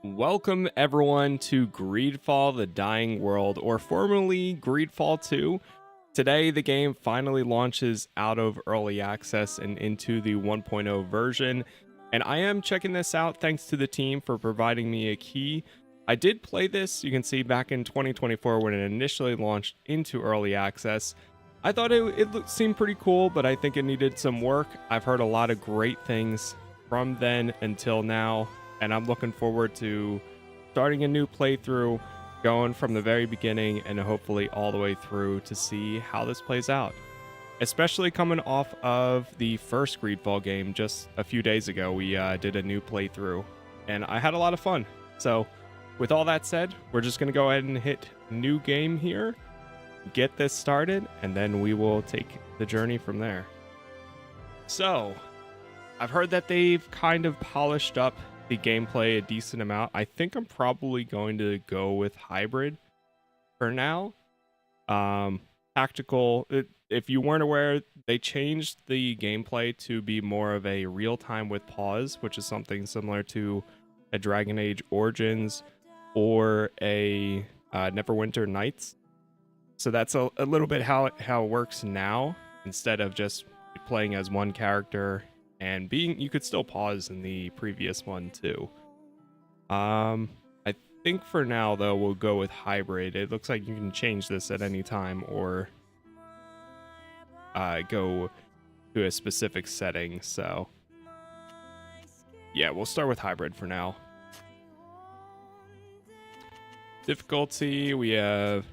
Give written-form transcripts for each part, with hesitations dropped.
Welcome everyone to GreedFall: The Dying World, or formerly GreedFall 2. Today the game finally launches out of early access and into the 1.0 version, and I am checking this out thanks to the team for providing me a key. I did play this, you can see, back in 2024 when it initially launched into early access. I thought it seemed pretty cool, but I think it needed some work. I've heard a lot of great things from then until now, and I'm looking forward to starting a new playthrough, going from the very beginning and hopefully all the way through to see how this plays out. Especially coming off of the first GreedFall game just a few days ago, we did a new playthrough, and I had a lot of fun. So with all that said, we're just going to go ahead and hit new game here, get this started, and then we will take the journey from there. So I've heard that they've kind of polished up the gameplay a decent amount. I think I'm probably going to go with hybrid for now. Tactical, if you weren't aware, they changed the gameplay to be more of a real-time with pause, which is something similar to a Dragon Age Origins or a Neverwinter Nights. So that's a little bit how it works now, instead of just playing as one character and you could still pause in the previous one too. I think for now though we'll go with hybrid. It looks like you can change this at any time or go to a specific setting. So yeah, we'll start with hybrid for now. Difficulty, we have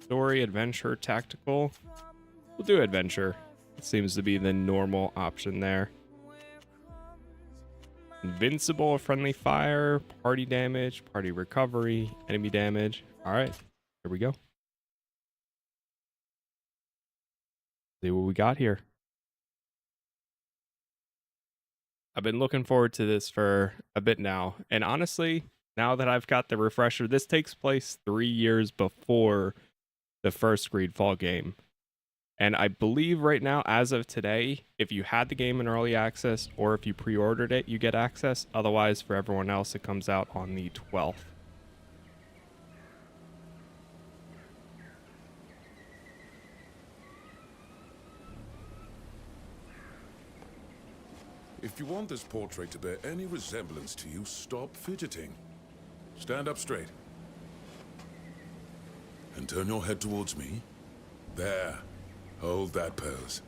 story, adventure, tactical. We'll do adventure. It seems to be the normal option there. Invincible, friendly fire, party damage, party recovery, enemy damage. All right, here we go. See what we got here. I've been looking forward to this for a bit now, and honestly, now that I've got the refresher, this takes place 3 years before the first GreedFall game. And I believe right now, as of today, if you had the game in early access or if you pre-ordered it, you get access. Otherwise, for everyone else, it comes out on the 12th. If you want this portrait to bear any resemblance to you, stop fidgeting. Stand up straight. And turn your head towards me. There. Hold that pose.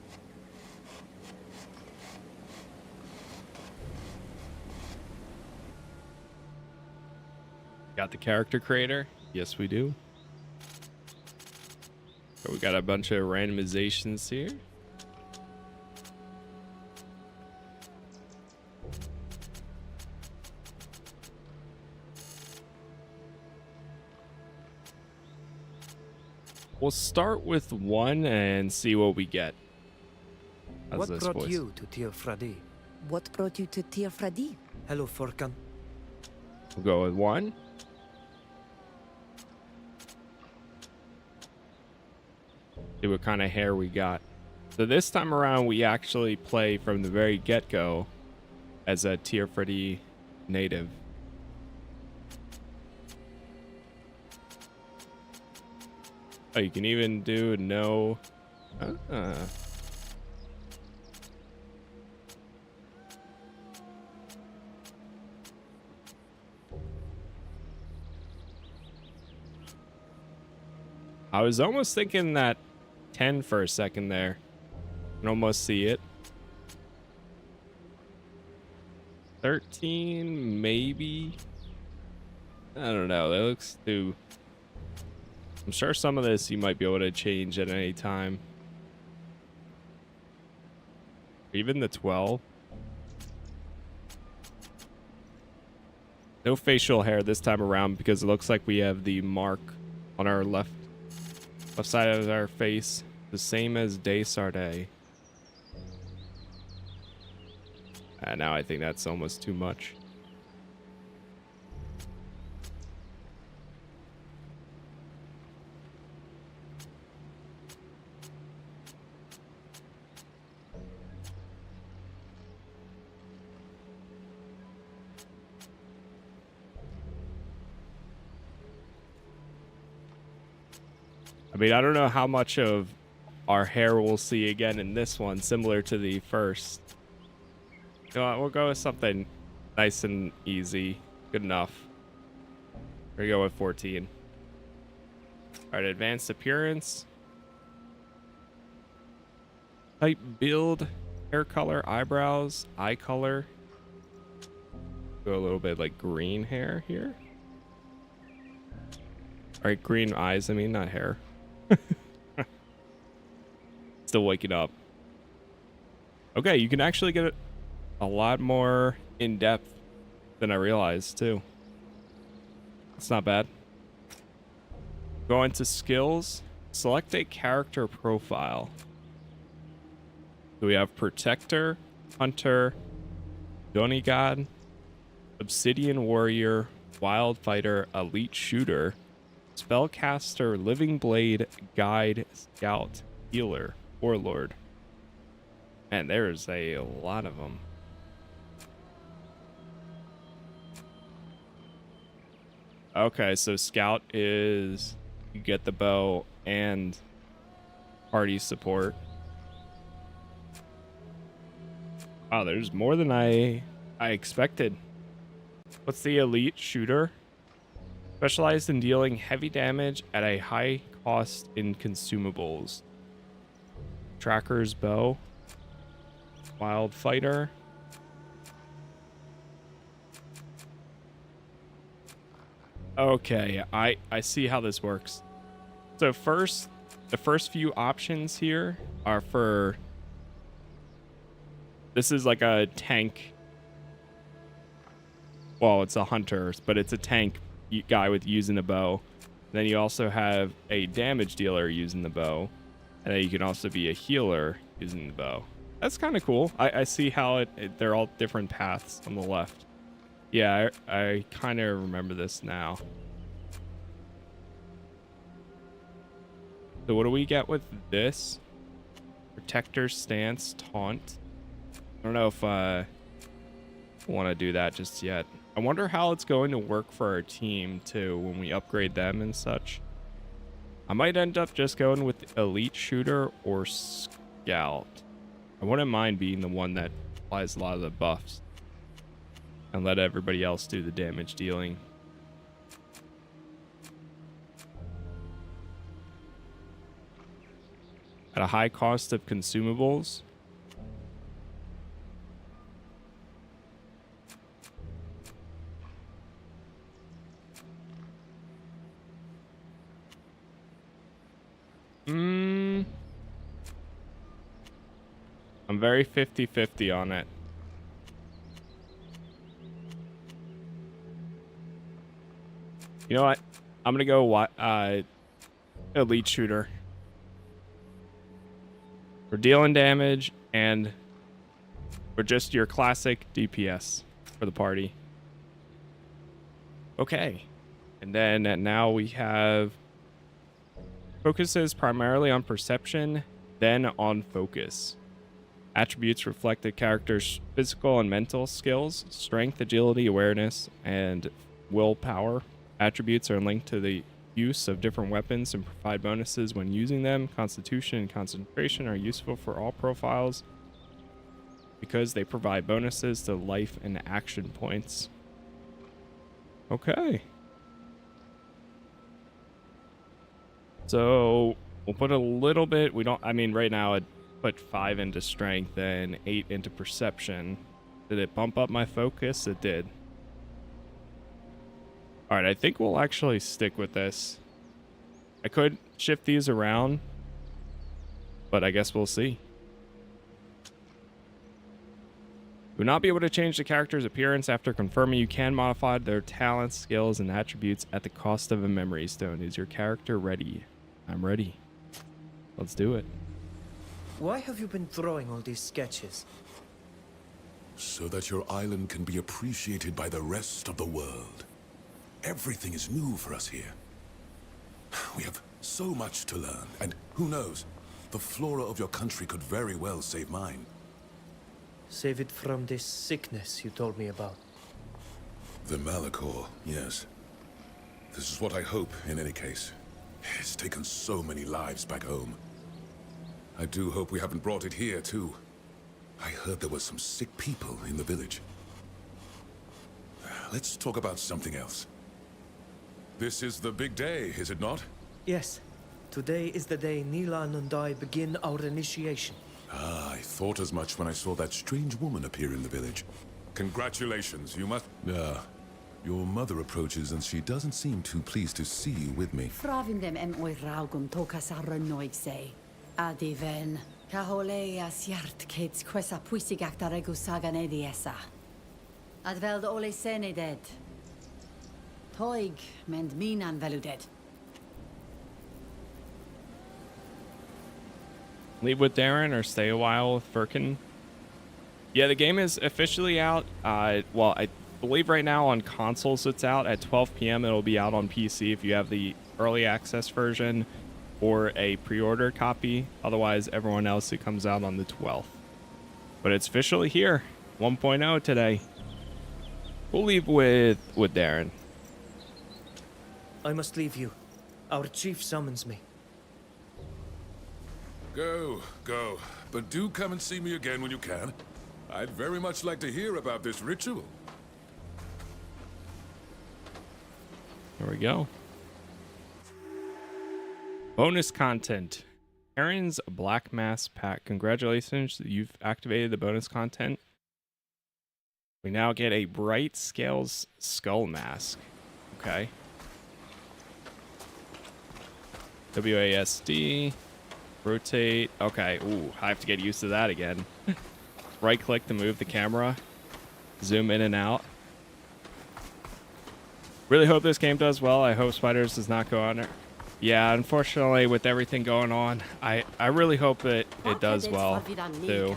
Got the character creator? Yes, we do. So we got a bunch of randomizations here. We'll start with one and see what we get. What brought you to Tir Fradi? What brought you to Tir Fradi? Hello, Furkan. We'll go with one. See what kind of hair we got. So this time around, we actually play from the very get-go as a Tir Fradi native. Oh, you can even do no. I was almost thinking that 10 for a second there. I can almost see it. 13, maybe. I don't know. That looks too. I'm sure some of this you might be able to change at any time. Even the 12. No facial hair this time around because it looks like we have the mark on our left side of our face, the same as De Sardet. Now I think that's almost too much. I mean, I don't know how much of our hair we'll see again in this one, similar to the first. You know what, we'll go with something nice and easy. Good enough. Here we go with 14. All right, advanced appearance. Type, build, hair color, eyebrows, eye color. Go a little bit like green hair here. All right, green eyes, I mean, not hair. Still waking up. Okay, you can actually get a lot more in depth than I realized too. It's not bad. Go into skills, select a character profile. So we have Protector, Hunter, Donigod, Obsidian Warrior, Wild Fighter, Elite Shooter, Spellcaster, Living Blade, Guide, Scout, Healer, Warlord. Man, there's a lot of them. Okay, so Scout is you get the bow and party support. Wow, there's more than I expected. What's the Elite Shooter? Specialized in dealing heavy damage at a high cost in consumables. Tracker's bow. Wild Fighter. Okay, I see how this works. So the first few options here are for... This is like a tank. Well, it's a hunter, but it's a tank guy with using the bow. Then you also have a damage dealer using the bow. And then you can also be a healer using the bow. That's kind of cool. I see how they're all different paths on the left. Yeah, I kind of remember this now. So what do we get with this? Protector, Stance, Taunt. I don't know if I want to do that just yet. I wonder how it's going to work for our team too when we upgrade them and such. I might end up just going with Elite Shooter or Scout. I wouldn't mind being the one that applies a lot of the buffs and let everybody else do the damage dealing. At a high cost of consumables. I'm very 50-50 on it. You know what? I'm gonna go Elite Shooter. We're dealing damage and we're just your classic DPS for the party. Okay. And then now we have focuses primarily on perception, then on focus. Attributes reflect the character's physical and mental skills, strength, agility, awareness, and willpower. Attributes are linked to the use of different weapons and provide bonuses when using them. Constitution and concentration are useful for all profiles because they provide bonuses to life and action points. Okay. So we'll put a little bit, I mean, right now I'd put 5 into strength and 8 into perception. Did it bump up my focus? It did. All right, I think we'll actually stick with this. I could shift these around, but I guess we'll see. You will not be able to change the character's appearance after confirming. You can modify their talents, skills, and attributes at the cost of a memory stone. Is your character ready? I'm ready. Let's do it. Why have you been drawing all these sketches? So that your island can be appreciated by the rest of the world. Everything is new for us here. We have so much to learn, and who knows, the flora of your country could very well save mine. Save it from this sickness you told me about. The Malachor, yes. This is what I hope, in any case. It's taken so many lives back home. I do hope we haven't brought it here, too. I heard there were some sick people in the village. Let's talk about something else. This is the big day, is it not? Yes. Today is the day Nilan and I begin our initiation. Ah, I thought as much when I saw that strange woman appear in the village. Congratulations, you must... your mother approaches and she doesn't seem too pleased to see you with me. Fravindem oi raugum tokas arrenoig se. Adiven. Caholea siart kids quesa puisigak da regu sagan ediesa. Adveld ole seneded. Toig mend minan veluded. Leave with Darren or stay a while with Firkin? Yeah, the game is officially out. Well, I believe right now on consoles it's out at 12 p.m. It'll be out on PC if you have the early access version or a pre-order copy. Otherwise, everyone else, it comes out on the 12th. But it's officially here, 1.0 today. We'll leave with Darren. I must leave you. Our chief summons me. Go. But do come and see me again when you can. I'd very much like to hear about this ritual. There we go. Bonus content. Aaron's Black Mass Pack. Congratulations, you've activated the bonus content. We now get a Bright Scales Skull Mask. Okay. WASD. Rotate. Okay. Ooh, I have to get used to that again. Right click to move the camera. Zoom in and out. Really hope this game does well. I hope Spiders does not go on it. Yeah, unfortunately, with everything going on, I really hope that it does well, too.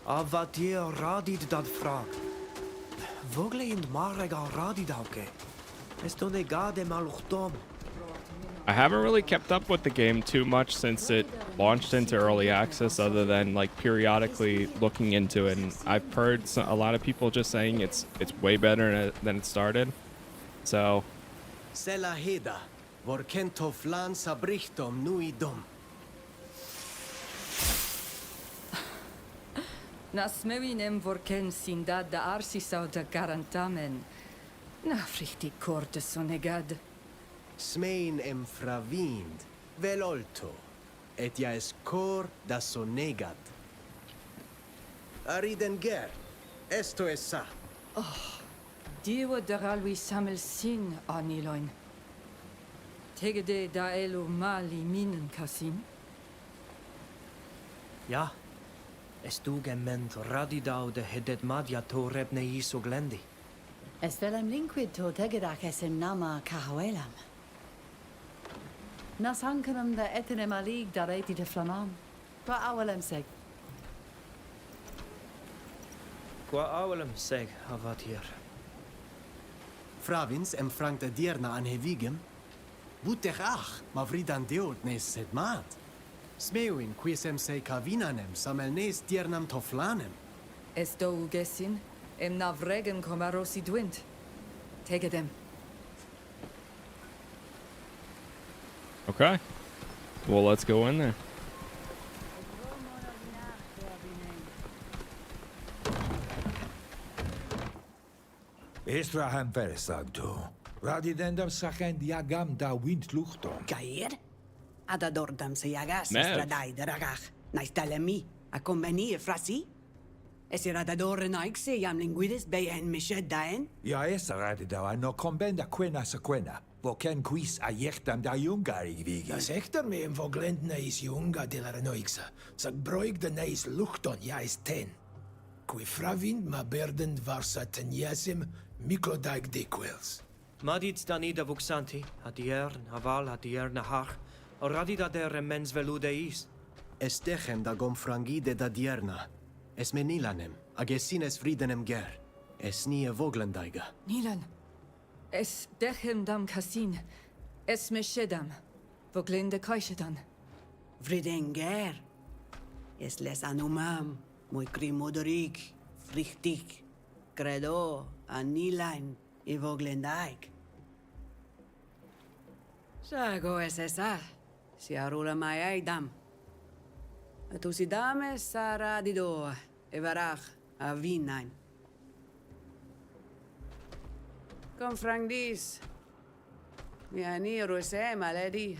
Avatir radid dad frag. Vogle in marega radidauke. Esto negade maluchtom. I haven't really kept up with the game too much since it launched into early access, other than like periodically looking into it. And I've heard a lot of people just saying it's way better than it started. So. Sela heda, vorkento flan sabrichtom nuidom. Nas mewinem vorken sindad da arsisau da garantamen. Na frichti korte sonegad. Smein em fravind, velolto, et ja es cor da sonegat. Ariden ger, esto es sa. Diwa daralwi samel sin aniloin. Tegede da elo mali minen kasim. Ja. Estu gement radidau de hedet madja to rebne iso glendi. Es velem linquid to tegedak esem nama cahoelam. Nas hankenum da etenem alig da reti de flamam. Qua awelem seg. Qua awelem seg avatir. Fravins em frank de dierna an hevigem. Butech ach, ma vridan deot nes set mat. Smeuin quisem se cavinanem samel nes diernam toflanem. Esto ugesin, em navregen comarosi dwint. Tegedem. Okay. Well, let's go in there. Estrahem versagto. Radidendam sachen diagam da wind luchto. Gair? Adadordam se yagas Nev. stradai de ragach. Naistalemi. A conveni e frasi? Esiradadore naikse yam linguides be en mished daen? Ja, esa radida no combenda quena sequena. Voken quis a jechtam da jungari vigi. Das Hector me im Voglend neis junga de la renoixa. Sag broig de neis luchton ja is ten. Qui fravind ma berden varsa tenyasim miklodaig dequels. Madit danida vuxanti, adiern, aval, adierna hach, radida de remens velude is. Estechem da gomfrangide da dierna. Es menilanem, agesines fridenem ger. Es nie voglendaiga. Nilan. Es dechem dam kasin. Es meshedam. Voglinde kaishedan. Vridenger. Es les anumam. Muy crimodorig. Frichtig. Credo. Anilain. I voglendaig. Sago es esa. Si arula mai eidam. Tu dame sara di do. Evarach a vinain. Confrangdis. Mi aniru se maledi.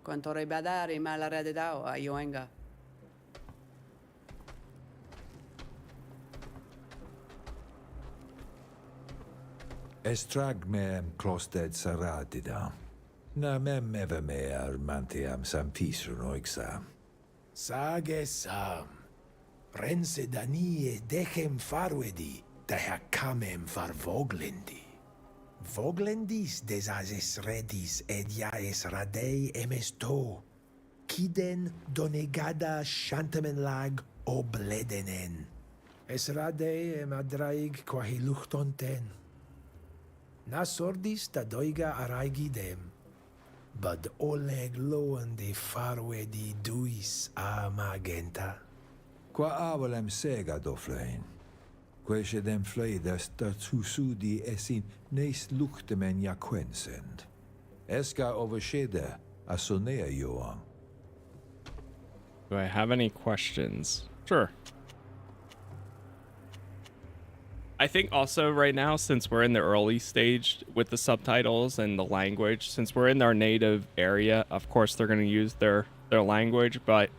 Quanto ribadari malarededao a Yoenga. Estrag meem klosted saratida. Na mem eve mear mantiam sam pisru noixa. Sage sam. Rense danie dechem farwedi, daher camem far voglendi. Voglendis desases redis ediaes radei emesto. Kiden donegada shantamen lag obledenen. Es radei emadraig quahi luchton ten. Nas ordis da doiga araigidem. Bud oleg loan de farwedi duis a magenta. Qua avalem sega do Vlain. Quese dem fleidas dat susudi esin neis luchtemen jaquensend. Eska overshede a sonea joam. Do I have any questions? Sure. I think also right now, since we're in the early stage with the subtitles and the language, since we're in our native area, of course they're going to use their language, but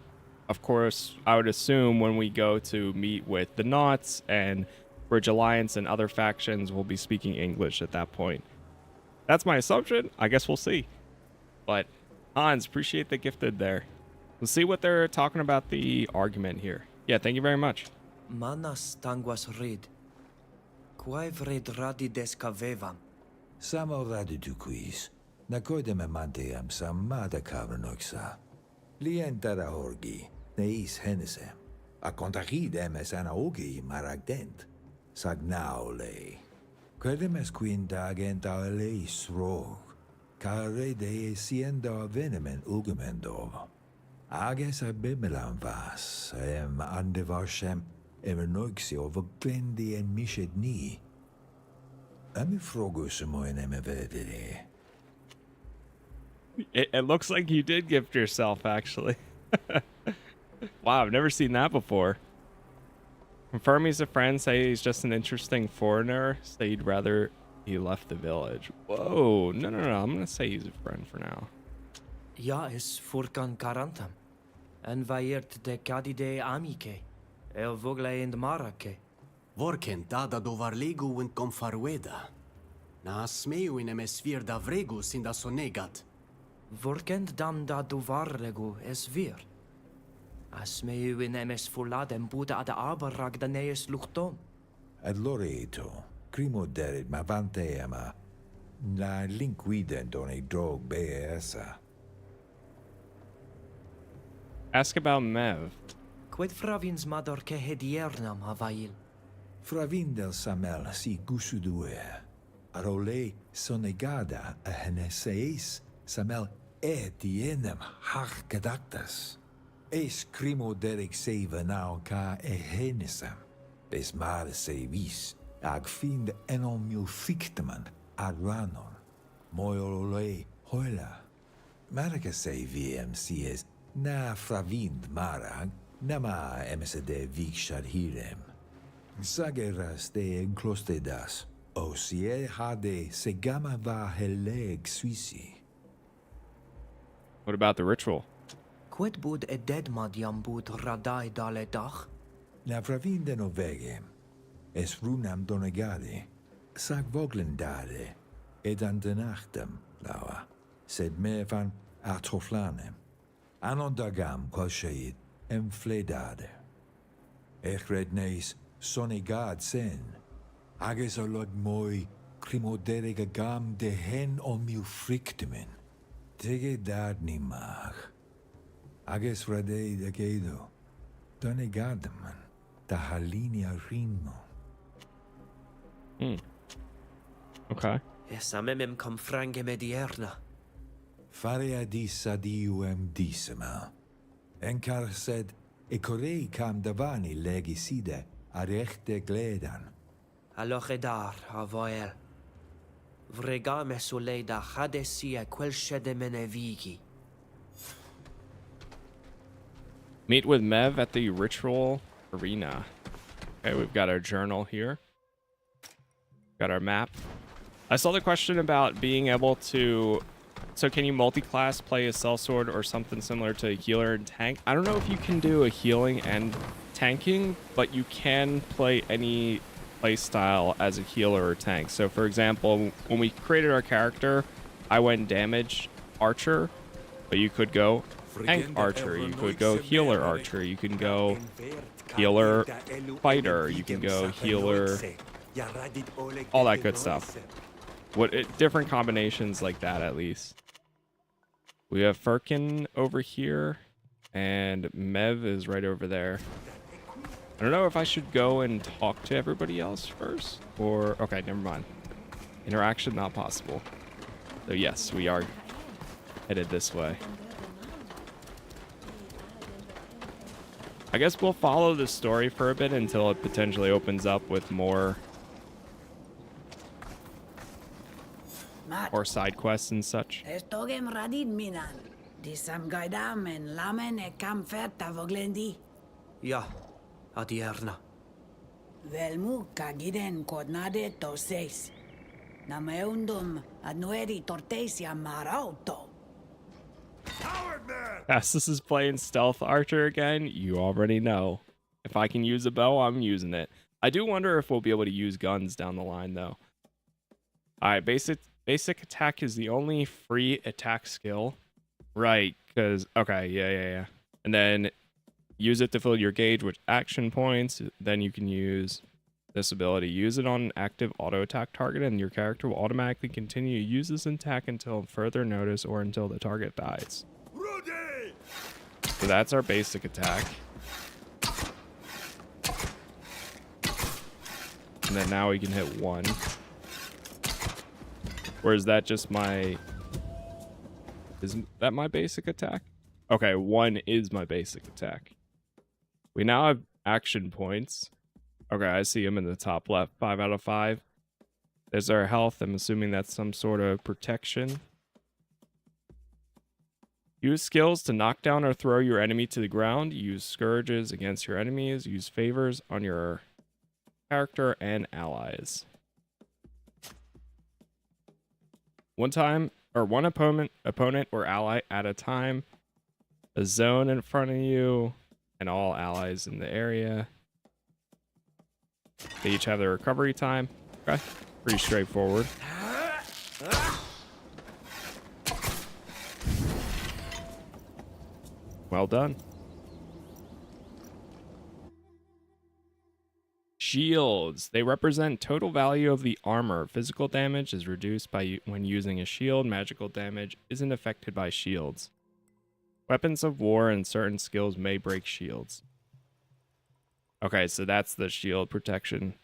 of course I would assume when we go to meet with the Nauts and Bridge Alliance and other factions, we'll be speaking English at that point. That's my assumption. I guess we'll see. But Hans, appreciate the gifted there. We'll see what they're talking about the argument here. Yeah, thank you very much. Manas tanguas rid. Quae vred radi descavevam. Samo radiduquis. Nacoidem amanteam sam mada cavernoxa. Lientara orgi, neis henesem. A contagidem es anaogi maragdent. Sagnaole. Quedem es quinta agenta leis rog. Care de siendo venemen ugemendov. Ages abimelam vas, andevarsem evernoixio voglendi en michedni. Ami frogusimo en emevedere. It looks like you did gift yourself, actually. Wow, I've never seen that before. Confirm he's a friend, say he's just an interesting foreigner, say you'd rather he left the village. Whoa, no, I'm gonna say he's a friend for now. Ja es furcan carantam. En vaiert de cadide amice. El vogle in marace. Vorken dada dovarlegu in confarueda. Na smeu in emesfir da vregus in da sonegat. Vorkent dam da dovarlegu es vir. Asmeu in emes fuladem buda ad aberrag da nees luchtom. Ad loreto, crimo derit ma vanteama. La linquident on a drog beesa. Ask about Mev. Quid fravins mador que hediernam avail. Fravindel samel si gusudue. Arole sonegada a heneseis samel etienem hach gedactas. Es crimo derek seva now ca ehenesam. Es mare se vis, ag find enom mil fictaman ad ranon. Moiolole hoila. Marca se viem si es na fravind marag, nama emsede vikshad hirem. Sageras de enclostedas, o sie hade segama va heleg suisi. What about the ritual? Quid bud eded madiam bud radai dale dach? Na fravinde novegem, es runam donegade, sag voglendade, ed andenachtem, laua, sed me van atroflanem, anondagam qual sheid, enfledade. Echred neis sonegad sen, ages olod moi crimoderega gam de hen on mil frictimen, tege dad ni mag. Ages radei de gedo, donegadaman, da halinia rimo. Okay. Esamemem confrange medierna. Farea dis adiuem dissima. Encar sed, e corei cam davani legiside, ad echte gledan. Alochedar avoel. Vregame soleda hadesia quelshe menevigi. Meet with Mev at the ritual arena. Okay, we've got our journal here. Got our map. I saw the question about being able to... So can you multi-class play a sellsword or something similar to a healer and tank? I don't know if you can do a healing and tanking, but you can play any play style as a healer or tank. So for example, when we created our character, I went damage archer, but you could go tank archer, you could go healer archer, you can go healer fighter, you can go healer, all that good stuff. Different combinations like that, at least. We have Firkin over here, and Mev is right over there. I don't know if I should go and talk to everybody else first, or... Okay, never mind. Interaction not possible. So yes, we are headed this way. I guess we'll follow the story for a bit until it potentially opens up with more side quests and such. Estogem radid minan. Disam gaidam en lamen e camferta voglendi. Ja, adierna. Velmu kagiden kodnade toseis. Nameundum adnueri tortesia marauto. Casas is playing stealth archer again. You already know. If I can use a bow, I'm using it. I do wonder if we'll be able to use guns down the line, though. All right, basic attack is the only free attack skill. Right, because... Okay, yeah. And then use it to fill your gauge with action points. Then you can use this ability. Use it on an active auto attack target, and your character will automatically continue to use this attack until further notice or until the target dies. So that's our basic attack. And then now we can hit 1. Or is that just my... Is that my basic attack? Okay, 1 is my basic attack. We now have action points. Okay, I see them in the top left. 5 out of 5. There's our health. I'm assuming that's some sort of protection. Use skills to knock down or throw your enemy to the ground. Use scourges against your enemies. Use favors on your character and allies. One opponent or ally at a time. A zone in front of you and all allies in the area. They each have their recovery time. Okay, pretty straightforward. Well done. Shields. They represent total value of the armor. Physical damage is reduced when using a shield. Magical damage isn't affected by shields. Weapons of war and certain skills may break shields. Okay, so that's the shield protection.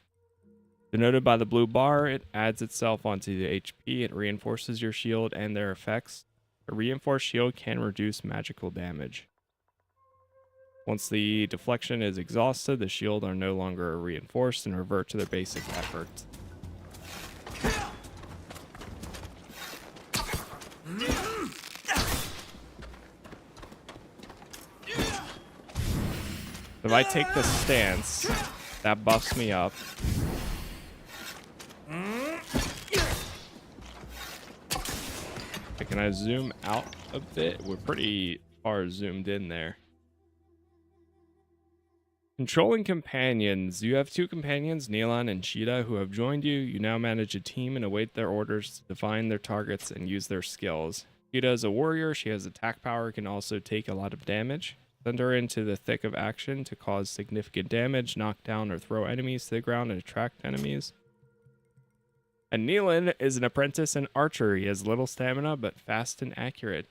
Denoted by the blue bar, it adds itself onto the HP. It reinforces your shield and their effects. A reinforced shield can reduce magical damage. Once the deflection is exhausted, the shield are no longer reinforced and revert to their basic effort. If I take this stance, that buffs me up. Okay, can I zoom out a bit? We're pretty far zoomed in there. Controlling companions. You have 2 companions, Nelan and Sheeta, who have joined you. You now manage a team and await their orders to define their targets and use their skills. Sheeta is a warrior. She has attack power, can also take a lot of damage. Send her into the thick of action to cause significant damage, knock down or throw enemies to the ground, and attract enemies. And Nelan is an apprentice in archery. He has little stamina, but fast and accurate.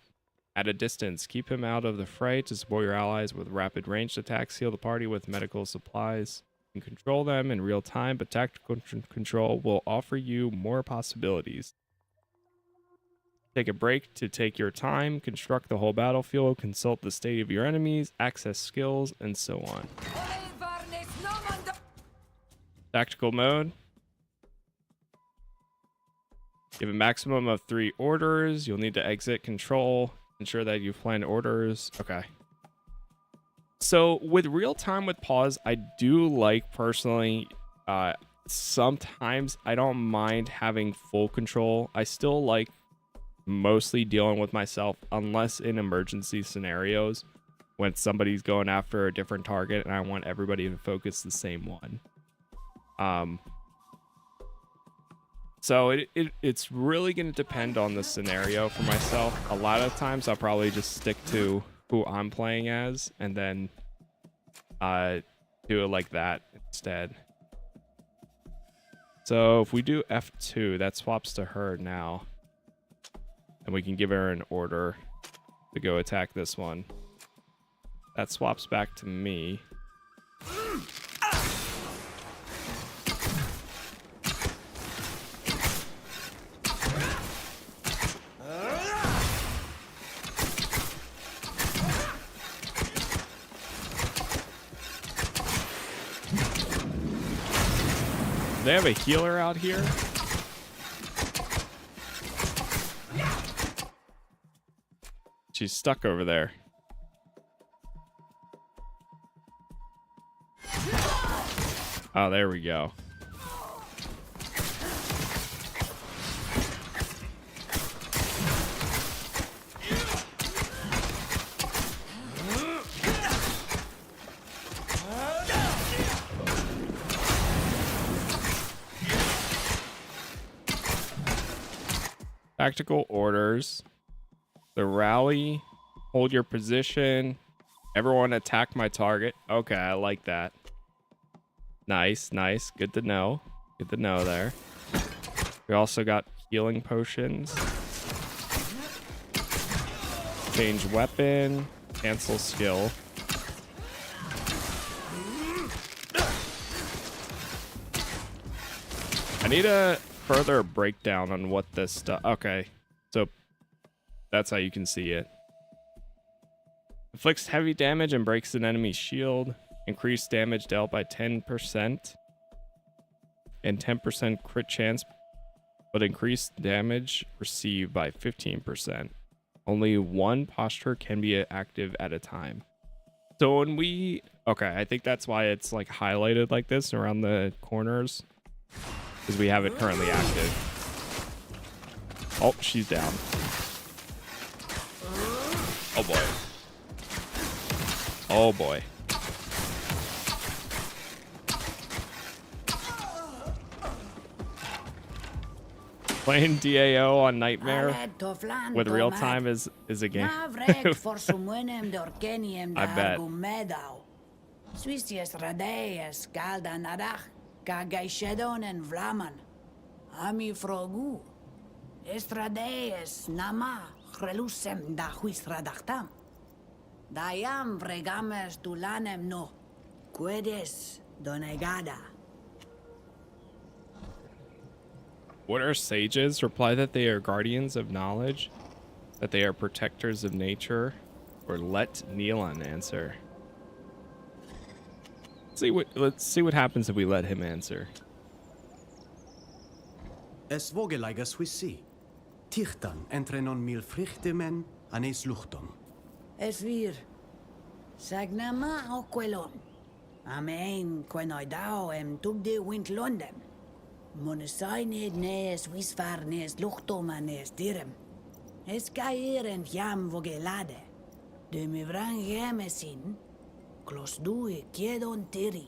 At a distance, keep him out of the fray to support your allies with rapid ranged attacks. Heal the party with medical supplies. You can control them in real time, but tactical control will offer you more possibilities. Take a break to take your time, construct the whole battlefield, consult the state of your enemies, access skills, and so on. Tactical mode. You have a maximum of 3 orders. You'll need to exit control. Ensure that you've planned orders. Okay. So with real time with pause, I do like personally, sometimes I don't mind having full control. I still like mostly dealing with myself unless in emergency scenarios when somebody's going after a different target and I want everybody to focus the same one. So it's really going to depend on the scenario for myself. A lot of times I'll probably just stick to who I'm playing as and then do it like that instead. So if we do F2, that swaps to her now. And we can give her an order to go attack this one. That swaps back to me. Do they have a healer out here? She's stuck over there. Oh, there we go. Tactical orders. The rally. Hold your position. Everyone attack my target. Okay, I like that. Nice, nice. Good to know. Good to know there. We also got healing potions. Change weapon. Cancel skill. I need a further breakdown on what this stuff. Okay, so that's how you can see it. Inflicts heavy damage and breaks an enemy's shield. Increased damage dealt by 10%. And 10% crit chance, but increased damage received by 15%. Only one posture can be active at a time. So when we... Okay, I think that's why it's like highlighted like this around the corners. Because we have it currently active. Oh, she's down. Oh boy. Oh boy. Playing DAO on Nightmare with real time is a game. I bet. Ami frogu. Estradees nama relusem da huisradachtam. Dayam vregames tulanem no. Quedes donegada. What are sages? Reply that they are guardians of knowledge, that they are protectors of nature, or let Nealon answer. Let's see what happens if we let him answer. Es vogeleiger Swissi. Tichtan entrenon mil frichtimen anes luchtom. Es vir. Sagnama o quelon. Amen quenoidao em tugde wint londem. Monesained nees wisvar nees luchtom anes direm. Es cair en jam vogelade. De mi vrang gemesin. Clos due quiedon tiri.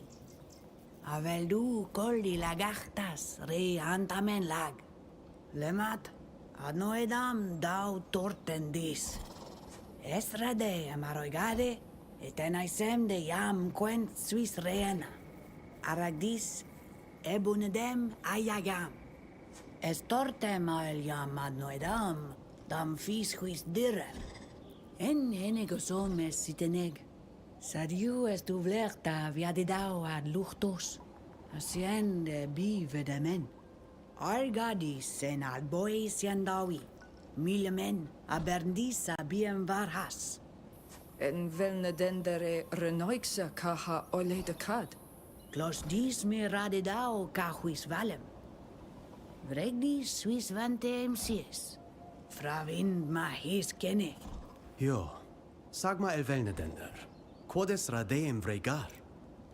Avel du colli lagachtas re antamen lag. Lemat, ad noedam dau tortendis. Esrade amaroigade, etenaisem de jam quent suis reena. Aragdis, ebunedem ayagam. Estortem al jam ad noedam, dam fis huis direm. En enegosom es siteneg. Sadiu est uvlerta viadidau ad luchtos, asien de bivedemen. Argadis en ad bois yandawi, milemen aberdisa biem varhas. En velne dendere renoixa kaha ole de kad. Clos dis me radidau cahuis valem. Vregdi Swiss vante MCS. Fravind ma his kenne. Jo, sag mal elvelnedender. Quodes radeem vregar.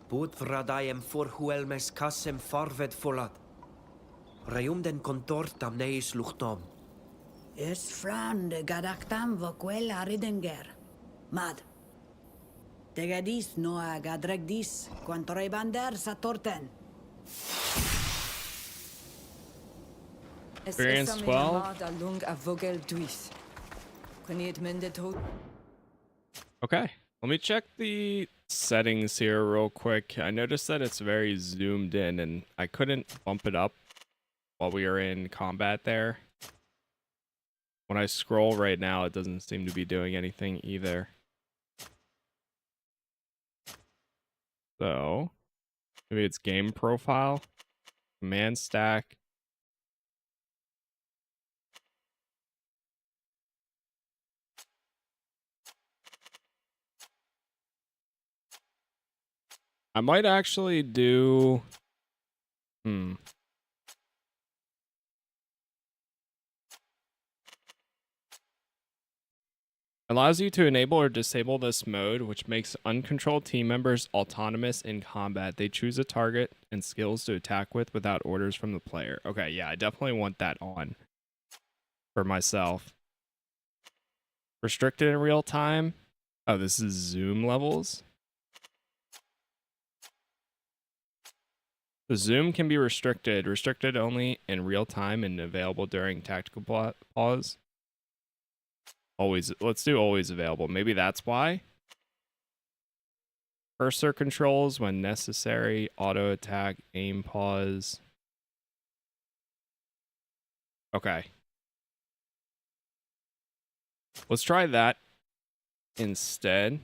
Bud radaiem forhuelmes kassem farved folat. Reum den contortam neis luchtom. Es fran de gadaktam voquel aridenger. Mad. Tegadis noa gadregdis quantorebander satorten. Experience 12. Lung a vogel duis. Quiniet mendet ho. Okay, let me check the settings here real quick. I noticed that it's very zoomed in and I couldn't bump it up while we were in combat there. When I scroll right now, it doesn't seem to be doing anything either. So, maybe it's game profile, command stack. I might actually do... Allows you to enable or disable this mode, which makes uncontrolled team members autonomous in combat. They choose a target and skills to attack with without orders from the player. Okay, yeah, I definitely want that on for myself. Restricted in real time. Oh, this is zoom levels. The zoom can be restricted only in real time and available during tactical pause. Always, let's do always available. Maybe that's why. Cursor controls when necessary. Auto attack, aim pause. Okay. Let's try that instead.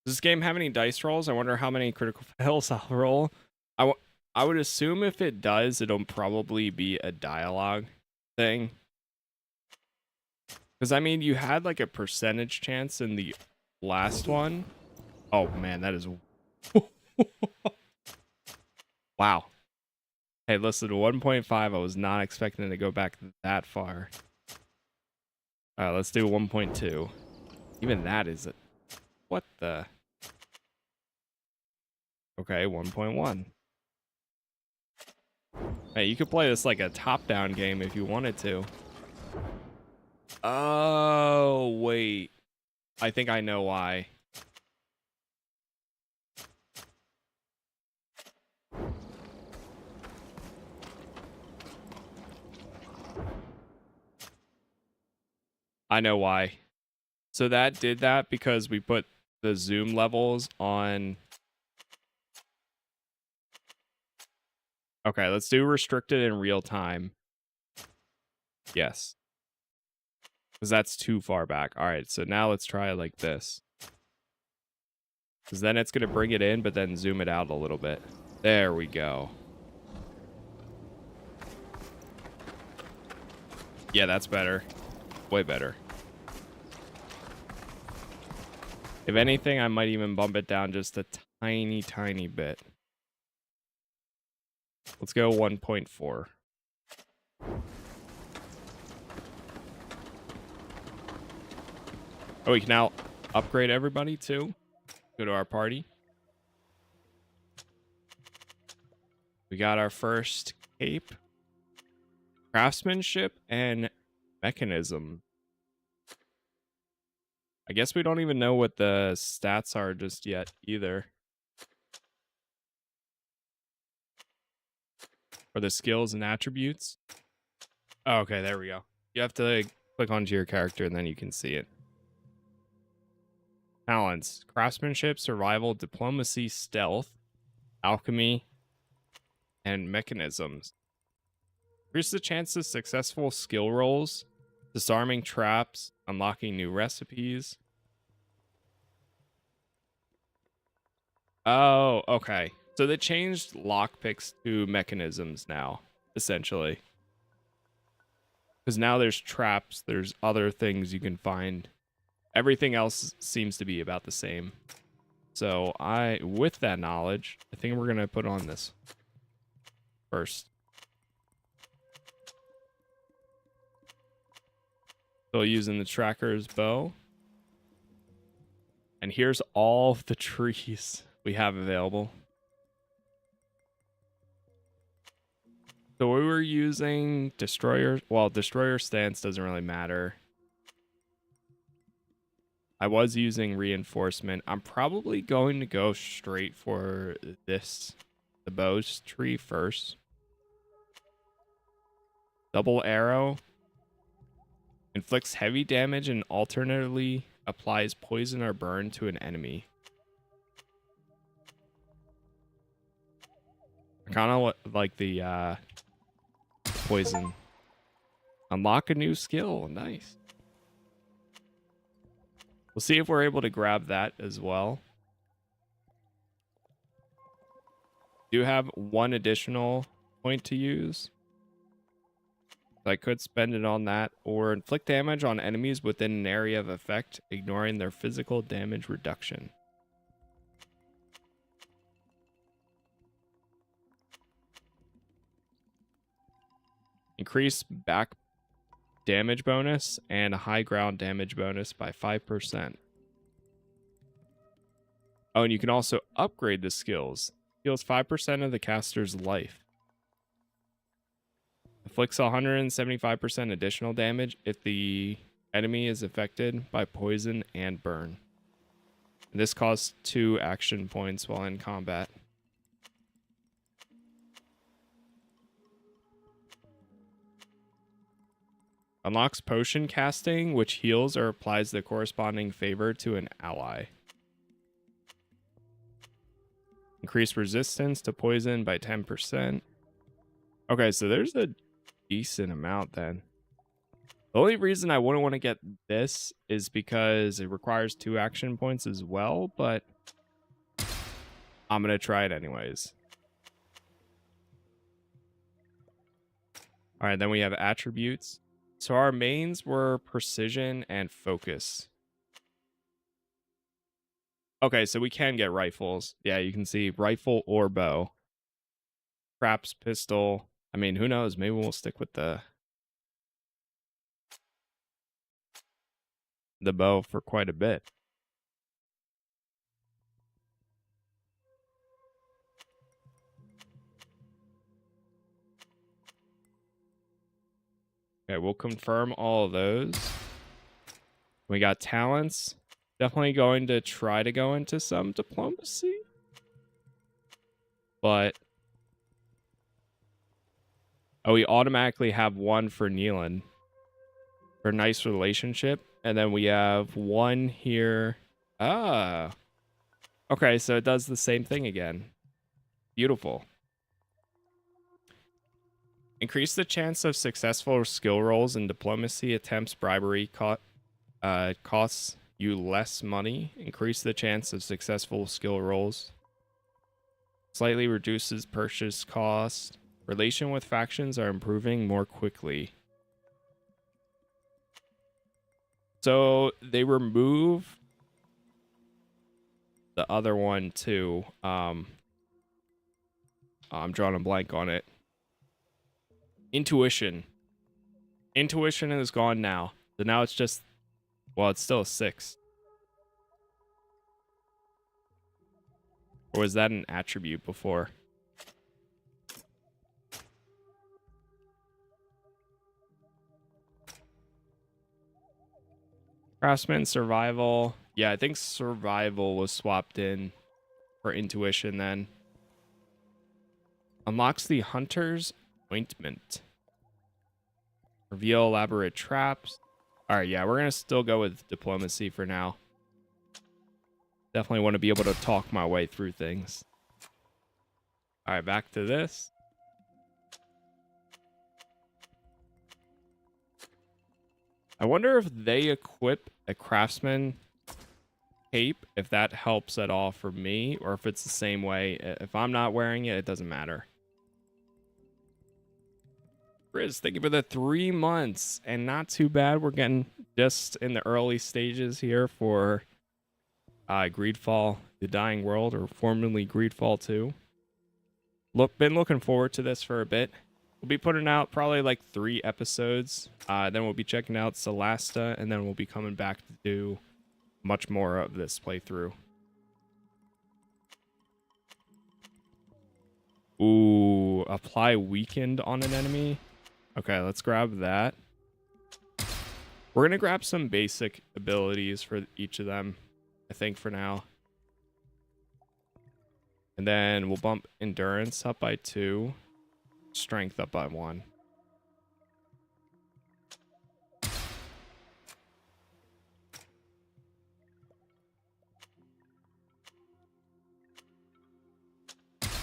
Does this game have any dice rolls? I wonder how many critical fails I'll roll. I would assume if it does, it'll probably be a dialogue thing. Because, I mean, you had like a percentage chance in the last one. Oh, man, that is... Wow. Hey, listen, 1.5, I was not expecting to go back that far. All right, let's do 1.2. Even that is it. What the? Okay, 1.1. Hey, you could play this like a top-down game if you wanted to. Oh, wait. I think I know why. I know why. So that did that because we put the zoom levels on. Okay, let's do restricted in real time. Yes. Because that's too far back. All right, so now let's try it like this. Because then it's going to bring it in, but then zoom it out a little bit. There we go. Yeah, that's better. Way better. If anything, I might even bump it down just a tiny, tiny bit. Let's go 1.4. Oh, we can now upgrade everybody too. Go to our party. We got our first cape, craftsmanship, and mechanism. I guess we don't even know what the stats are just yet either. Or the skills and attributes. Oh, okay, there we go. You have to click onto your character and then you can see it. Talents: craftsmanship, survival, diplomacy, stealth, alchemy, and mechanisms. Increase the chance of successful skill rolls, disarming traps, unlocking new recipes. Oh, okay. So they changed lockpicks to mechanisms now, essentially. Because now there's traps, there's other things you can find. Everything else seems to be about the same. So with that knowledge, I think we're going to put on this. first. Still using the tracker's bow. And here's all of the trees we have available. So we were using destroyer. Well, destroyer stance doesn't really matter. I was using reinforcement. I'm probably going to go straight for this, the bow's tree first. Double arrow. Inflicts heavy damage and alternately applies poison or burn to an enemy. I kind of like the poison. Unlock a new skill. Nice. We'll see if we're able to grab that as well. Do have one additional point to use. I could spend it on that, or inflict damage on enemies within an area of effect, ignoring their physical damage reduction. Increase back damage bonus and a high ground damage bonus by 5%. Oh, and you can also upgrade the skills. Heals 5% of the caster's life. Inflicts 175% additional damage if the enemy is affected by poison and burn. This costs 2 action points while in combat. Unlocks potion casting, which heals or applies the corresponding favor to an ally. Increase resistance to poison by 10%. Okay, so there's a decent amount then. The only reason I wouldn't want to get this is because it requires 2 action points as well, but I'm going to try it anyways. All right, then we have attributes. So our mains were precision and focus. Okay, so we can get rifles. Yeah, you can see rifle or bow. Craps, pistol. I mean, who knows? Maybe we'll stick with the bow for quite a bit. Okay, we'll confirm all of those. We got talents. Definitely going to try to go into some diplomacy. But oh, we automatically have one for Neelan for nice relationship. And then we have one here. Ah. Okay, so it does the same thing again. Beautiful. Increase the chance of successful skill rolls in diplomacy attempts. Bribery costs you less money. Increase the chance of successful skill rolls. Slightly reduces purchase cost. Relation with factions are improving more quickly. So they remove the other one too. I'm drawing a blank on it. Intuition. Intuition is gone now. So now it's just, well, it's still a 6. Or was that an attribute before? Craftsman, survival. Yeah, I think survival was swapped in for intuition then. Unlocks the hunter's ointment. Reveal elaborate traps. All right, yeah, we're going to still go with diplomacy for now. Definitely want to be able to talk my way through things. All right, back to this. I wonder if they equip a craftsman cape, if that helps at all for me, or if it's the same way. If I'm not wearing it, it doesn't matter. Riz, thank you for the 3 months, and not too bad. We're getting just in the early stages here for GreedFall, The Dying World, or formerly GreedFall 2. been looking forward to this for a bit. We'll be putting out probably like 3 episodes. Then we'll be checking out Celasta, and then we'll be coming back to do much more of this playthrough. Ooh, apply weakened on an enemy. Okay, let's grab that. We're going to grab some basic abilities for each of them, I think, for now. And then we'll bump endurance up by 2, strength up by 1.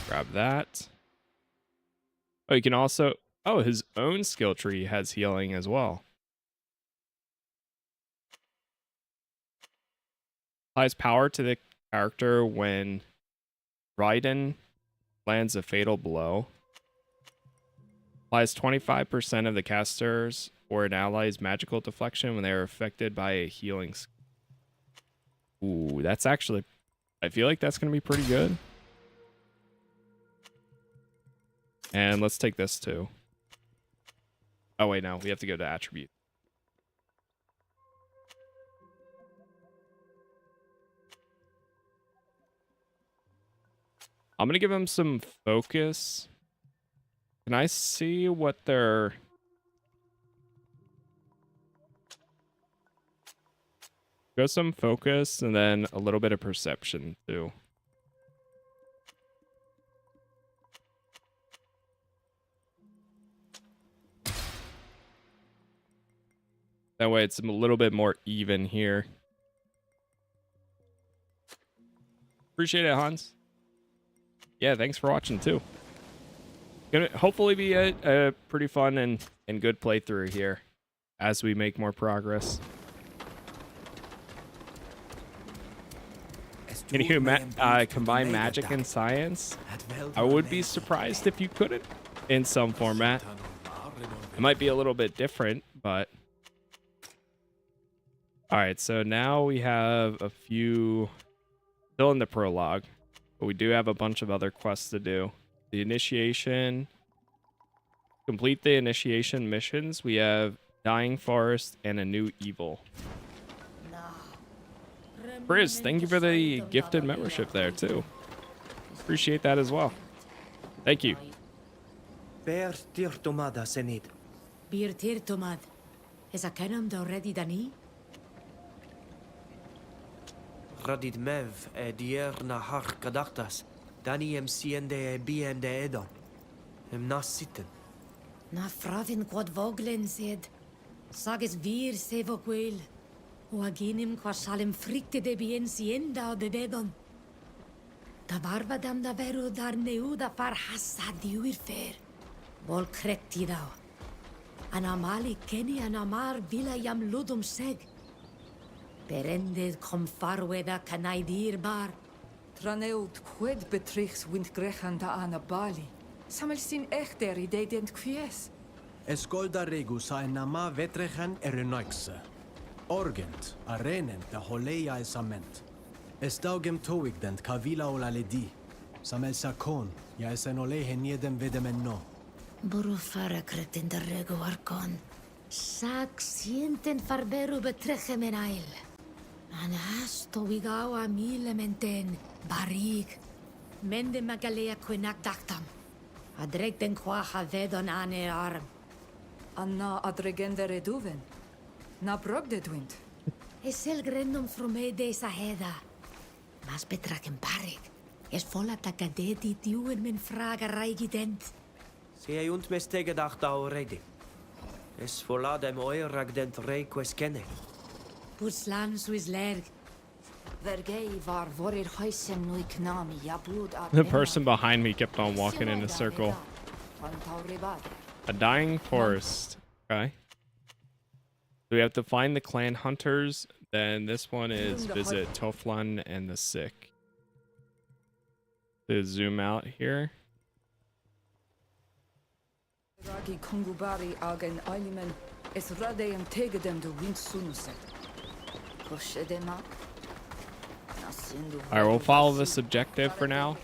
Grab that. Oh, you can also... Oh, his own skill tree has healing as well. Applies power to the character when Raiden lands a fatal blow. Applies 25% of the caster's or an ally's magical deflection when they are affected by a healing. Ooh, that's actually... I feel like that's going to be pretty good. And let's take this too. Oh, wait, no. We have to go to attribute. I'm going to give them some focus. Can I see what their... Go some focus and then a little bit of perception too. That way it's a little bit more even here. Appreciate it, Hans. Yeah, thanks for watching too. Gonna hopefully be a pretty fun and good playthrough here as we make more progress. Can you combine magic and science? I would be surprised if you couldn't in some format. It might be a little bit different, but... Alright, so now we have a few... Still in the prologue, but we do have a bunch of other quests to do. The initiation... Complete the initiation missions. We have Dying Forest and a new evil. Briz, thank you for the gifted membership there too. Appreciate that as well. Thank you. Bear tir tomada senid. Bir tir tomad. Is a kenam already dani? Radid mev dier na har kadachtas. Dani siende biende edon. Nas sitten. Na fravin quad voglen said. Sages vir sevoquel. O aginim qua salim fricte de bien sienda de vedon. Da barbadam da veru dar neuda far hassad diuir fer. Vol crecti thou. Anamali keni anamar villa yam ludum seg. Berended com farweda canaidir bar. Traneud quid betrichs wind grechan da anabali. Samel sin echter idedent quies. Escolda regus a nama vetrechan erenoixe. Orgent, arenent da holeia esament. Estaugem toigdent cavila ola ledi. Samel sakon, ja esenole heniedem vedemen no. Burufara cretin da rego arcon. Sac sienten farberu betrechem en ail. Anas toigawa milementen, barig. Mende magalea quinak dactam. Adreg den quaha vedon ane arm. Anna adregende reduven. Na brog de dwint. Es el grendum frume de esa heda. Mas betraken barig. Es volla takadeti diuen min fraga raigident. Sie und mestege dacht already. Es vola dem oirag dent rei queskenne. Puslan suis lerg. Vergei var vorir huisen nui knami ja blod ad. The person behind me kept on walking in a circle. A dying forest. Okay. So we have to find the clan hunters. Then this one is visit Toflan and the sick. To zoom out here. Ragi kungubari agen alimen es radeem tegedem de wind sunuse. Koshedema. Alright, we'll follow this objective for now.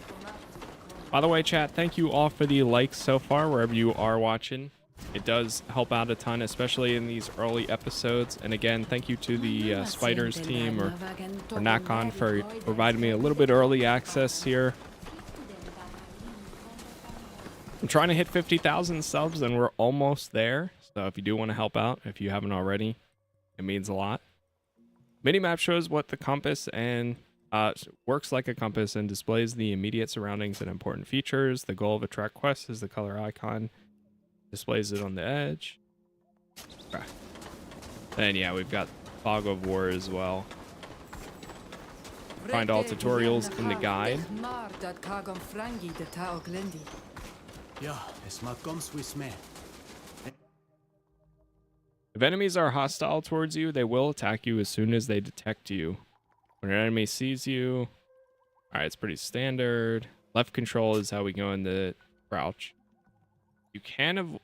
By the way, chat, thank you all for the likes so far, wherever you are watching. It does help out a ton, especially in these early episodes. And again, thank you to the Spiders team or Nakon for providing me a little bit early access here. I'm trying to hit 50,000 subs, and we're almost there. So if you do want to help out, if you haven't already, it means a lot. Minimap shows what the compass and works like a compass and displays the immediate surroundings and important features. The goal of a track quest is the color icon. Displays it on the edge. Okay. And yeah, we've got Fog of War as well. Find all tutorials in the guide. Ja, es mag koms with me. If enemies are hostile towards you, they will attack you as soon as they detect you. When an enemy sees you, alright, it's pretty standard. Left control is how we go in the crouch. You can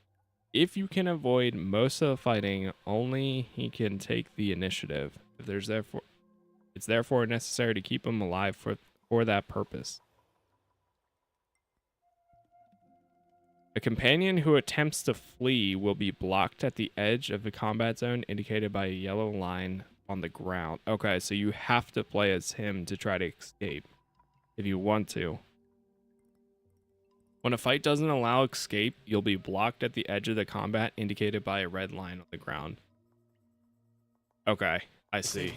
if you can avoid most of the fighting, only he can take the initiative. If there's it's therefore necessary to keep him alive for that purpose. A companion who attempts to flee will be blocked at the edge of the combat zone indicated by a yellow line on the ground. Okay, so you have to play as him to try to escape if you want to. When a fight doesn't allow escape, you'll be blocked at the edge of the combat indicated by a red line on the ground. Okay, I see.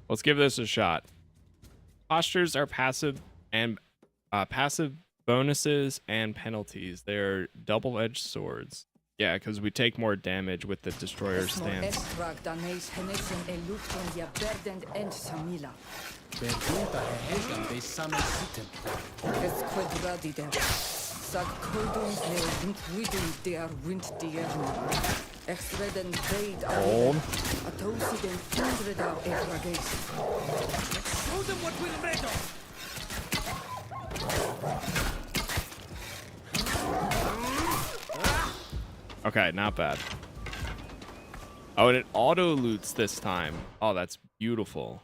Let's give this a shot. Postures are passive and passive bonuses and penalties. They're double-edged swords. Yeah, because we take more damage with the destroyer stance. Hold. Okay, not bad. Oh, and it auto loots this time. Oh, that's beautiful.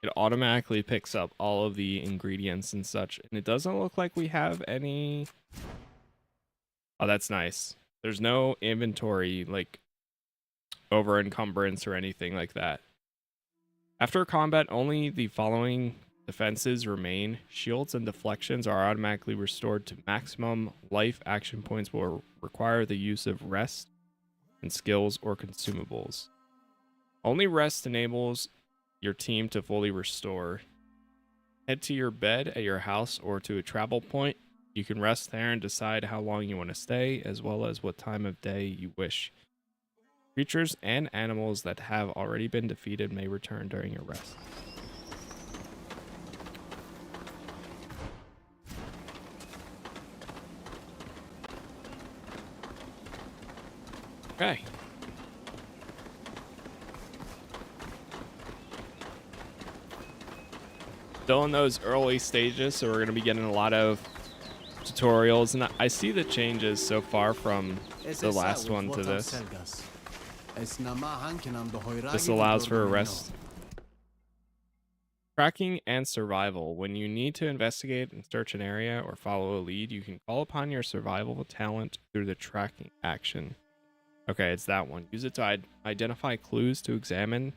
It automatically picks up all of the ingredients and such. And it doesn't look like we have any... Oh, that's nice. There's no inventory, like, over encumbrance or anything like that. After combat, only the following defenses remain. Shields and deflections are automatically restored to maximum life. Action points will require the use of rest and skills or consumables. Only rest enables your team to fully restore. Head to your bed at your house or to a travel point. You can rest there and decide how long you want to stay, as well as what time of day you wish. Creatures and animals that have already been defeated may return during your rest. Okay. Still in those early stages, so we're going to be getting a lot of tutorials, and I see the changes so far from the last one to this. This allows for a rest. Tracking and survival. When you need to investigate and search an area or follow a lead, you can call upon your survival talent through the tracking action. Okay, it's that one. Use it to identify clues to examine.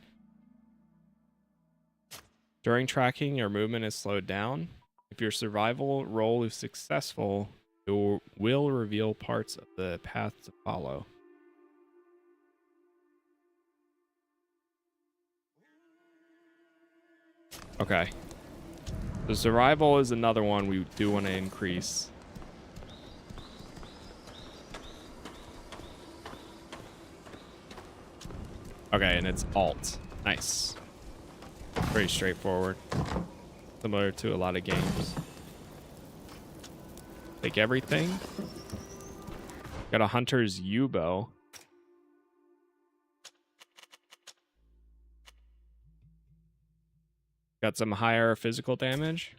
During tracking, your movement is slowed down. If your survival roll is successful, it will reveal parts of the path to follow. Okay. So survival is another one we do want to increase. Okay, and it's alt. Nice. Pretty straightforward. Similar to a lot of games. Take everything. Got a hunter's U-bow. Got some higher physical damage.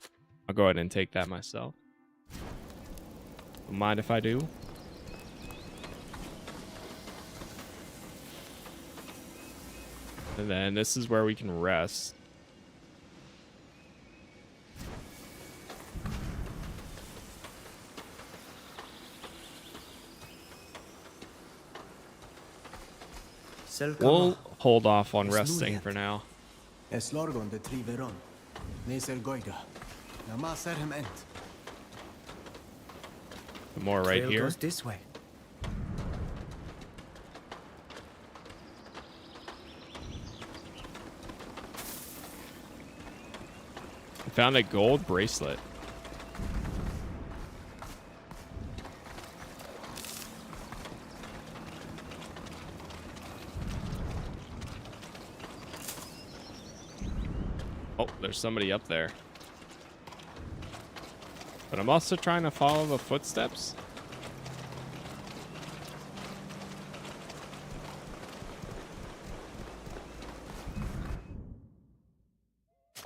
I'll go ahead and take that myself. Don't mind if I do. And then this is where we can rest. We'll hold off on resting for now. Es lorgon de triveron. Neser goiga. Nama serhem ent. More right Trail here. goes this way. I found a gold bracelet. Oh, there's somebody up there. But I'm also trying to follow the footsteps.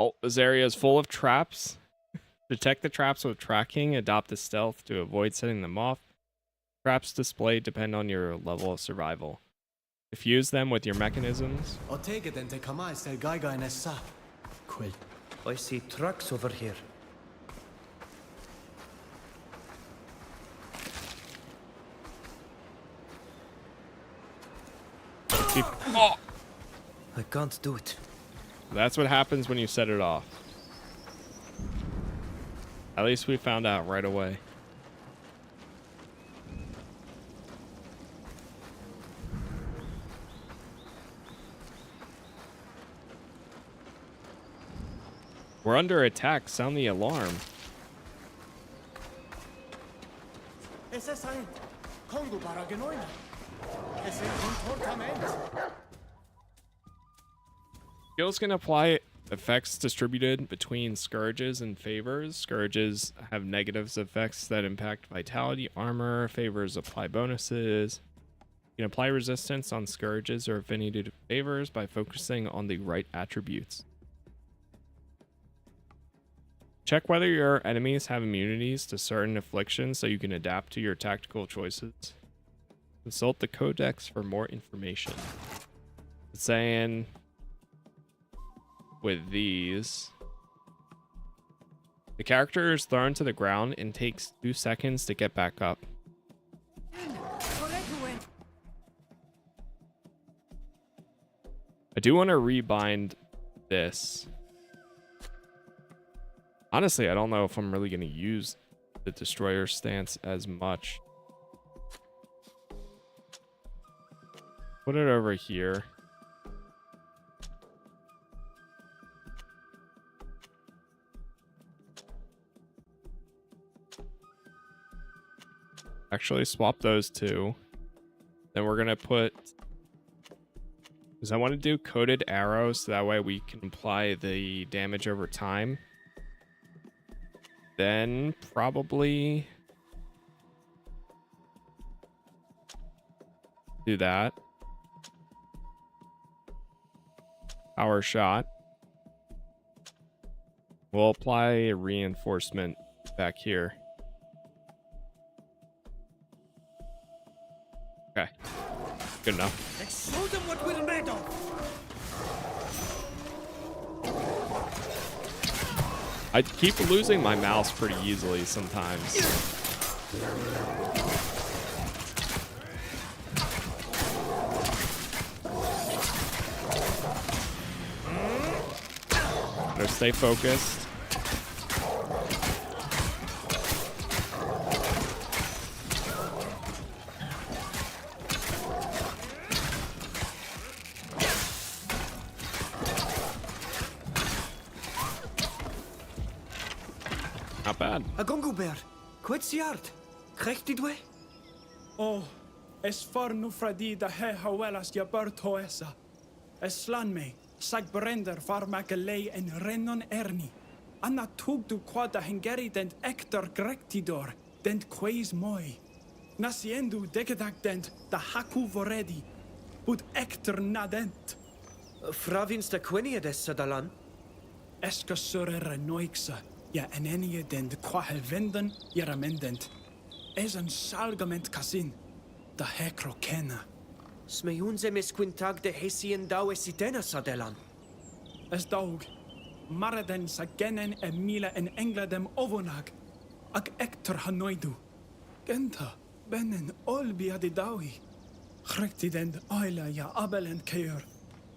Oh, this area is full of traps. Detect the traps with tracking. Adopt a stealth to avoid setting them off. Traps displayed depend on your level of survival. Diffuse them with your mechanisms. O take it ente kama ser gaiga en essa. Quill. I see trucks over here. Oh! I can't do it. That's what happens when you set it off. At least we found out right away. We're under attack. Sound the alarm. Essa ent. Kongo baragenoina. Es contortament. Skills can apply effects distributed between scourges and favors. Scourges have negative effects that impact vitality, armor. Favors apply bonuses. You can apply resistance on scourges or affinity to favors by focusing on the right attributes. Check whether your enemies have immunities to certain afflictions so you can adapt to your tactical choices. Consult the codex for more information. It's saying with these, the character is thrown to the ground and takes 2 seconds to get back up. I do want to rebind this. Honestly, I don't know if I'm really going to use the destroyer stance as much. Put it over here. Actually, swap those two. Then we're going to put... because I want to do coated arrows, so that way we can apply the damage over time. Then probably do that. Power shot. We'll apply a reinforcement back here. Okay. Good enough. Let's show them what we're made of. I keep losing my mouse pretty easily sometimes. Better stay focused. Not bad. A gongo bear. Quit siart. Krijgt die dwe? Oh, es far nu fradi da he hawelas ja berto essa. Es slan me, sag brender far makelei en rennon erni. Anna tug du quada hengeri dent ekter grektidor, dent quays moi. Nasiendu degedak dent da haku voredi, bud ekter nadent. Fravinsta quinnia des sadalan? eska surere noixa, ja en enie den quahe vinden, jaramendent. Es een salgament casin, da hekro kenna. Smeunze mis quintag de hesien dau esitena sadelan. Es daug, mareden sa genen mila en engladem ovonag, ag ekter hanoidu. Genta, benen olbia di daui. Chrektidend oila ja abelen keur.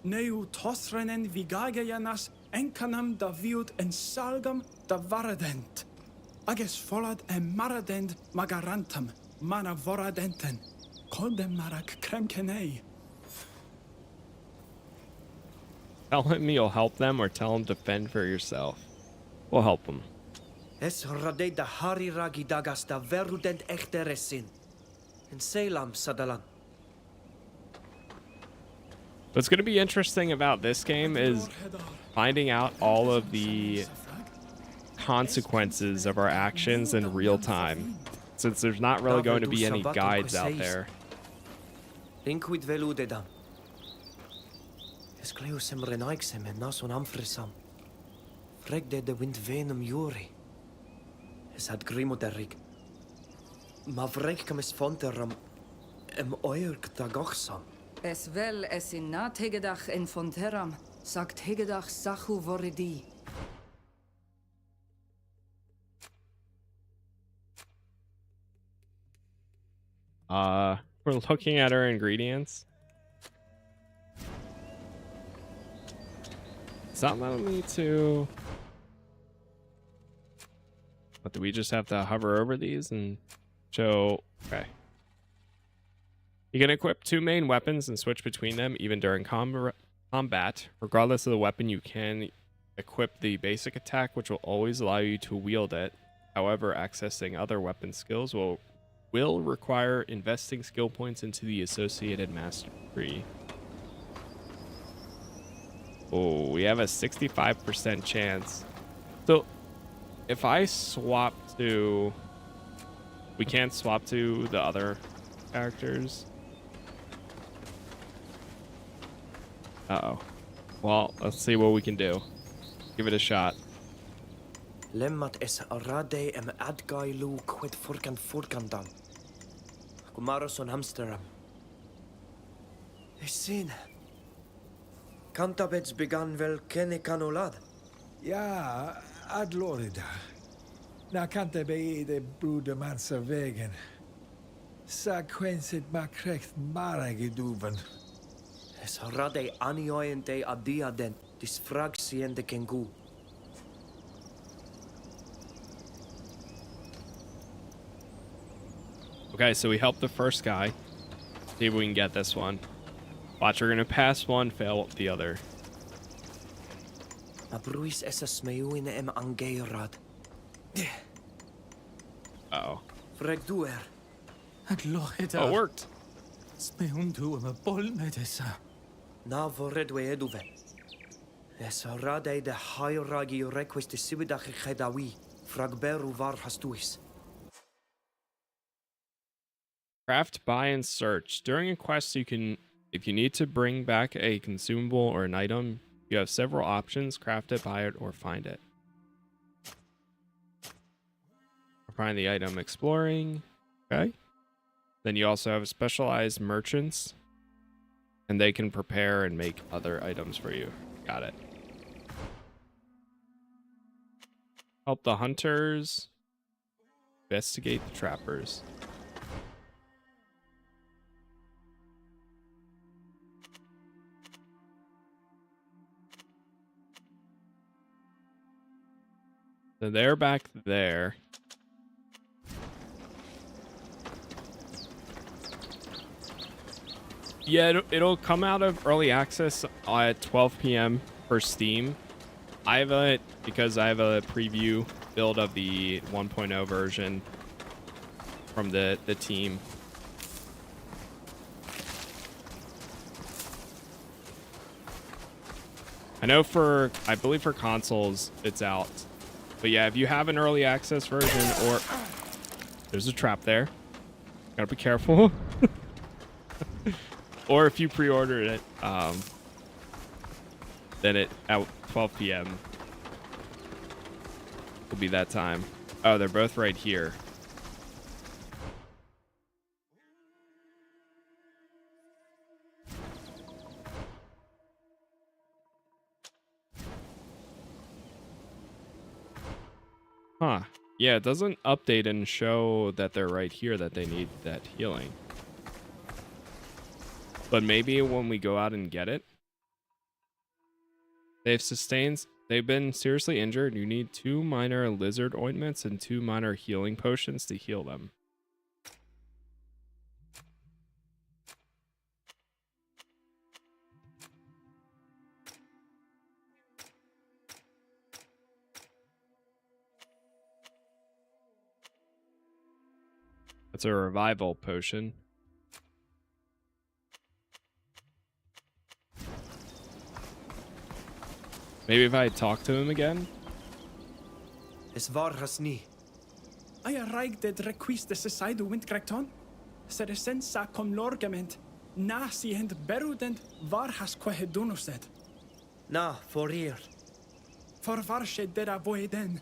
Neu tosrenen vigagajanas enkanam da viut en salgam da varadent. Ages folad maradend magarantam, mana voradenten. Koldem marak kremkenei. Tell him you'll help them or tell him to fend for yourself. We'll help him. Es rade da hari ragi dagas da verudent echteresin. En selam sadalan. What's going to be interesting about this game is finding out all of the consequences of our actions in real time, since there's not really going to be any guides out there. Inquid veludedam. Es cleusem renaixem en nason amfrisam. Fregde de wind venum juri. Es had grimo derig. Ma vrek es fonteram oirk dagochsam. Es vel es in nat hegedach en fonteram, sagt hegedach sachu voridi. We're looking at our ingredients. It's not letting me to... But do we just have to hover over these and show... Okay. You can equip 2 main weapons and switch between them even during combat. Regardless of the weapon, you can equip the basic attack, which will always allow you to wield it. However, accessing other weapon skills will require investing skill points into the associated master tree. Oh, we have a 65% chance. So if I swap to... We can't swap to the other characters. Uh-oh. Well, let's see what we can do. Give it a shot. Lemmat es arade adgailu quid furkandam. Kumaros on Amsterdam. Esin. Cantabeds began vel kenne canolad. Ja, ad lorida. Na cante be de brude mansa wegen. Sa quensit ma krecht mara geduven. Es arade anioente adiaden, dis frag siende kengu. Okay, so we helped the first guy. See if we can get this one. Watch, we're gonna pass one, fail the other. Abruis essa smeuin angeirad. Uh-oh. Freg duer. Ag lochida. Oh, it worked. Smeum tu bol medesa. Na voredwe eduve. Es arade de hairagi request de sibidach chedawi. Fragberu var hastuis. Craft, buy, and search. During a quest, you can, if you need to bring back a consumable or an item, you have several options: craft it, buy it, or find it. Find the item exploring. Okay. Then you also have specialized merchants, and they can prepare and make other items for you. Got it. Help the hunters. Investigate the trappers. So they're back there. Yeah, it'll come out of early access at 12 p.m. for Steam. I have it because I have a preview build of the 1.0 version from the team. I know I believe for consoles it's out. But yeah, if you have an early access version, or there's a trap there, gotta be careful. Or if you pre-ordered it, then it at 12 p.m. will be that time. Oh, they're both right here. Huh. Yeah, it doesn't update and show that they're right here that they need that healing. But maybe when we go out and get it. They've been seriously injured. You need 2 minor lizard ointments and 2 minor healing potions to heal them. That's a revival potion. Maybe if I talk to him again? Es war has nie. I arrived at requiste society windkrekton. Ser sensa kom lorgament. Nasi and berudent var has quehedunused. Na, for real. For varshe dera voeden.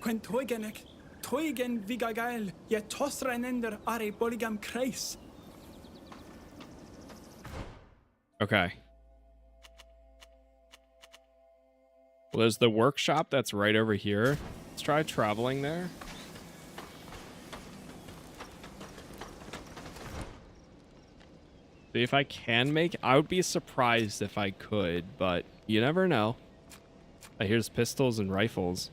Quen toigenek. Toigen vigagael. Je tosrenender are polygam kreis. Okay. Well, there's the workshop that's right over here. Let's try traveling there. See if I can make... I would be surprised if I could, but you never know. Here's pistols and rifles.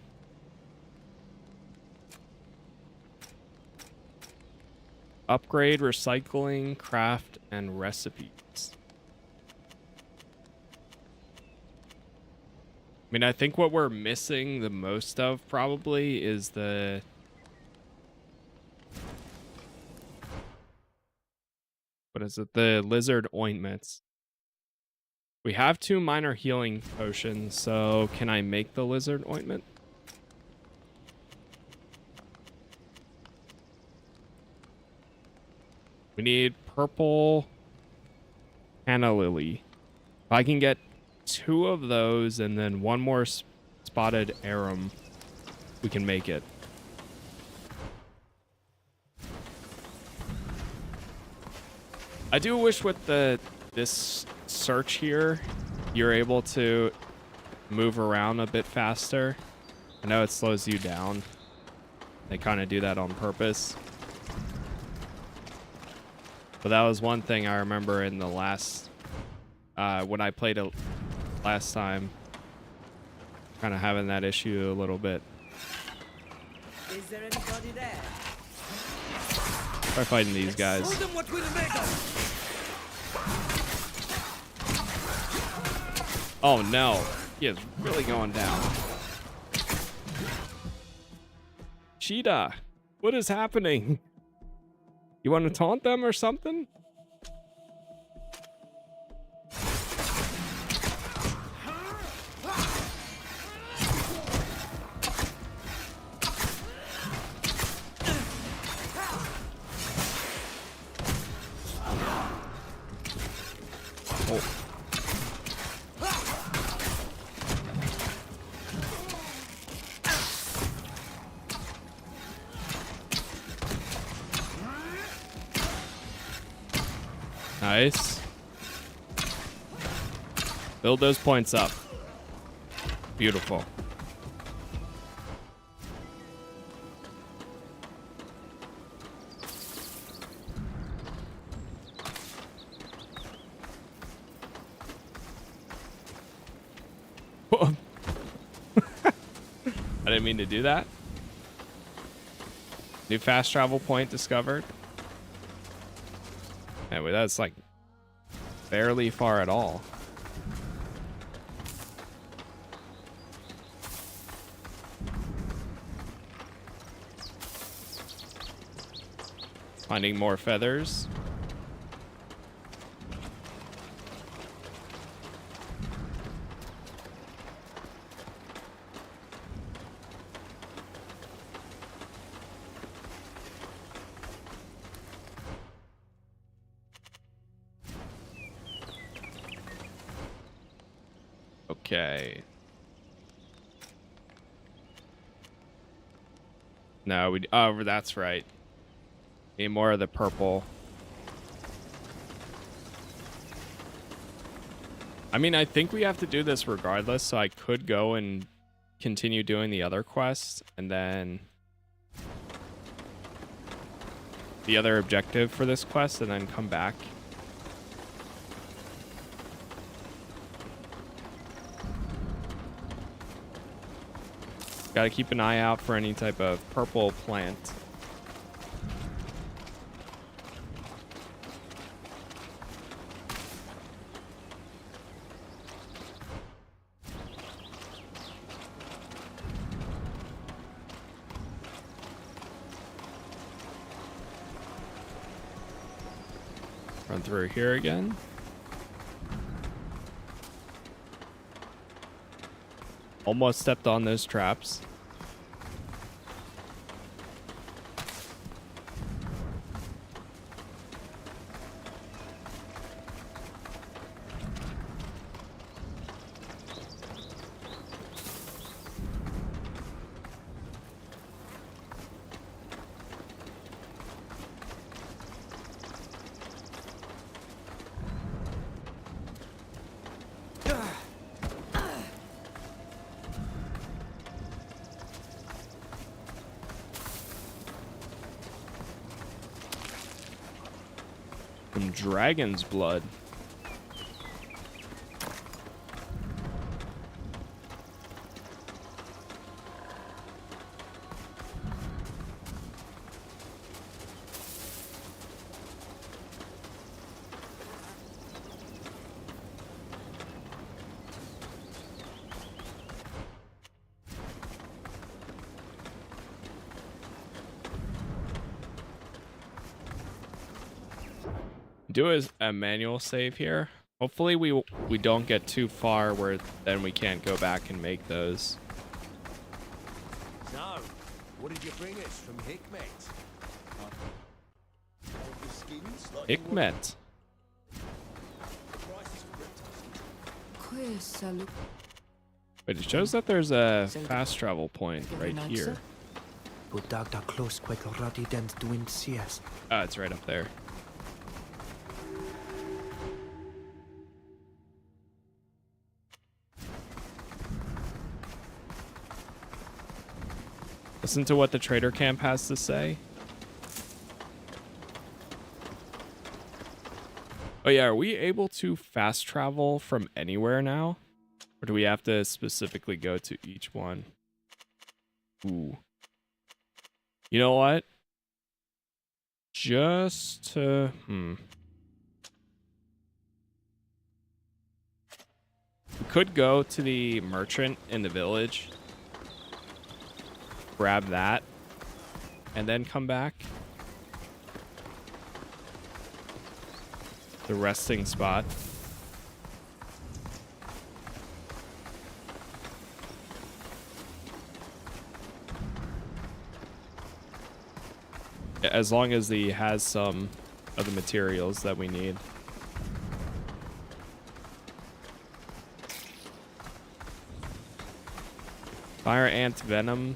Upgrade, recycling, craft, and recipes. I mean, I think what we're missing the most of probably is the... What is it? The lizard ointments. We have 2 minor healing potions, so can I make the lizard ointment? We need purple Hannah Lily. If I can get 2 of those and then 1 more spotted arum, we can make it. I do wish with this search here, you're able to move around a bit faster. I know it slows you down. They kind of do that on purpose. But that was one thing I remember in the last, when I played it last time, kind of having that issue a little bit. Is there anybody there? Try fighting these guys. What we're made of. Oh no, he is really going down. Cheetah, what is happening? You want to taunt them or something? Oh. Nice. Build those points up. Beautiful. I didn't mean to do that. New fast travel point discovered. Anyway, that's like barely far at all. Finding more feathers. Okay. No, we. Oh, that's right. Need more of the purple. I mean, I think we have to do this regardless, so I could go and continue doing the other quests and then the other objective for this quest and then come back. Gotta keep an eye out for any type of purple plant. Run through here again. Almost stepped on those traps. Some dragon's blood. Do a manual save here. Hopefully we don't get too far where then we can't go back and make those. So, what did you bring us from Hikmet? Hikmet. Wait, it shows that there's a fast travel point right here. Oh, it's right up there. Listen to what the trader camp has to say. Oh yeah, are we able to fast travel from anywhere now? Or do we have to specifically go to each one? Ooh. You know what? Just to... We could go to the merchant in the village. Grab that. And then come back. The resting spot. As long as he has some of the materials that we need. Fire ant venom.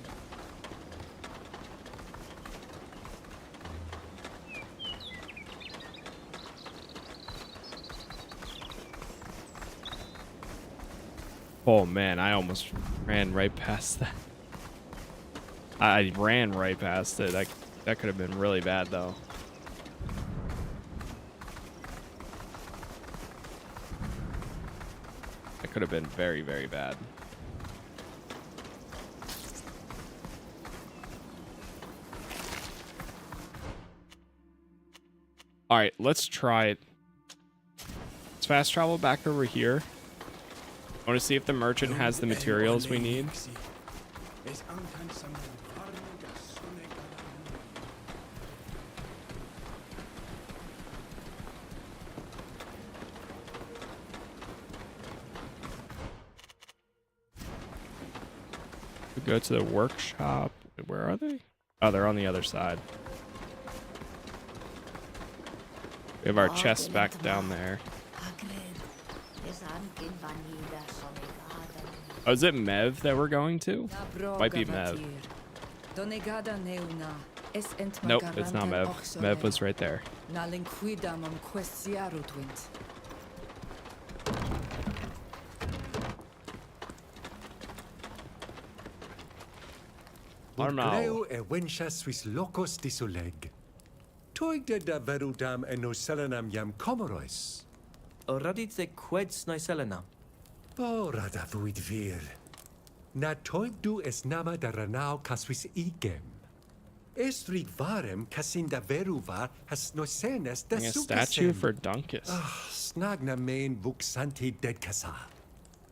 Oh man, I almost ran right past that. I ran right past it. That could have been really bad though. That could have been very, very bad. All right, let's try it. Let's fast travel back over here. I want to see if the merchant has the materials we need. We go to the workshop. Where are they? Oh, they're on the other side. We have our chest back down there. Oh, is it Mev that we're going to? Might be Mev. Donegada neuna. Es ent Nope, it's not magarantan Mev. oxole. Mev was right there. Na linquidam questiarutwint. Armau. Greu e wencha suis locos disoleg. Toigde da verudam en no selenam jam comoros. Radit de queds na selena. O rada vuid vir. Na toigdu es nama da ranau casvis igem. Estrig varem casinda veruva has nocenes da A sucasem. statue for Dunkus. Snagna main vuxanti dead casa.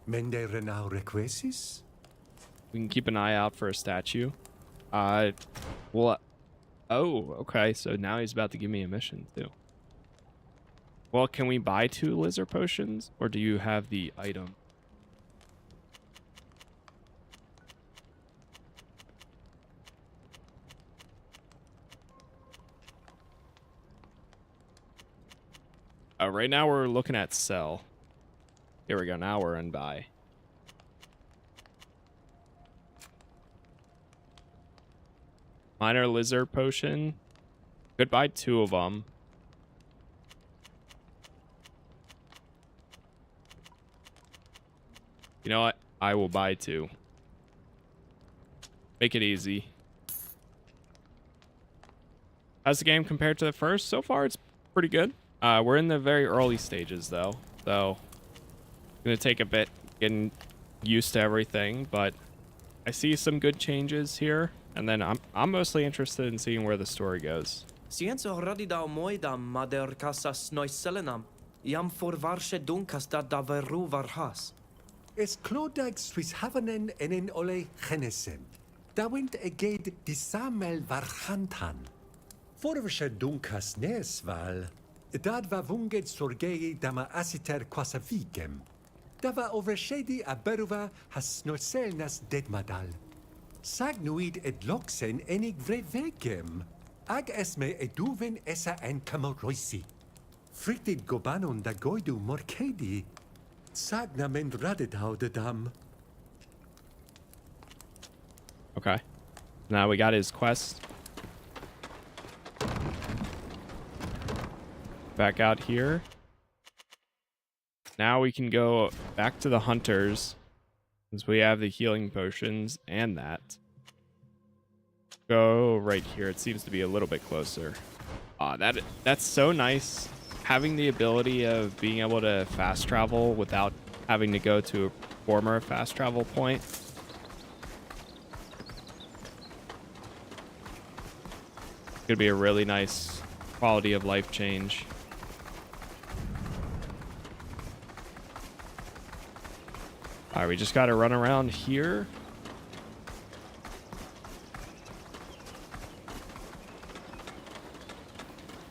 Mende renau requesis? We can keep an eye out for a statue. Well, oh, okay. So now he's about to give me a mission too. Well, can we buy 2 lizard potions, or do you have the item? Right now we're looking at sell. Here we go. Now we're in buy. Minor lizard potion. Could buy 2 of them. You know what? I will buy 2. Make it easy. How's the game compared to the first? So far, it's pretty good. We're in the very early stages, though. So, it's going to take a bit getting used to everything, but I see some good changes here. And then I'm mostly interested in seeing where the story goes. Scienza radida moidam mader casas noi selenam. Iam forvarsche dunkas da veru varhas. Es clodag suis havanen enen ole genesem. Dawint eged disamel varchantan. Forversche dunkas nesval. Dad va vunget sorgei dama asiter quasavigem. Dava overshedi aberuva has nocelnas dedmadal. Sagnuid et loxen enig vrevegem. Ag esme eduven essa en camoroisi. Fritid gobanon da goidu morcedi. Sagna men radidau de dam. Okay. Now we got his quest. Back out here. Now we can go back to the hunters, since we have the healing potions and that. Go right here. It seems to be a little bit closer. That's so nice. Having the ability of being able to fast travel without having to go to a former fast travel point. Could be a really nice quality of life change. All right, we just got to run around here.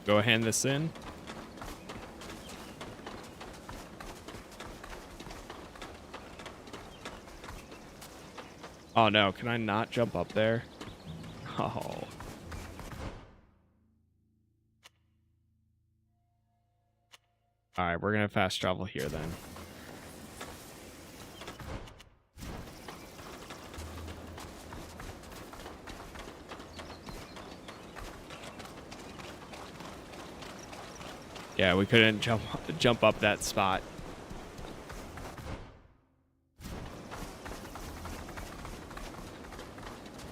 Go hand this in. Oh no, can I not jump up there? Oh. All right, we're gonna fast travel here then. Yeah, we couldn't jump up that spot.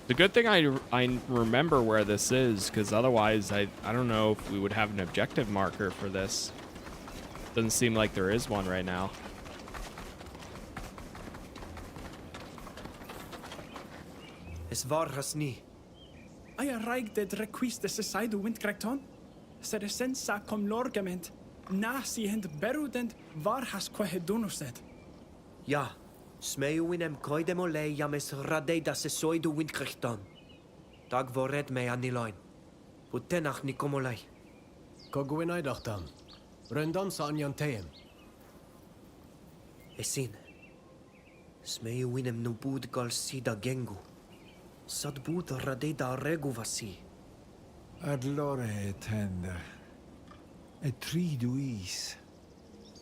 The good thing I remember where this is, because otherwise I don't know if we would have an objective marker for this. Doesn't seem like there is one right now. Es varhas ni. I arrived de requiste sesaidu windcrecton. Seresensa com lorgament. Nasi hend berudent varhas quehedunused. Ja, smeu inem koidem ole james radeda sesoidu windkrichton. Dag vored me aniloin. Putenach nikomolai. Koguinaidachtam. Rendan sa anyanteem. Esin. Smeu inem nubud gal sida gengu. Sad bud radeda regu vasi. Ad lore tender. Et triduis.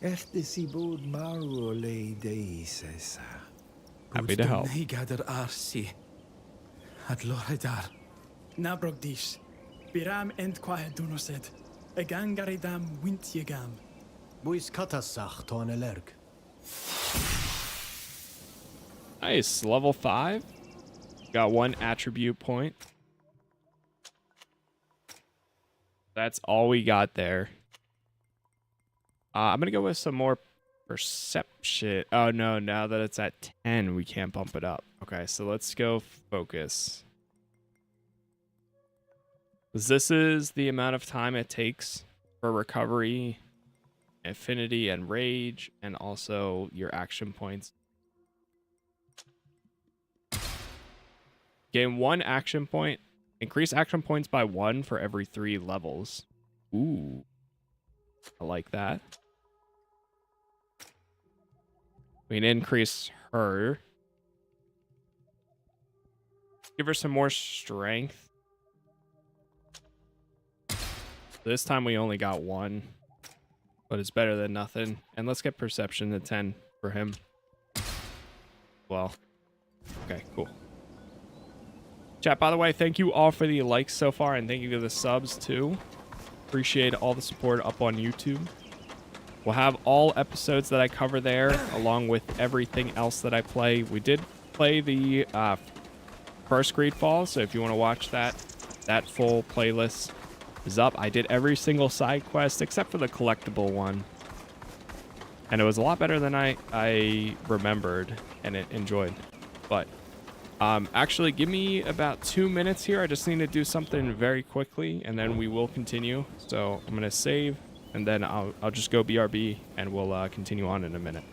Erte si bod maru le deis essa. Happy to help. Negader arsi. At Loredar. Nabrogdish. Biram end kwahe dunoset. Egangaridam wintyegam. Buis katasach to an elerg. Nice. Level 5. Got 1 attribute point. That's all we got there. I'm going to go with some more perception. Oh, no. Now that it's at 10, we can't bump it up. Okay, so let's go focus. This is the amount of time it takes for recovery, affinity, and rage, and also your action points. Gain 1 action point. Increase action points by 1 for every 3 levels. Ooh. I like that. We can increase her. Give her some more strength. This time we only got 1. But it's better than nothing. And let's get perception to 10 for him. Well. Okay, cool. Chat, by the way, thank you all for the likes so far, and thank you for the subs too. Appreciate all the support up on YouTube. We'll have all episodes that I cover there, along with everything else that I play. We did play the first GreedFall, so if you want to watch that full playlist is up. I did every single side quest except for the collectible one. And it was a lot better than I remembered and enjoyed. But actually, give me about 2 minutes here. I just need to do something very quickly, and then we will continue. So I'm going to save, and then I'll just go BRB, and we'll continue on in a minute.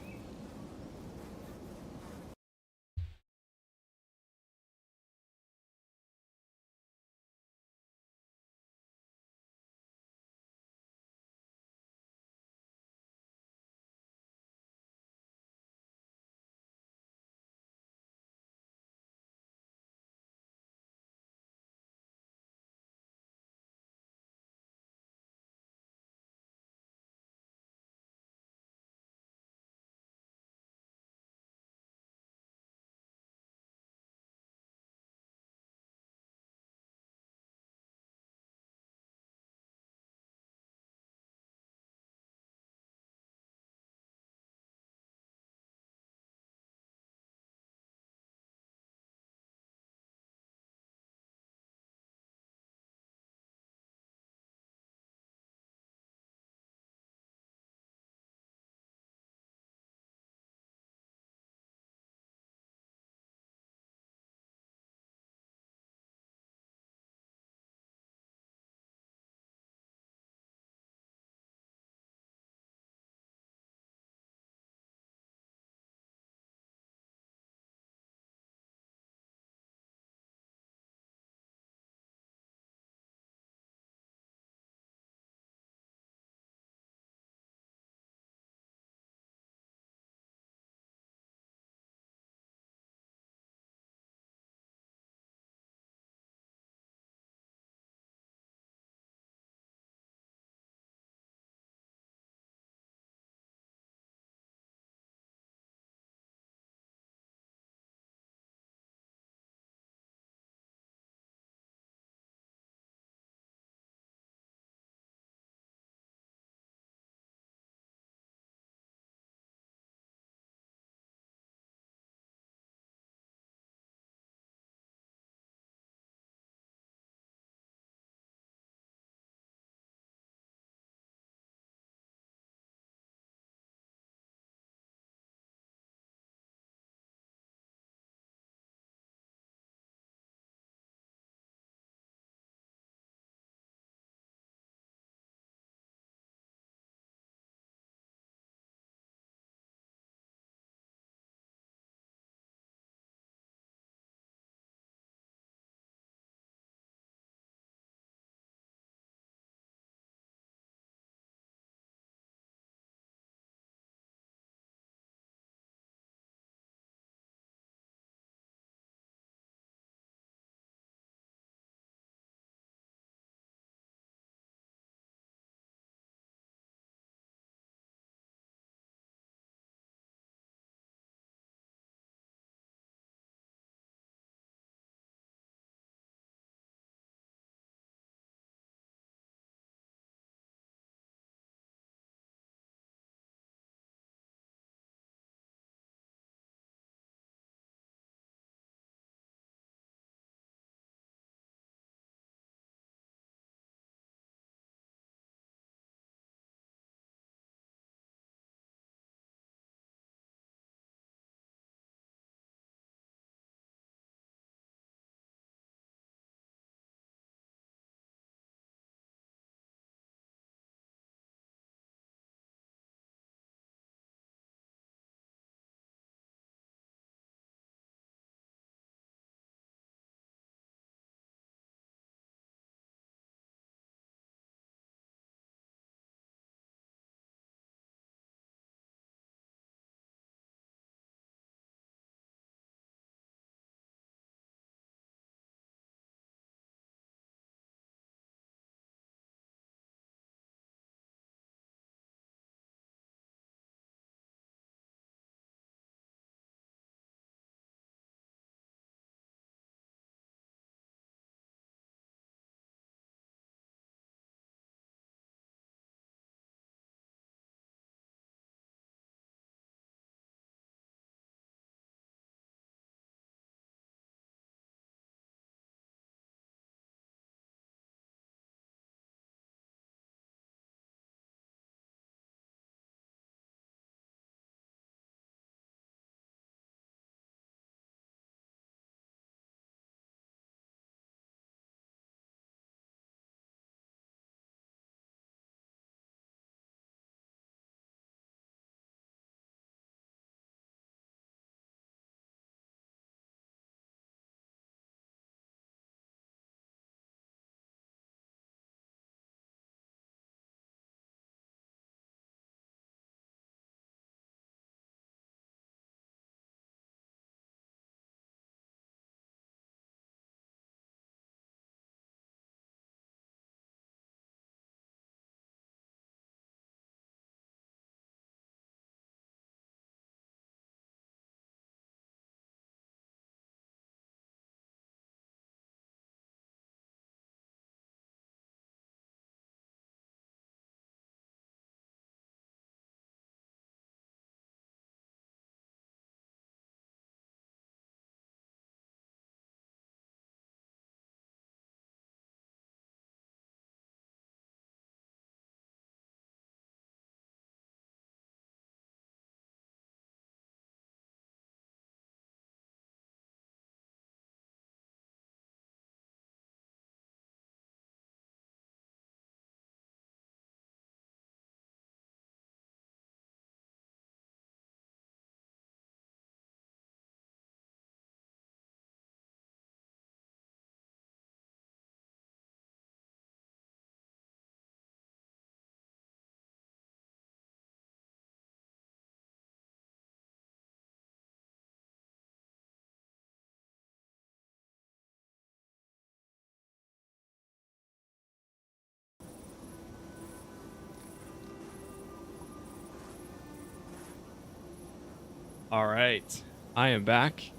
All right, I am back.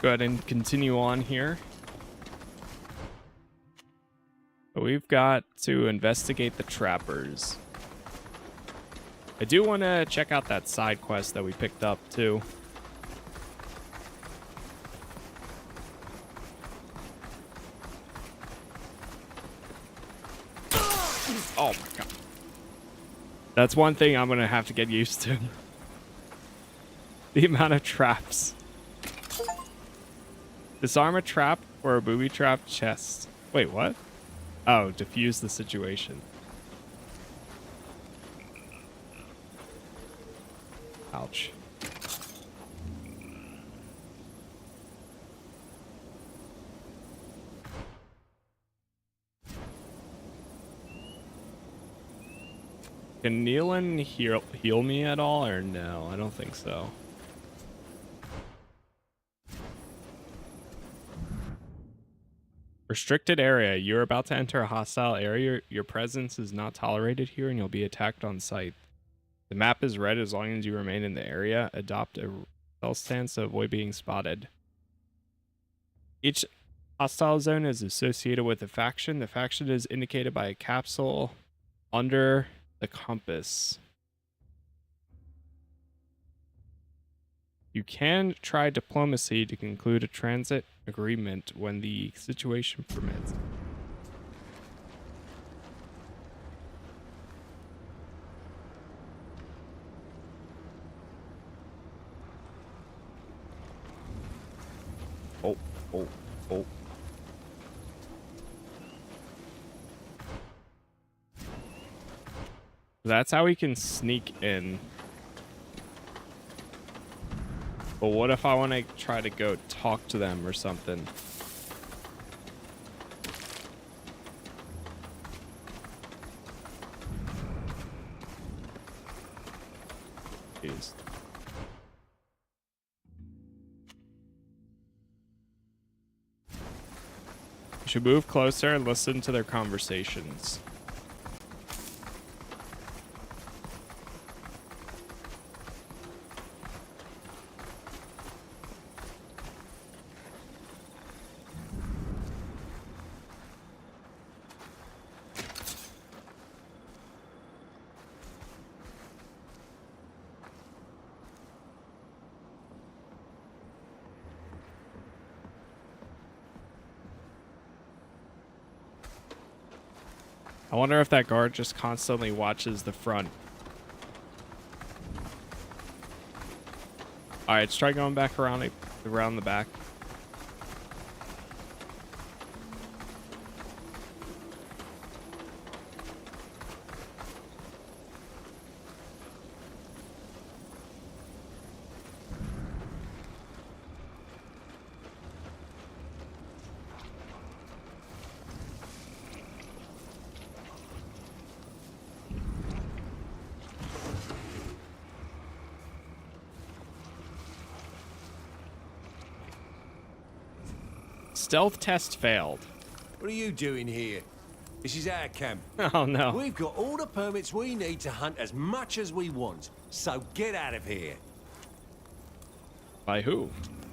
Go ahead and continue on here. We've got to investigate the trappers. I do want to check out that side quest that we picked up too. Oh my god. That's one thing I'm gonna have to get used to. The amount of traps. Disarm a trap or a booby trap chest. Wait, what? Oh, diffuse the situation. Ouch. Can Nealon heal me at all, or no? I don't think so. Restricted area. You're about to enter a hostile area. Your presence is not tolerated here and you'll be attacked on sight. The map is red as long as you remain in the area. Adopt a stealth stance to avoid being spotted. Each hostile zone is associated with a faction. The faction is indicated by a capsule under the compass. You can try diplomacy to conclude a transit agreement when the situation permits. Oh. That's how we can sneak in. But what if I want to try to go talk to them or something? Jeez. You should move closer and listen to their conversations. I wonder if that guard just constantly watches the front. All right, let's try going back around the back. Stealth test failed. What are you doing here? This is our camp. Oh no. We've got all the permits we need to hunt as much as we want, so get out of here. By who?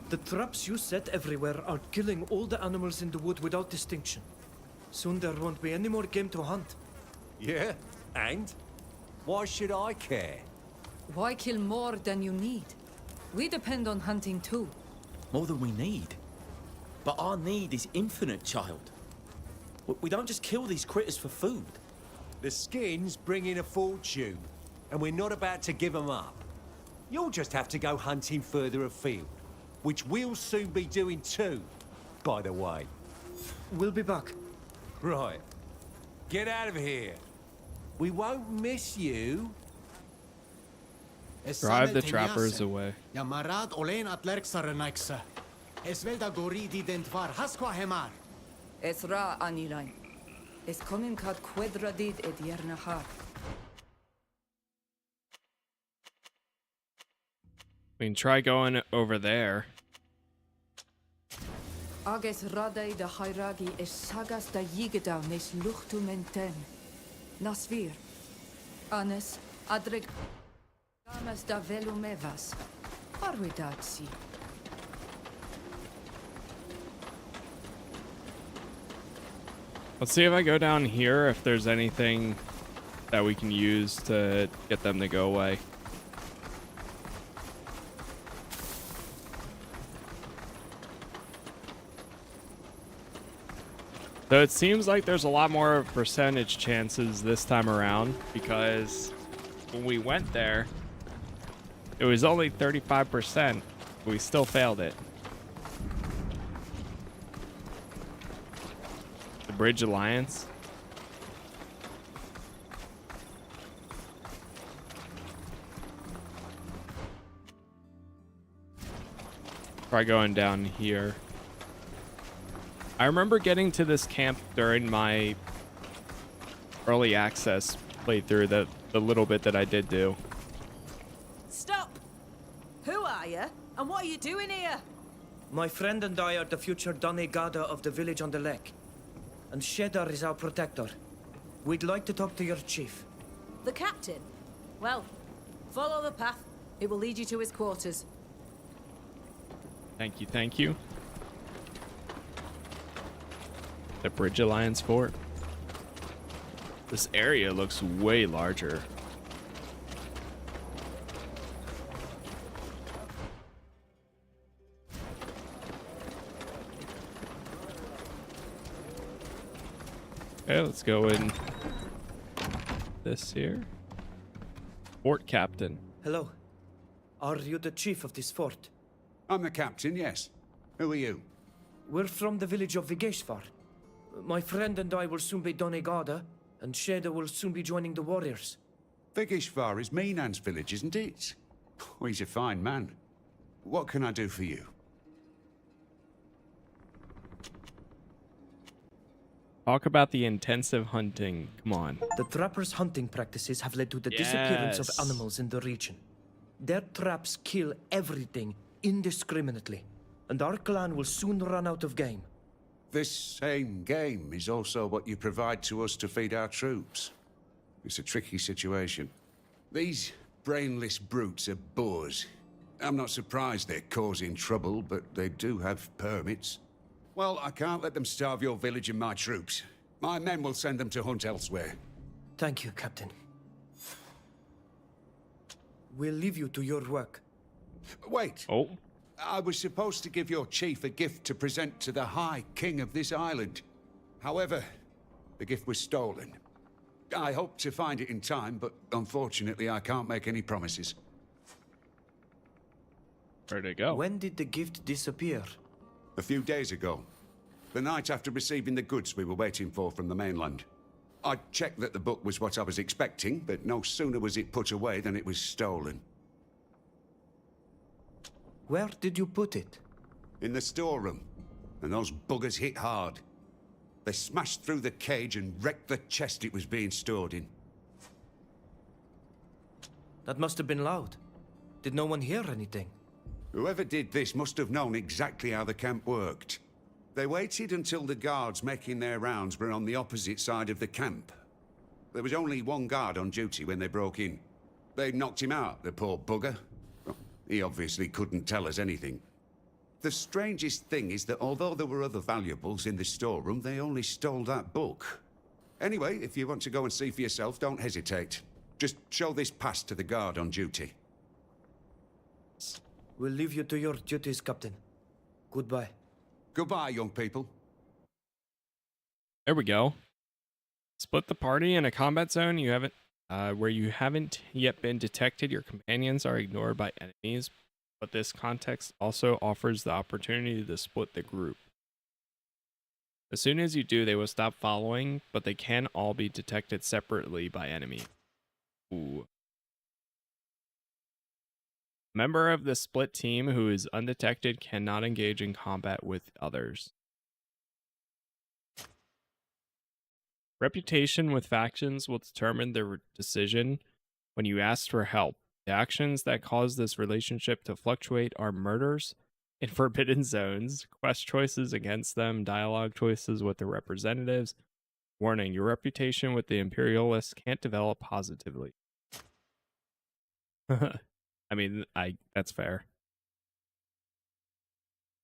The traps you set everywhere are killing all the animals in the wood without distinction. Soon there won't be any more game to hunt. Yeah? And? Why should I care? Why kill more than you need? We depend on hunting too. More than we need. But our need is infinite, child. We don't just kill these critters for food. The skins bring in a fortune, and we're not about to give them up. You'll just have to go hunting further afield, which we'll soon be doing too, by the way. We'll be back. Right. Get out of here. We won't miss you. Drive the trappers away. Yamarad Olein Atlerk Sarenaiksa. Esvelda Goridi Dentvar Hasqua Hemar. Esra Anilain. Escomin kat quadradid et yernahar. We can try going over there. Ages radei da hairagi es sagas da yigedau nes luchtu menten. Nasvir. Anes adreg Amas da velumevas. Arvidatsi. Let's see if I go down here if there's anything that we can use to get them to go away. So it seems like there's a lot more percentage chances this time around, because when we went there, it was only 35%. We still failed it. The Bridge Alliance. Try going down here. I remember getting to this camp during my early access playthrough, the little bit that I did do. Stop! Who are you? And what are you doing here? My friend and I are the future Donegada of the village on the lake. And Shedar is our protector. We'd like to talk to your chief. The captain? Well, follow the path. It will lead you to his quarters. Thank you, thank you. The Bridge Alliance Fort. This area looks way larger. Okay, let's go in this here. Fort Captain. Hello. Are you the chief of this fort? I'm the captain, yes. Who are you? We're from the village of Vigeshvar. My friend and I will soon be Donegada, and Sheda will soon be joining the warriors. Vigeshvar is Minan's village, isn't it? Oh, he's a fine man. What can I do for you? Talk about the intensive hunting. Come on. The trappers' hunting practices have led to the disappearance of animals in the region. Their traps kill everything indiscriminately, and our clan will soon run out of game. This same game is also what you provide to us to feed our troops. It's a tricky situation. These brainless brutes are boors. I'm not surprised they're causing trouble, but they do have permits. Well, I can't let them starve your village and my troops. My men will send them to hunt elsewhere. Thank you, Captain. We'll leave you to your work. Wait. Oh. I was supposed to give your chief a gift to present to the High King of this island. However, the gift was stolen. I hope to find it in time, but unfortunately I can't make any promises. Where'd it go? When did the gift disappear? A few days ago. The night after receiving the goods we were waiting for from the mainland. I checked that the book was what I was expecting, but no sooner was it put away than it was stolen. Where did you put it? In the storeroom. And those buggers hit hard. They smashed through the cage and wrecked the chest it was being stored in. That must have been loud. Did no one hear anything? Whoever did this must have known exactly how the camp worked. They waited until the guards making their rounds were on the opposite side of the camp. There was only one guard on duty when they broke in. They knocked him out, the poor bugger. He obviously couldn't tell us anything. The strangest thing is that although there were other valuables in the storeroom, they only stole that book. Anyway, if you want to go and see for yourself, don't hesitate. Just show this pass to the guard on duty. We'll leave you to your duties, Captain. Goodbye. Goodbye, young people. There we go. Split the party in a combat zone where you haven't yet been detected. Your companions are ignored by enemies, but this context also offers the opportunity to split the group. As soon as you do, they will stop following, but they can all be detected separately by enemy. Ooh. A member of the split team who is undetected cannot engage in combat with others. Reputation with factions will determine their decision when you ask for help. The actions that cause this relationship to fluctuate are murders in forbidden zones, quest choices against them, dialogue choices with their representatives. Warning, your reputation with the Imperialists can't develop positively. I mean, that's fair.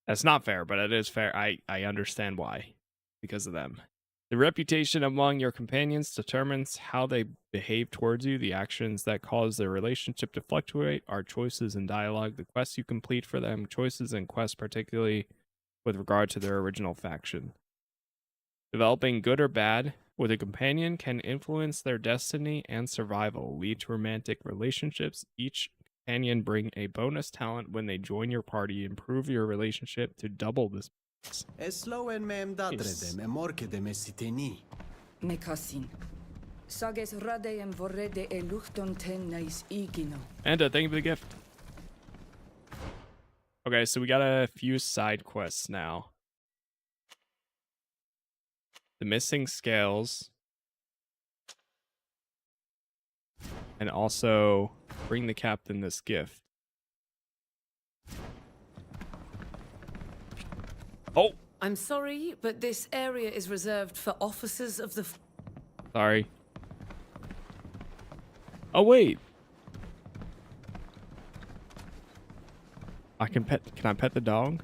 That's not fair, but it is fair. I understand why. Because of them. The reputation among your companions determines how they behave towards you. The actions that cause their relationship to fluctuate are choices in dialogue, the quests you complete for them, choices in quests, particularly with regard to their original faction. Developing good or bad with a companion can influence their destiny and survival, lead to romantic relationships. Each companion bring a bonus talent when they join your party, improve your relationship to double this. Esloen mem datredem emorkedem esiteni. Mekasin. Sages radeem vorrede e luchton ten nais igino. And thank you for the gift. Okay, so we got a few side quests now. The missing scales. And also bring the captain this gift. Oh! I'm sorry, but this area is reserved for officers of the... Sorry. Oh, wait. Can I pet the dog?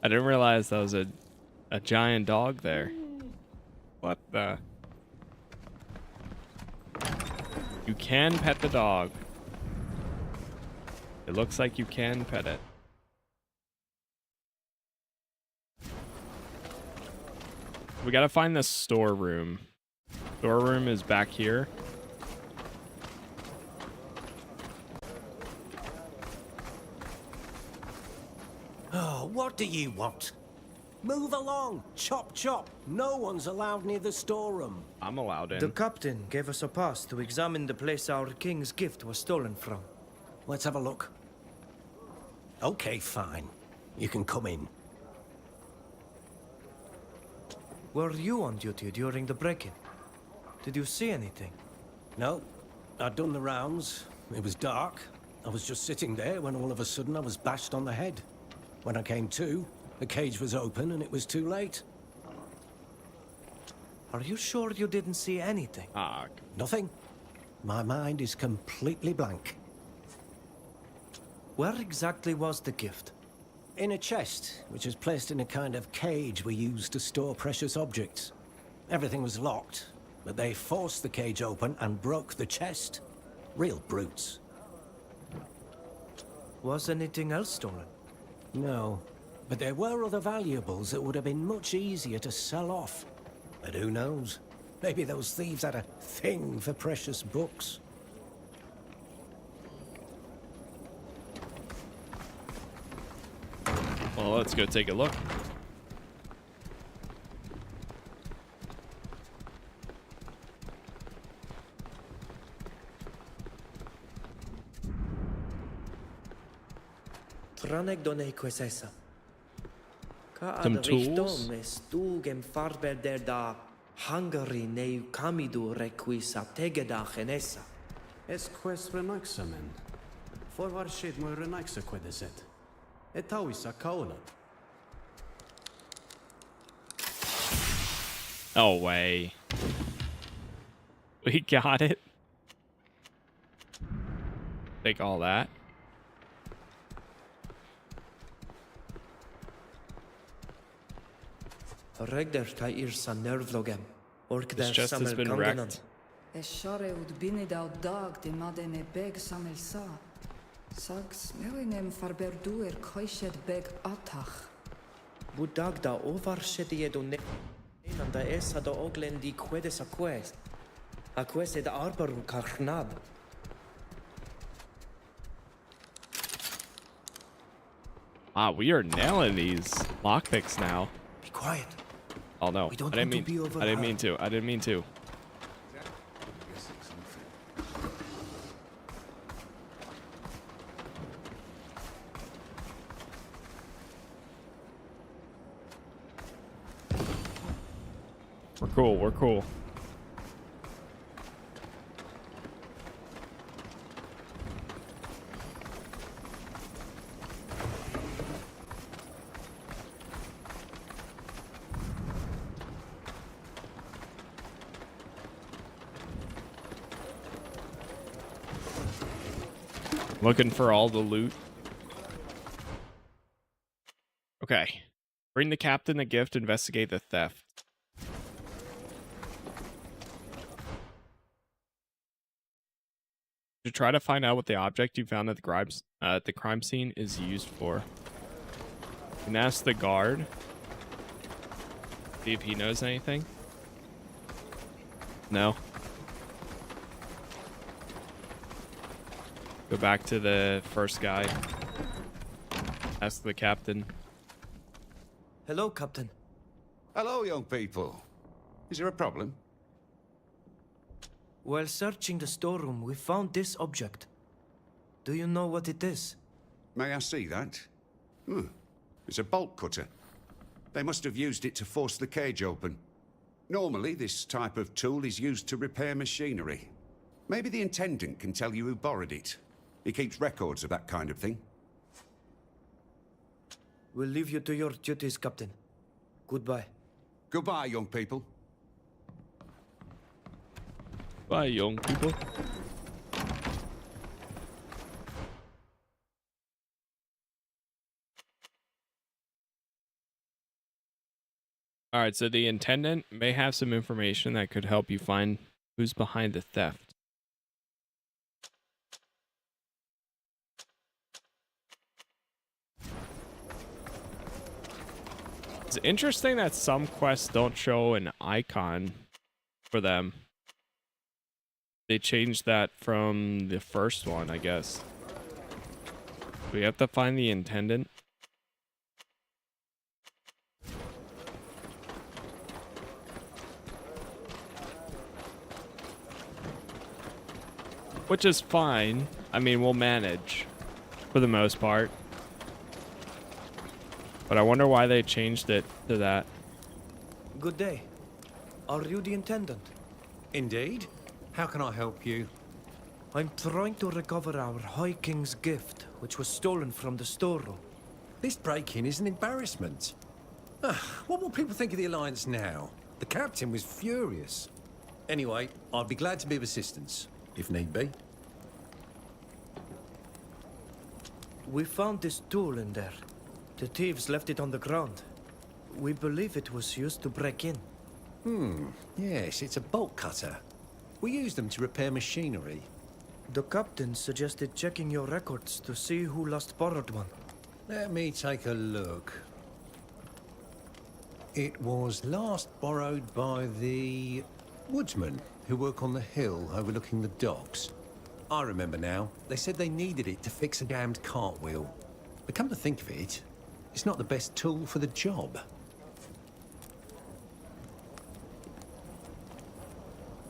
I didn't realize that was a giant dog there. What the? You can pet the dog. It looks like you can pet it. We gotta find the storeroom. Storeroom is back here. Oh, what do you want? Move along, chop chop. No one's allowed near the storeroom. I'm allowed in. The captain gave us a pass to examine the place our king's gift was stolen from. Let's have a look. Okay, fine. You can come in. Were you on duty during the break-in? Did you see anything? No, I'd done the rounds. It was dark. I was just sitting there when all of a sudden I was bashed on the head. When I came to, the cage was open and it was too late. Are you sure you didn't see anything? Nothing. My mind is completely blank. Where exactly was the gift? In a chest, which was placed in a kind of cage we use to store precious objects. Everything was locked, but they forced the cage open and broke the chest. Real brutes. Was anything else stolen? No, but there were other valuables that would have been much easier to sell off. But who knows? Maybe those thieves had a thing for precious books. Well, let's go take a look. Traneg donei quesesa. Some tools? Stugem farber der da Hungary neu kamidu requis ategeda genesa. Es quest renoixamen. Forvar shit mo renoixa quedeset. Etawisa kaola. No way. We got it. Take all that. Regder kai irsa nervlogem. Ork This der chest has samel been kangenan. wrecked. Eshare ud binidau dag de madene beg samel sa. Sags melinem farberduer koishet beg atach. Budag da ovar shediedu ne. Nanda esa da oglen di quedes a quest. A quest ed arboru karnab. Wow, we are nailing these lockpicks now. Be quiet. Oh no, We don't I didn't want to mean. be I overheard. didn't mean to. I didn't mean to. We're cool. We're cool. Looking for all the loot. Okay. Bring the captain a gift, investigate the theft. To try to find out what the object you found at the crime scene is used for. You can ask the guard. See if he knows anything. No. Go back to the first guy. Ask the captain. Hello, Captain. Hello, young people. Is there a problem? While searching the storeroom, we found this object. Do you know what it is? May I see that? It's a bolt cutter. They must have used it to force the cage open. Normally, this type of tool is used to repair machinery. Maybe the Intendant can tell you who borrowed it. He keeps records of that kind of thing. We'll leave you to your duties, Captain. Goodbye. Goodbye, young people. Bye, young people. Alright, so the Intendant may have some information that could help you find who's behind the theft. It's interesting that some quests don't show an icon for them. They changed that from the first one, I guess. We have to find the Intendant. Which is fine. I mean, we'll manage for the most part. But I wonder why they changed it to that. Good day. Are you the Intendant? Indeed. How can I help you? I'm trying to recover our High King's gift, which was stolen from the storeroom. This break-in is an embarrassment. What will people think of the Alliance now? The captain was furious. Anyway, I'd be glad to be of assistance, if need be. We found this tool in there. The thieves left it on the ground. We believe it was used to break in. Yes, it's a bolt cutter. We use them to repair machinery. The captain suggested checking your records to see who last borrowed one. Let me take a look. It was last borrowed by the woodsmen who work on the hill overlooking the docks. I remember now. They said they needed it to fix a damned cartwheel. But come to think of it, it's not the best tool for the job.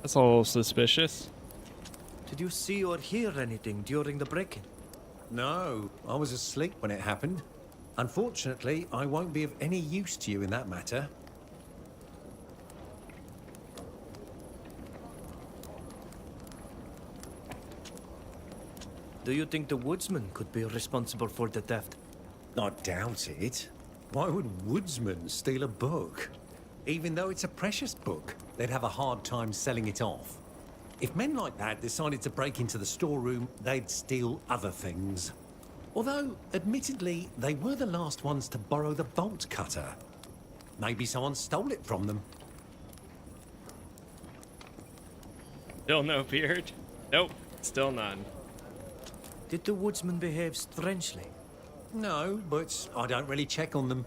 That's a little suspicious. Did you see or hear anything during the break-in? No, I was asleep when it happened. Unfortunately, I won't be of any use to you in that matter. Do you think the woodsman could be responsible for the theft? I doubt it. Why would woodsmen steal a book? Even though it's a precious book, they'd have a hard time selling it off. If men like that decided to break into the storeroom, they'd steal other things. Although, admittedly, they were the last ones to borrow the bolt cutter. Maybe someone stole it from them. Still no beard? Nope, still none. Did the woodsman behave strangely? No, but I don't really check on them.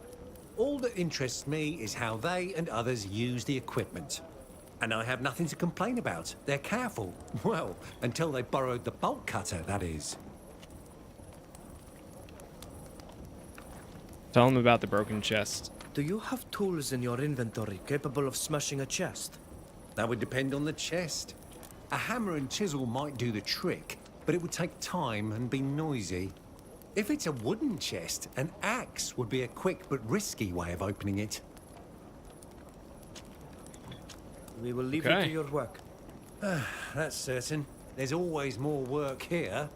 All that interests me is how they and others use the equipment. And I have nothing to complain about. They're careful. Well, until they borrowed the bolt cutter, that is. Tell them about the broken chest. Do you have tools in your inventory capable of smashing a chest? That would depend on the chest. A hammer and chisel might do the trick, but it would take time and be noisy. If it's a wooden chest, an axe would be a quick but risky way of opening it. We will leave you to your work. That's certain. There's always more work here.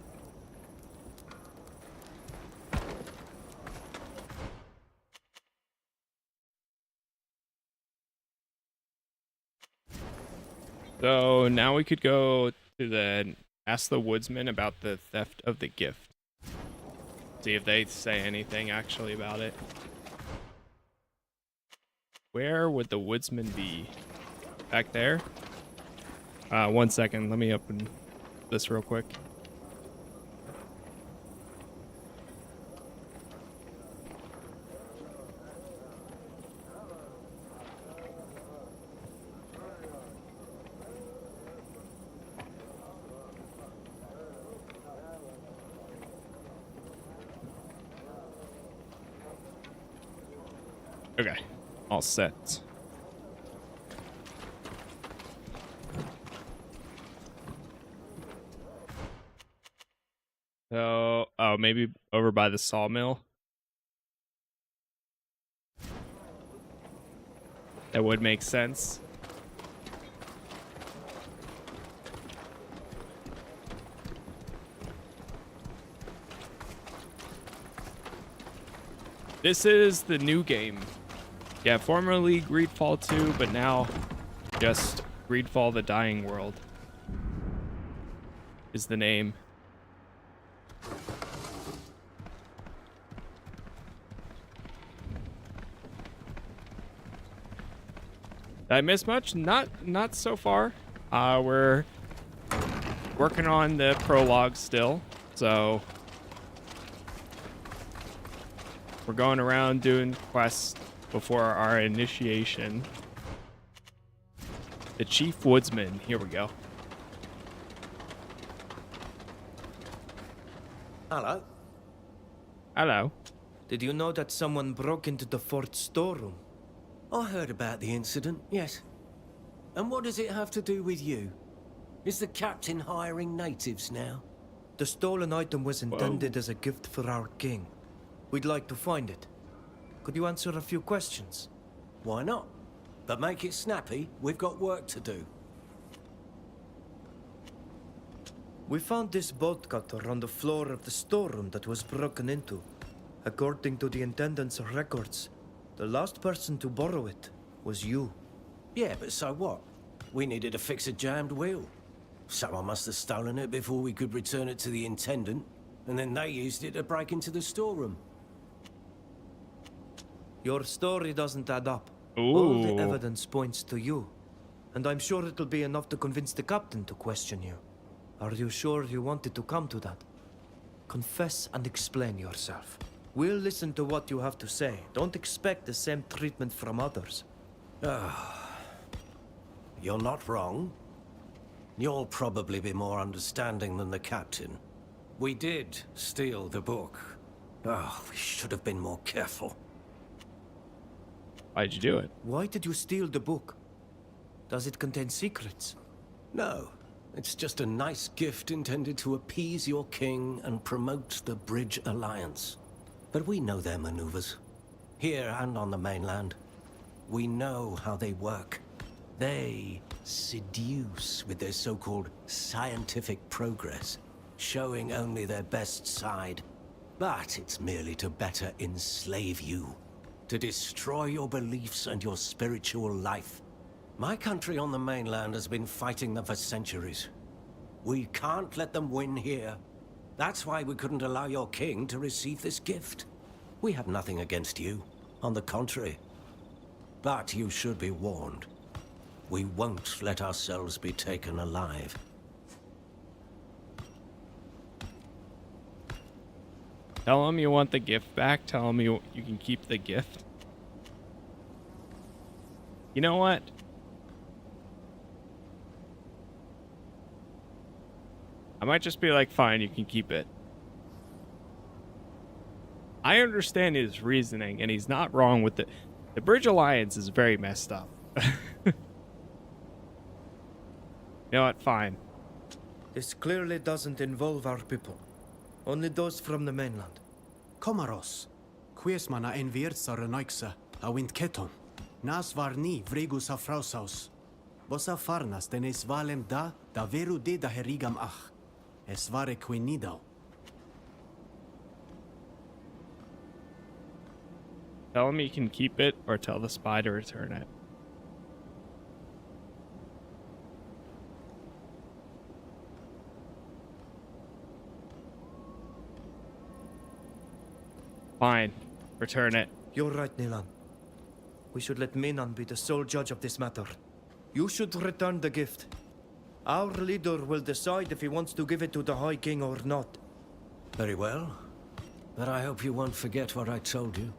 So now we could go to the Ask the woodsman about the theft of the gift. See if they say anything actually about it. Where would the woodsman be? Back there? 1 second. Let me open this real quick. Okay, all set. So, oh, maybe over by the sawmill. That would make sense. This is the new game. Yeah, formerly GreedFall 2, but now just GreedFall the Dying World is the name. Did I miss much? Not so far. We're working on the prologue still, so we're going around doing quests before our initiation. The Chief Woodsman. Here we go. Hello. Hello. Did you know that someone broke into the fort storeroom? I heard about the incident, yes. And what does it have to do with you? Is the captain hiring natives now? The stolen item was intended as a gift for our king. We'd like to find it. Could you answer a few questions? Why not? But make it snappy, we've got work to do. We found this bolt cutter on the floor of the storeroom that was broken into. According to the intendant's records, the last person to borrow it was you. Yeah, but so what? We needed to fix a jammed wheel. Someone must have stolen it before we could return it to the intendant, and then they used it to break into the storeroom. Your story doesn't add up. Ooh. All the evidence points to you. And I'm sure it'll be enough to convince the captain to question you. Are you sure you wanted to come to that? Confess and explain yourself. We'll listen to what you have to say. Don't expect the same treatment from others. You're not wrong. You'll probably be more understanding than the captain. We did steal the book. Oh, we should have been more careful. Why'd you do it? Why did you steal the book? Does it contain secrets? No, it's just a nice gift intended to appease your king and promote the Bridge Alliance. But we know their maneuvers. Here and on the mainland. We know how they work. They seduce with their so-called scientific progress, showing only their best side. But it's merely to better enslave you, to destroy your beliefs and your spiritual life. My country on the mainland has been fighting them for centuries. We can't let them win here. That's why we couldn't allow your king to receive this gift. We have nothing against you, on the contrary. But you should be warned. We won't let ourselves be taken alive. Tell him you want the gift back. Tell him you can keep the gift. You know what? I might just be like, fine, you can keep it. I understand his reasoning, and he's not wrong with it. The Bridge Alliance is very messed up. You know what? Fine. This clearly doesn't involve our people. Only those from the mainland. Komaros, quies mana envirsa renoixa, a wind keton. Nas varni vregus a frausaus. Bosa farnas tenes valem da veru de da herigam ach. Es vare quinidao. Tell him you can keep it, or tell the spy to return it. Fine. Return it. You're right, Nilan. We should let Minan be the sole judge of this matter. You should return the gift. Our leader will decide if he wants to give it to the High King or not. Very well. But I hope you won't forget what I told you.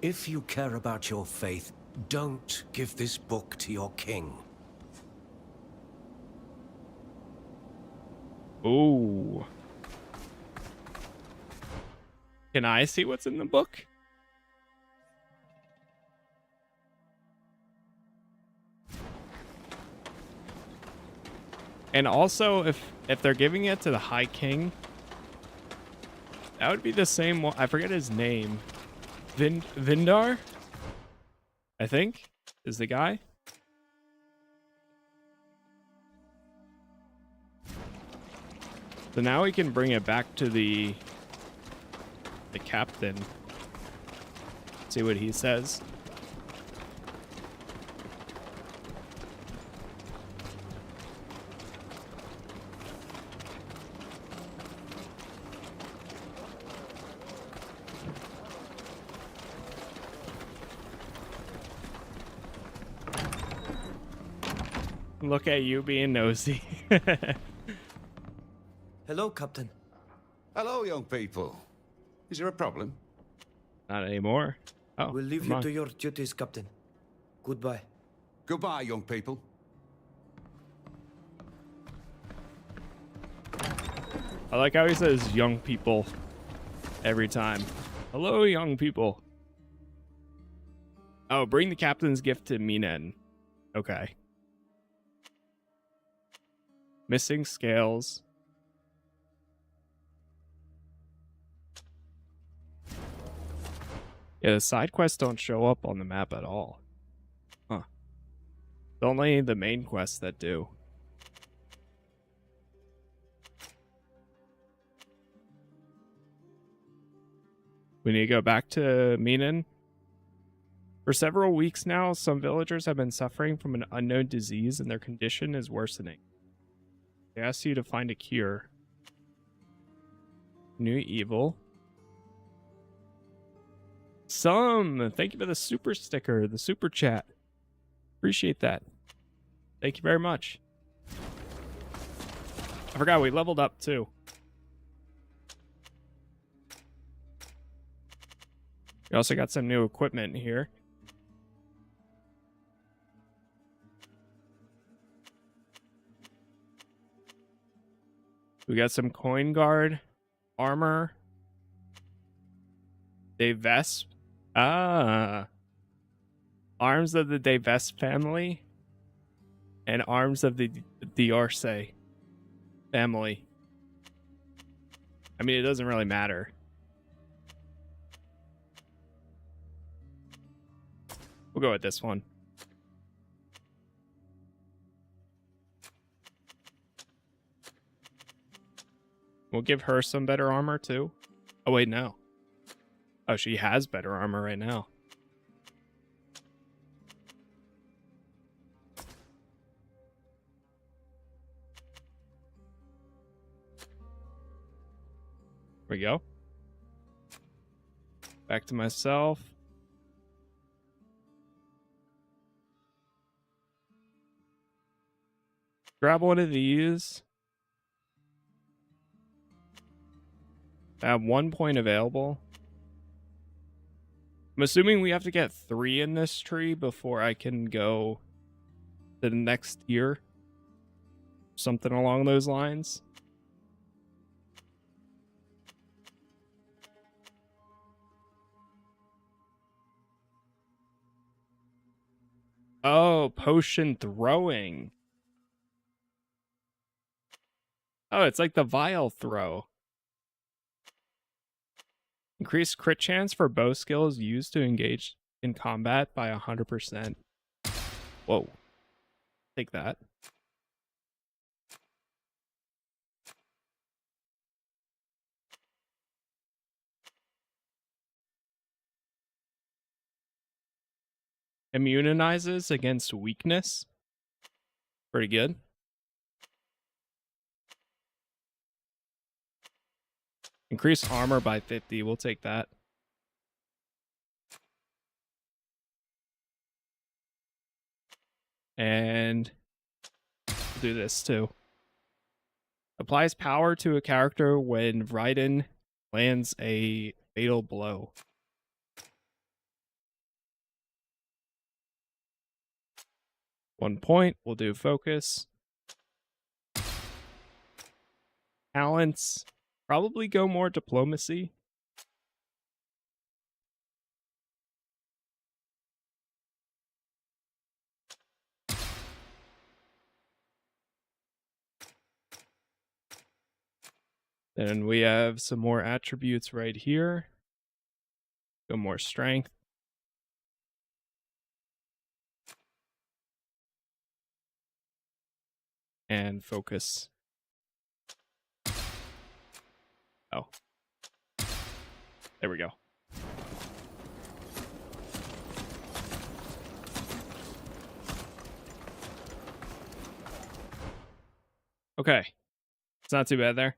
If you care about your faith, don't give this book to your king. Ooh. Can I see what's in the book? And also, if they're giving it to the High King, that would be the same one. I forget his name. Vindar, I think, is the guy. So now we can bring it back to the captain. See what he says. Look at you being nosy. Hello, Captain. Hello, young people. Is there a problem? Not anymore. Oh, We'll leave you to your duties, Captain. Goodbye. Goodbye, young people. I like how he says young people every time. Hello, young people. Oh, bring the captain's gift to Minen. Okay. Missing scales. Yeah, the side quests don't show up on the map at all. Huh. It's only the main quests that do. We need to go back to Minen. For several weeks now, some villagers have been suffering from an unknown disease and their condition is worsening. They ask you to find a cure. New evil. Thank you for the super sticker, the super chat. Appreciate that. Thank you very much. I forgot we leveled up too. We also got some new equipment here. We got some coin guard, armor, Devesp. Arms of the Devesp family, and arms of the Diorce family. I mean, it doesn't really matter. We'll go with this one. We'll give her some better armor too. Oh wait, no. Oh, she has better armor right now. There we go. Back to myself. Grab one of these. I have 1 point available. I'm assuming we have to get 3 in this tree before I can go to the next tier. Something along those lines. Oh, potion throwing. Oh, it's like the vial throw. Increase crit chance for bow skills used to engage in combat by 100%. Whoa. Take that. Immunizes against weakness. Pretty good. Increase armor by 50. We'll take that. And we'll do this too. Applies power to a character when Raiden lands a fatal blow. One point, we'll do focus. Talents, probably go more diplomacy. Then we have some more attributes right here. Go more strength. And focus. Oh. There we go. Okay. It's not too bad there.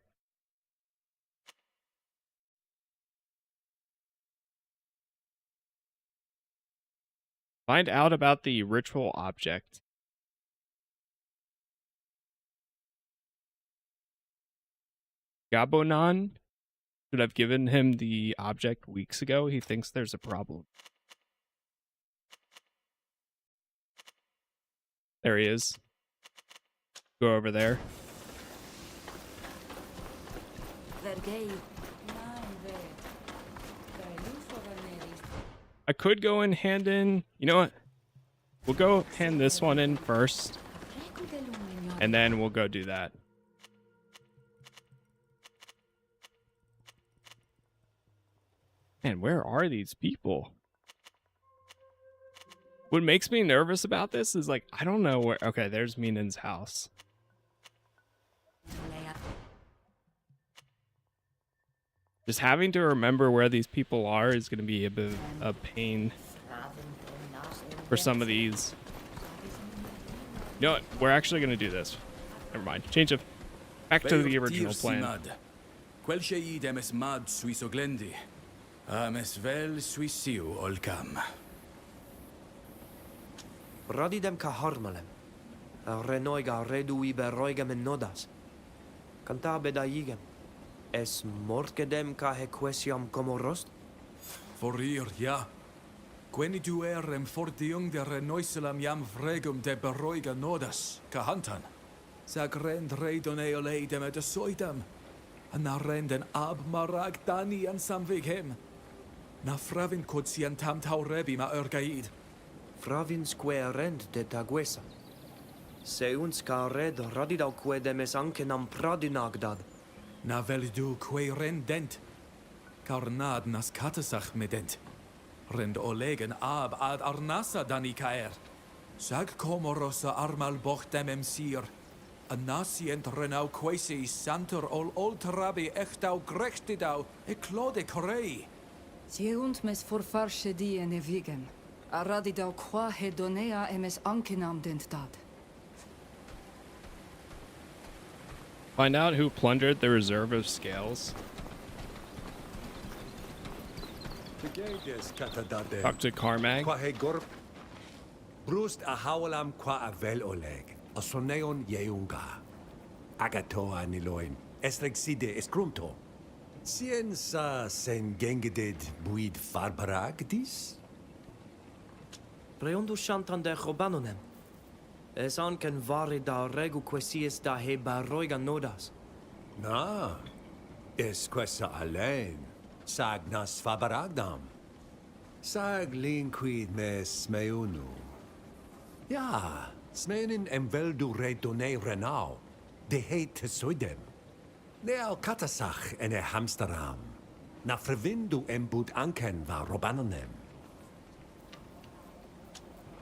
Find out about the ritual object. Gabonan should have given him the object weeks ago. He thinks there's a problem. There he is. Go over there. I could go and hand in... You know what? We'll go hand this one in first. And then we'll go do that. Man, where are these people? What makes me nervous about this is, like, I don't know where... Okay, there's Minan's house. Just having to remember where these people are is going to be a bit of a pain for some of these. You know what? We're actually going to do this. Never mind. Change of... Back to the original plan. Quel sheidem es mad suis oglendi. Ames vel suis siu olcam. Radidem ka harmalem. A renoiga redui beroigem in nodas. Canta bedaigem. Es morkedem ka hequesiam como rost? Forir, ja. Queni tu erem fortiung de renoiselam jam fregum de beroiga nodas, ka hantan. Sag rend redone oleidem et soidam. Na renden ab marag dani an samvig hem. Na fravin kodsian tam taurebi ma ergaid. Fravin square rend de taguesa. Se uns ka red radidau quedem es ankenam pradinagdad. Na velidu que rendent. Carnad nas katasach medent. Rend olegen ab ad arnasa dani caer. Sag comorosa armal boch demem sir. Anasient renau quasi santer ol oltrabi echtau grechtidau e clode corei. Sieunt mes forfarsche die en evigem. Aradidau qua hedonea emes ankenam dent dad. Find out who plundered the reserve of scales. Talk to Carmag. Brust a hawalam qua avel oleg. Asoneon yeunga. Agatoa niloin. Estrexide escrumto. Cienza sen gengedid buid farbaragdis? Reondu shantan de robanonem. Es anken vari da regu quesies da he baroiga nodas. Na, es quessa alen. Sag nas fabaragdam. Sag linquid mes meunu. Ja, smenin emveldu redone renau. De heit soidem. Neo katasach ene hamsteram. Na frevindu embut anken va robanonem.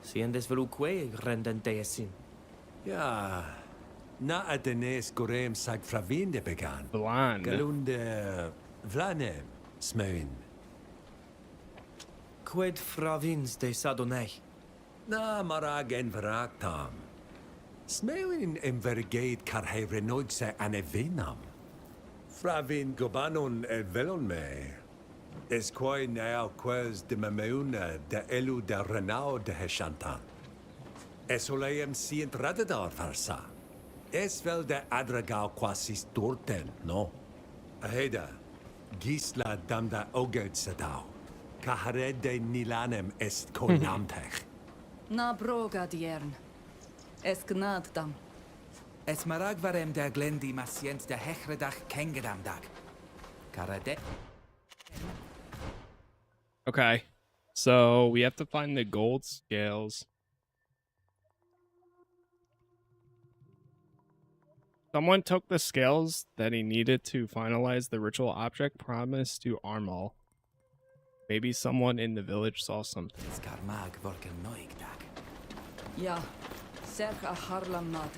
Siendes veluque rendente esin. Ja, na adenes gorem sag fravinde began. Vlain. Galunde Vlainem, smeun. Quid fravins de sadonei? Na marag en veragtam. Smeun envergeid carhe renoigse ane venam. Fravin gobanon e velon me. Es quai nao quas de memeuna de elu de renao de heshantan. Esoleum sient radadar varsa. Es vel de adragau quasis dorten, no? Aheda, gisla damda oged sadau. Kaharede nilanem est konamtech. Na broga diern. Es gnad dam. Es marag varem der glendi masient der hechredach kengedamdag. Karade. Okay. So we have to find the gold scales. Someone took the scales that he needed to finalize the ritual object promised to Armal. Maybe someone in the village saw something. Skarmag vorken noigdag. Ja, serch a harlam nad.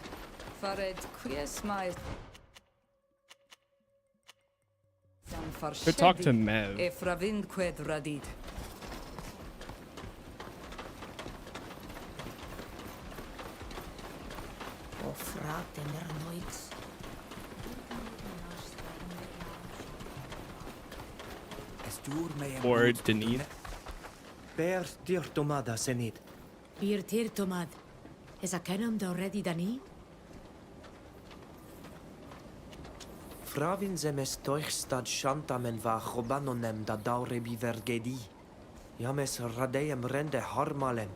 Fared quies mai. Could talk to Mev. E fravind qued radid. O frate nernoix. Or Denise. Bear dir tomada senid. Bir tir tomad. Is a kenum do ready dani? Fravin zemes toichstad shantamen va chobanonem da daure bivergedi. James radeem rende harmalem.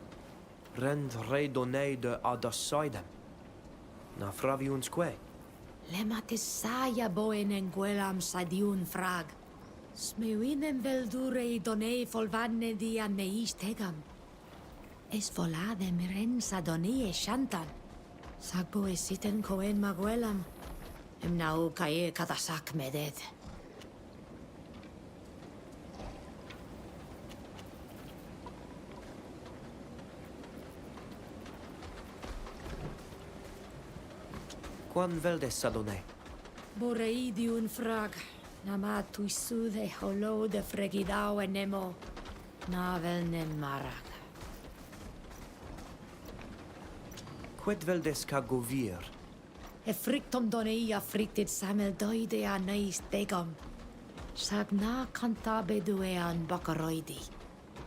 Rend redonei de adasaidem. Na fraviuns que. Lematis saia boen en guelam sadiun frag. Smewinem veldure I donei folvanne di an meis tegam. Es voladem rensa donei shantan. Sagbo esiten coen maguelam. Em nau cae cadasac medet. Quan veldes sadone? Boreidiun frag. Nama tuisude holo de fregidau enemo. Navel nem marag. Quid veldes ca govir? E frictum donei a frictit samel doide a neis degam. Sag na cantabe due an bakaroidi.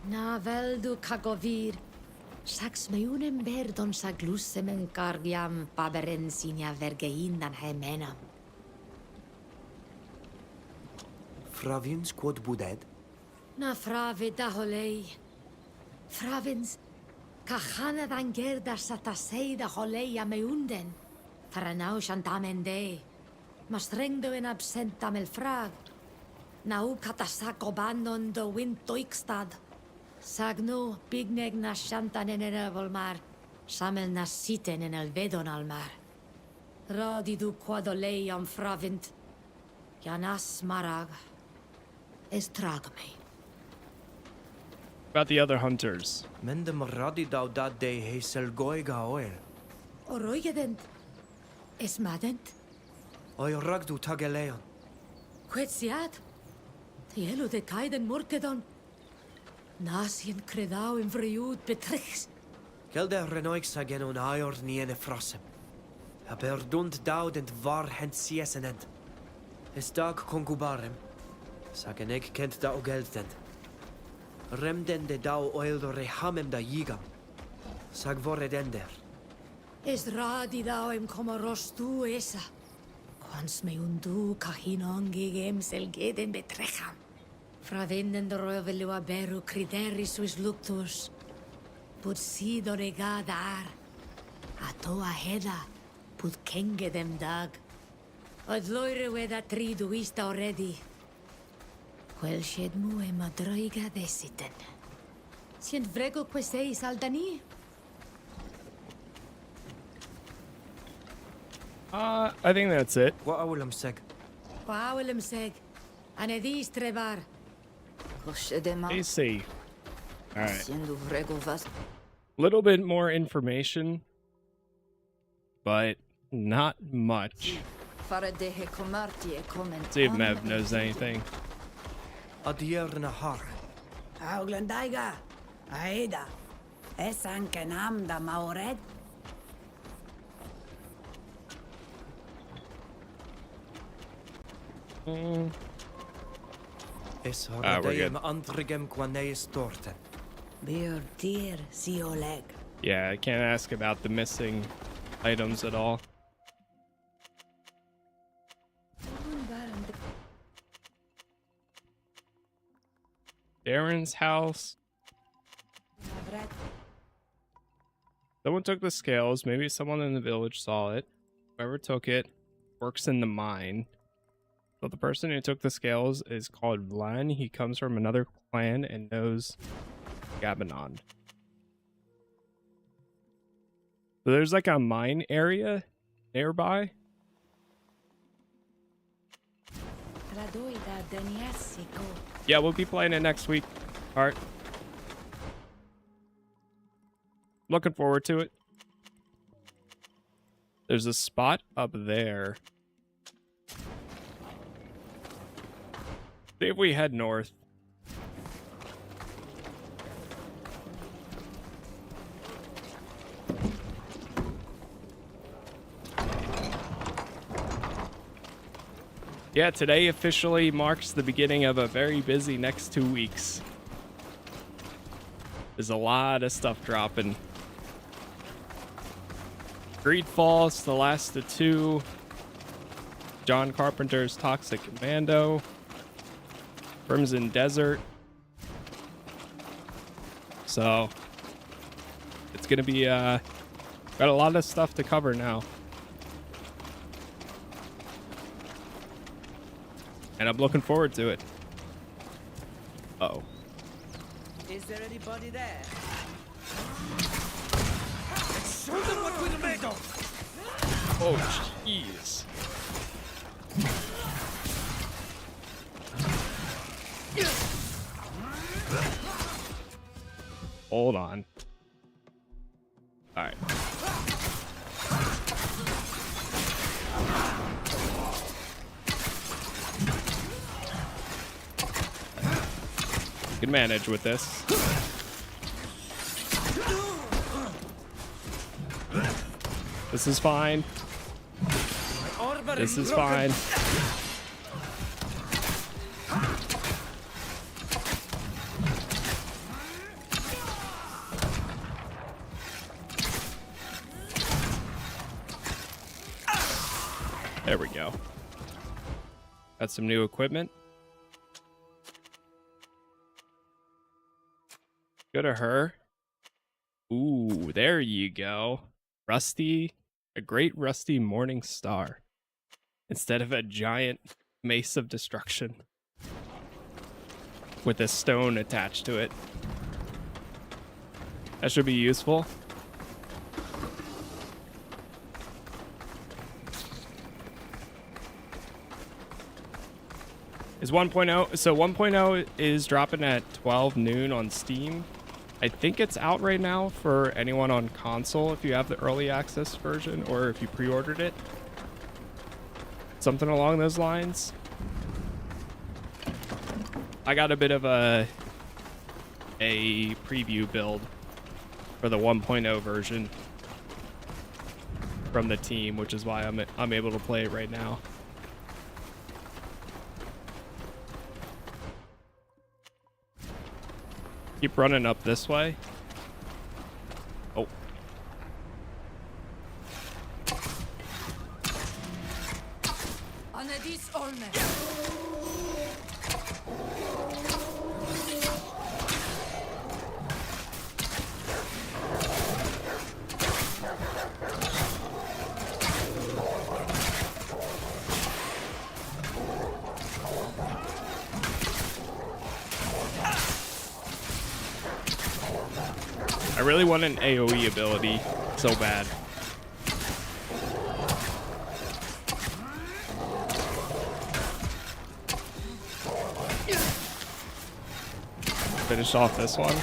Na veldu cagovir. Sag smeunem berdon sag lusemen cargiam paberen sinia vergeindan hemenam. Fravins quod buded? Na frave da holei. Fravins, cachana van gerda satasei da holei a meunden. Faranau shantamen de. Mastrengdo en absentam el frag. Nau catasac obanon do wintoikstad. Sagno bigneg na shantan en el volmar. Samel na siten en el vedon al mar. Radidu quadolei am fravint. Janas marag. Estragme. About the other hunters. Mendem radidau dat de hesel goiga oil. Oroigedent. Esmadent. Oi ragdu tageleon. Quetsiat. Tielo de kaiden mortedon. Nasien credau in vriud betrichs. Gelde renoix agen un aior niene frosem. Aberdunt daudent var hent siesenent. Es dag concubarem. Sagen eg kent da o geldent. Remden de dau oil rehamem da yigam. Sag voredender. Es radi dauem como rostu esa. Quans me undu cahinon gegem selgeden betrecham. Fravinden de roevelua beru crideri suis luctus. Bud sidon ega dar. A toa heda. Bud kengedem dag. Od loire weda tridu ista already. Quel shed mue madroiga desiten. Sient vrego queseis aldani? I think that's it. What awulam seg? Pauelem seg. Anedis trebar. AC. All right. Siendo vrego vas. Little bit more information, but not much. Fare de he comarti e comment. See if Mev knows anything. Adier na har. Auglandaiga. Aida. Esan kenam da maured. Es we're radeem good. antrigem quaneis torten. Bir dir si oleg. Yeah, I can't ask about the missing items at all. Darren's house. Someone took the scales. Maybe someone in the village saw it. Whoever took it works in the mine. So the person who took the scales is called Vlain. He comes from another clan and knows Gabanon. So there's like a mine area nearby. Yeah, we'll be playing it next week. All right. Looking forward to it. There's a spot up there. See if we head north. Yeah, today officially marks the beginning of a very busy next 2 weeks. There's a lot of stuff dropping. GreedFall is the last of 2. John Carpenter's Toxic Commando. Crimson Desert. So, it's gonna be, got a lot of stuff to cover now. And I'm looking forward to it. Uh-oh. Is there anybody there? Show them what we're made of! Oh, jeez. Hold on. All right. Can manage with this. This is fine. This is fine. There we go. Got some new equipment. Go to her. Ooh, there you go. Rusty, a great rusty morning star. Instead of a giant mace of destruction. With a stone attached to it. That should be useful. Is 1.0, so 1.0 is dropping at 12 noon on Steam. I think it's out right now for anyone on console if you have the early access version or if you pre-ordered it. Something along those lines. I got a bit of a preview build for the 1.0 version from the team, which is why I'm able to play it right now. Keep running up this way. Oh. I really want an AoE ability so bad. Finish off this one.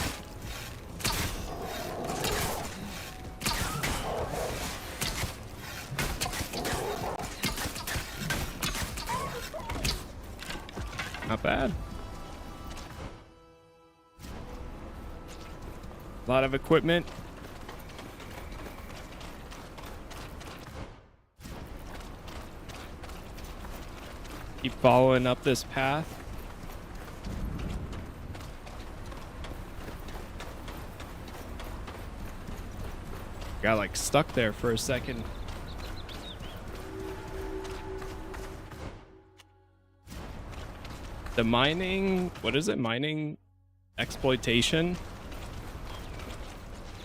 Not bad. A lot of equipment. Keep following up this path. Got like stuck there for a second. The mining, what is it? Mining exploitation?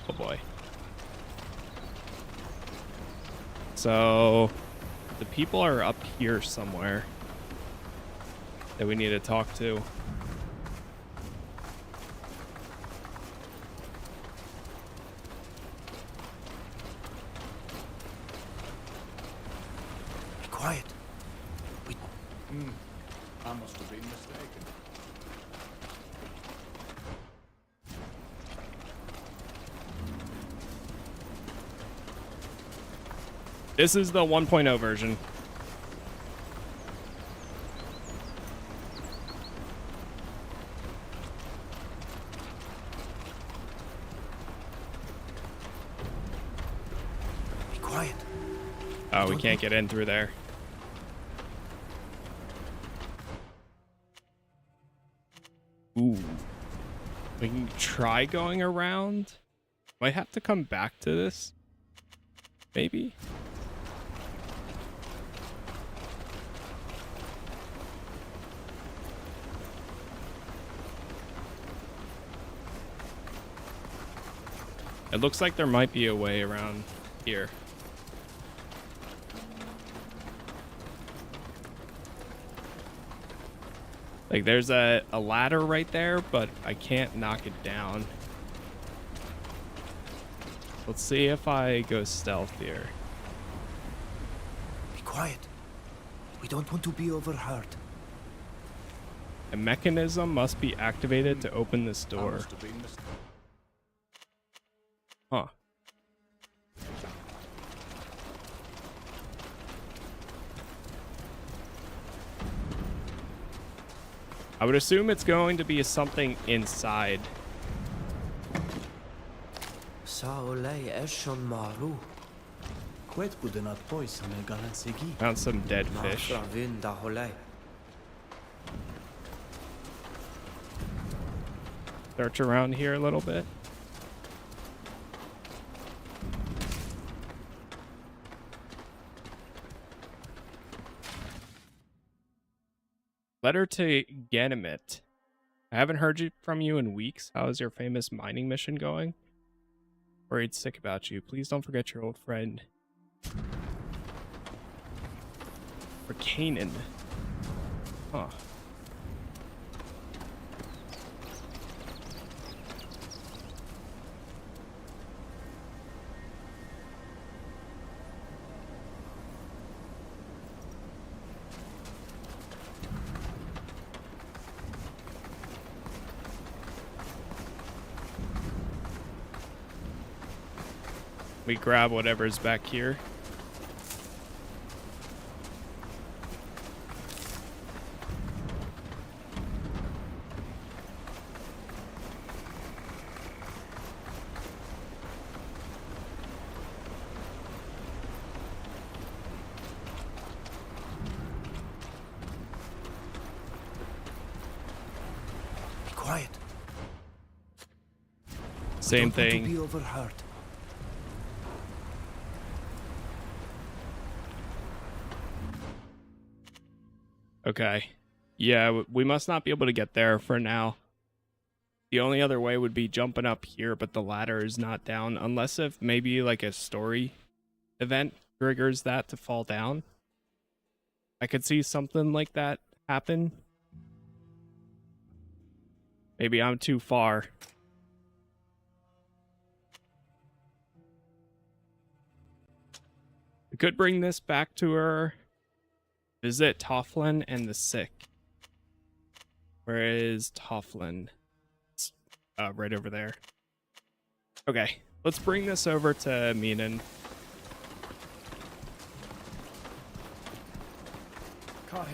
Oh boy. So the people are up here somewhere that we need to talk to. Be quiet. I must have been mistaken. This is the 1.0 version. Be quiet. Oh, we can't get in through there. Ooh. We can try going around. Might have to come back to this. Maybe. It looks like there might be a way around here. Like there's a ladder right there, but I can't knock it down. Let's see if I go stealth here. Be quiet. We don't want to be overheard. A mechanism must be activated to open this door. Huh. I would assume it's going to be something inside. Found some dead fish. Search around here a little bit. Letter to Ganymede. I haven't heard from you in weeks. How is your famous mining mission going? Worried sick about you. Please don't forget your old friend. For Canaan. Huh. We grab whatever's back here. Be quiet. Same Don't want thing. to be overheard. Okay. Yeah, we must not be able to get there for now. The only other way would be jumping up here, but the ladder is not down. Unless if maybe like a story event triggers that to fall down. I could see something like that happen. Maybe I'm too far. We could bring this back to her. Visit Toflin and the sick. Where is Toflin? It's right over there. Okay, let's bring this over to Meenan. I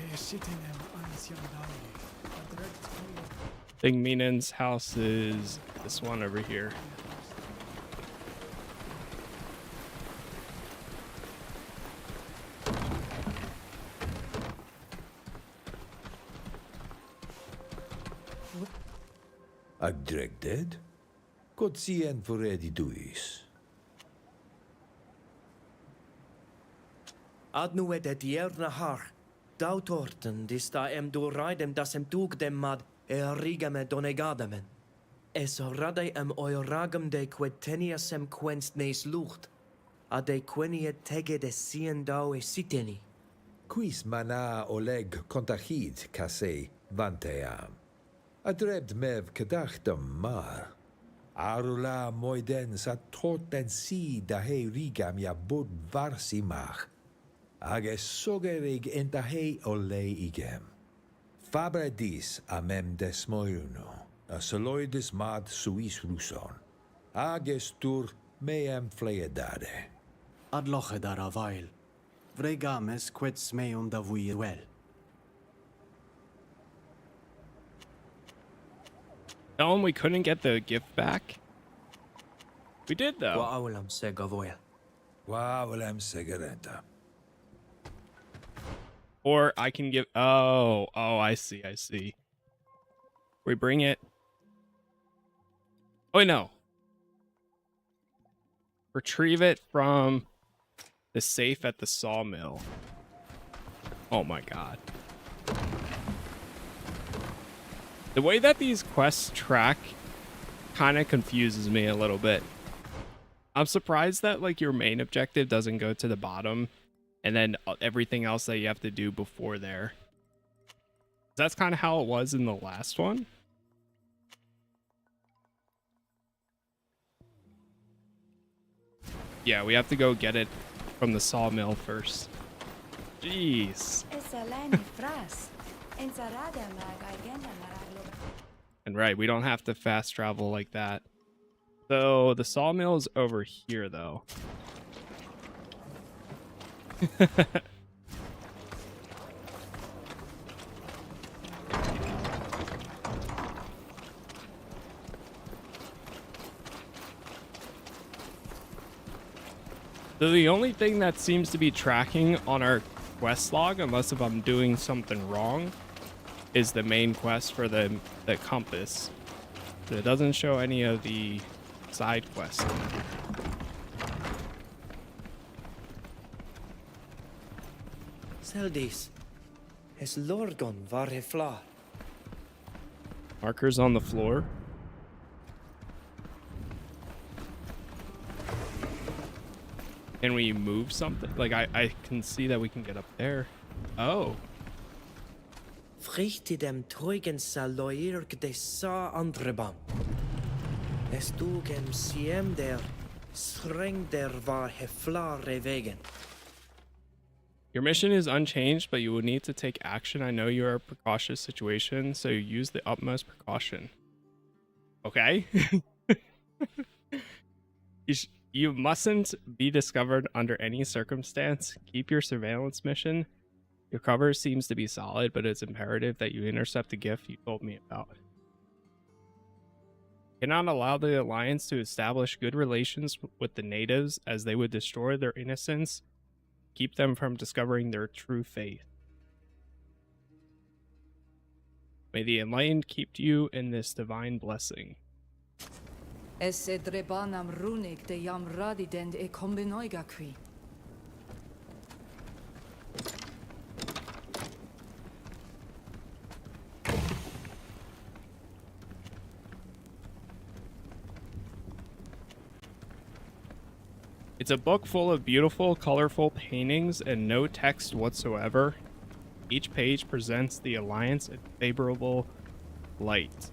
think Meenan's house is this one over here. Ag dreg dead? God see en for ready duis. Ad nu de dierna har. Dautorten dista door ridem das tug dem mad rigame donegadamen. Es radai oiragam de queteniasem quenst nes lucht. A de quenia tege de sien dau siteni. Quis mana oleg contachid case vanteam. Adrebt mev kedachtam mar. Arula moiden sa toten si da he rigam ya bud varsimach. Ages sogerig enta he ole igem. Fabredis amem desmoiruno. A soloidis mad suis ruson. Ages tur meam fleedade. Adloche dar avail. Vregames quets meum da vui well. Tell him we couldn't get the gift back. We did though. Wa'aulam segavoya. Wa'aulam segarenta. Or I can give. Oh, I see. We bring it. Oh no. Retrieve it from the safe at the sawmill. Oh my god. The way that these quests track kind of confuses me a little bit. I'm surprised that like your main objective doesn't go to the bottom and then everything else that you have to do before there. That's kind of how it was in the last one. Yeah, we have to go get it from the sawmill first. Jeez. And right, we don't have to fast travel like that. So the sawmill is over here though. So the only thing that seems to be tracking on our quest log, unless if I'm doing something wrong, is the main quest for the compass. So it doesn't show any of the side quests. Seldis. Es lorgon var hefla. Markers on the floor. Can we move something? Like I can see that we can get up there. Oh. Frichte dem Teugen saloir de sa andrebam. Es dugem siem der streng der var hefla revegen. Your mission is unchanged, but you will need to take action. I know you are a precautious situation, so use the utmost precaution. Okay. You mustn't be discovered under any circumstance. Keep your surveillance mission. Your cover seems to be solid, but it's imperative that you intercept the gift you told me about. Cannot allow the Alliance to establish good relations with the natives, as they would destroy their innocence, keep them from discovering their true faith. May the Enlightened keep you in this divine blessing. Esse drebanam runig de jam radidend e kombinoiga qui. It's a book full of beautiful, colorful paintings and no text whatsoever. Each page presents the Alliance in favorable light.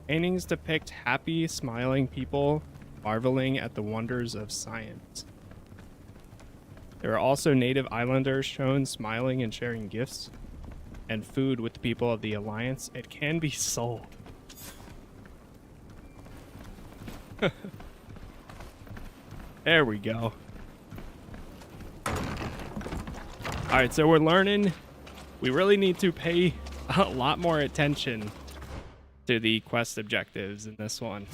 Paintings depict happy, smiling people marveling at the wonders of science. There are also native islanders shown smiling and sharing gifts and food with the people of the Alliance. It can be sold. There we go. Alright, so we're learning. We really need to pay a lot more attention to the quest objectives in this one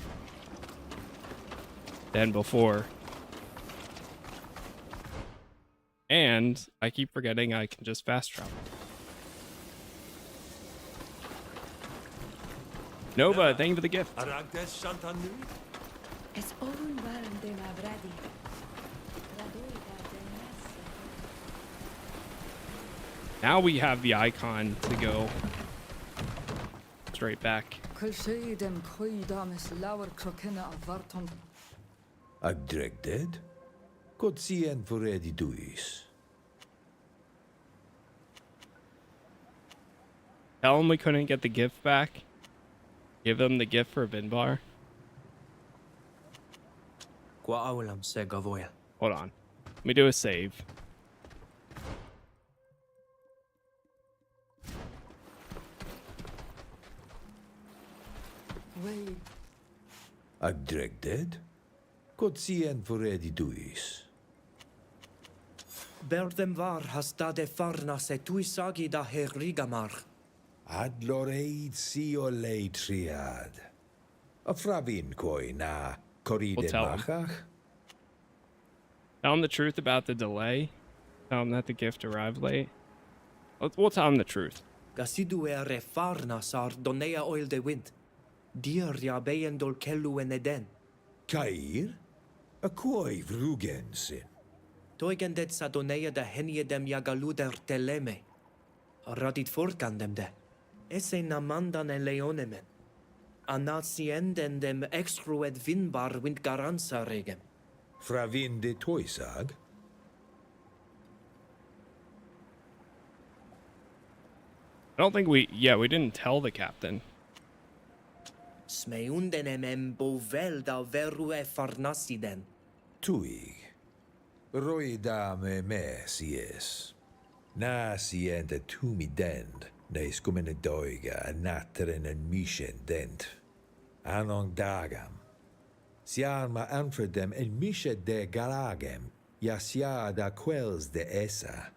than before. And I keep forgetting I can just fast travel. Nova, thank you for the gift. Now we have the icon to go straight back. Agdregded? Kotsien foredi duis. Tell him we couldn't get the gift back. Give him the gift for Vinbar. Hold on. Let me do a save. Agdregded? Kotsien foredi duis. Berdem var hastade farna se tuisagi da herigamar. Adloreid si o lei triad. A fravin koi na koride tell him. machach? Tell him the truth about the delay. Tell him that the gift arrived late. We'll tell him the truth. Gasidu ere farna sar donea oil de wind. Dir ja beyen dol kellu en eden. Kair? A koi vrugensin. Toigen det sa donea da henie dem jagaluder teleme. Radit forkan dem de. Esse namandan en leonemen. Anatsienden dem extrued vinbar wind garanza regen. Fravin de toisag? I don't think we didn't tell the captain. Smeunden em bovel da veru e farnasiden. Tuig. Roi dame me sies. Na siente tumi dend. Neis kumene doiga natteren en mischen dent. Anong dagam. Siarma anfredem en mische de galagem. Ja sia da quels de essa.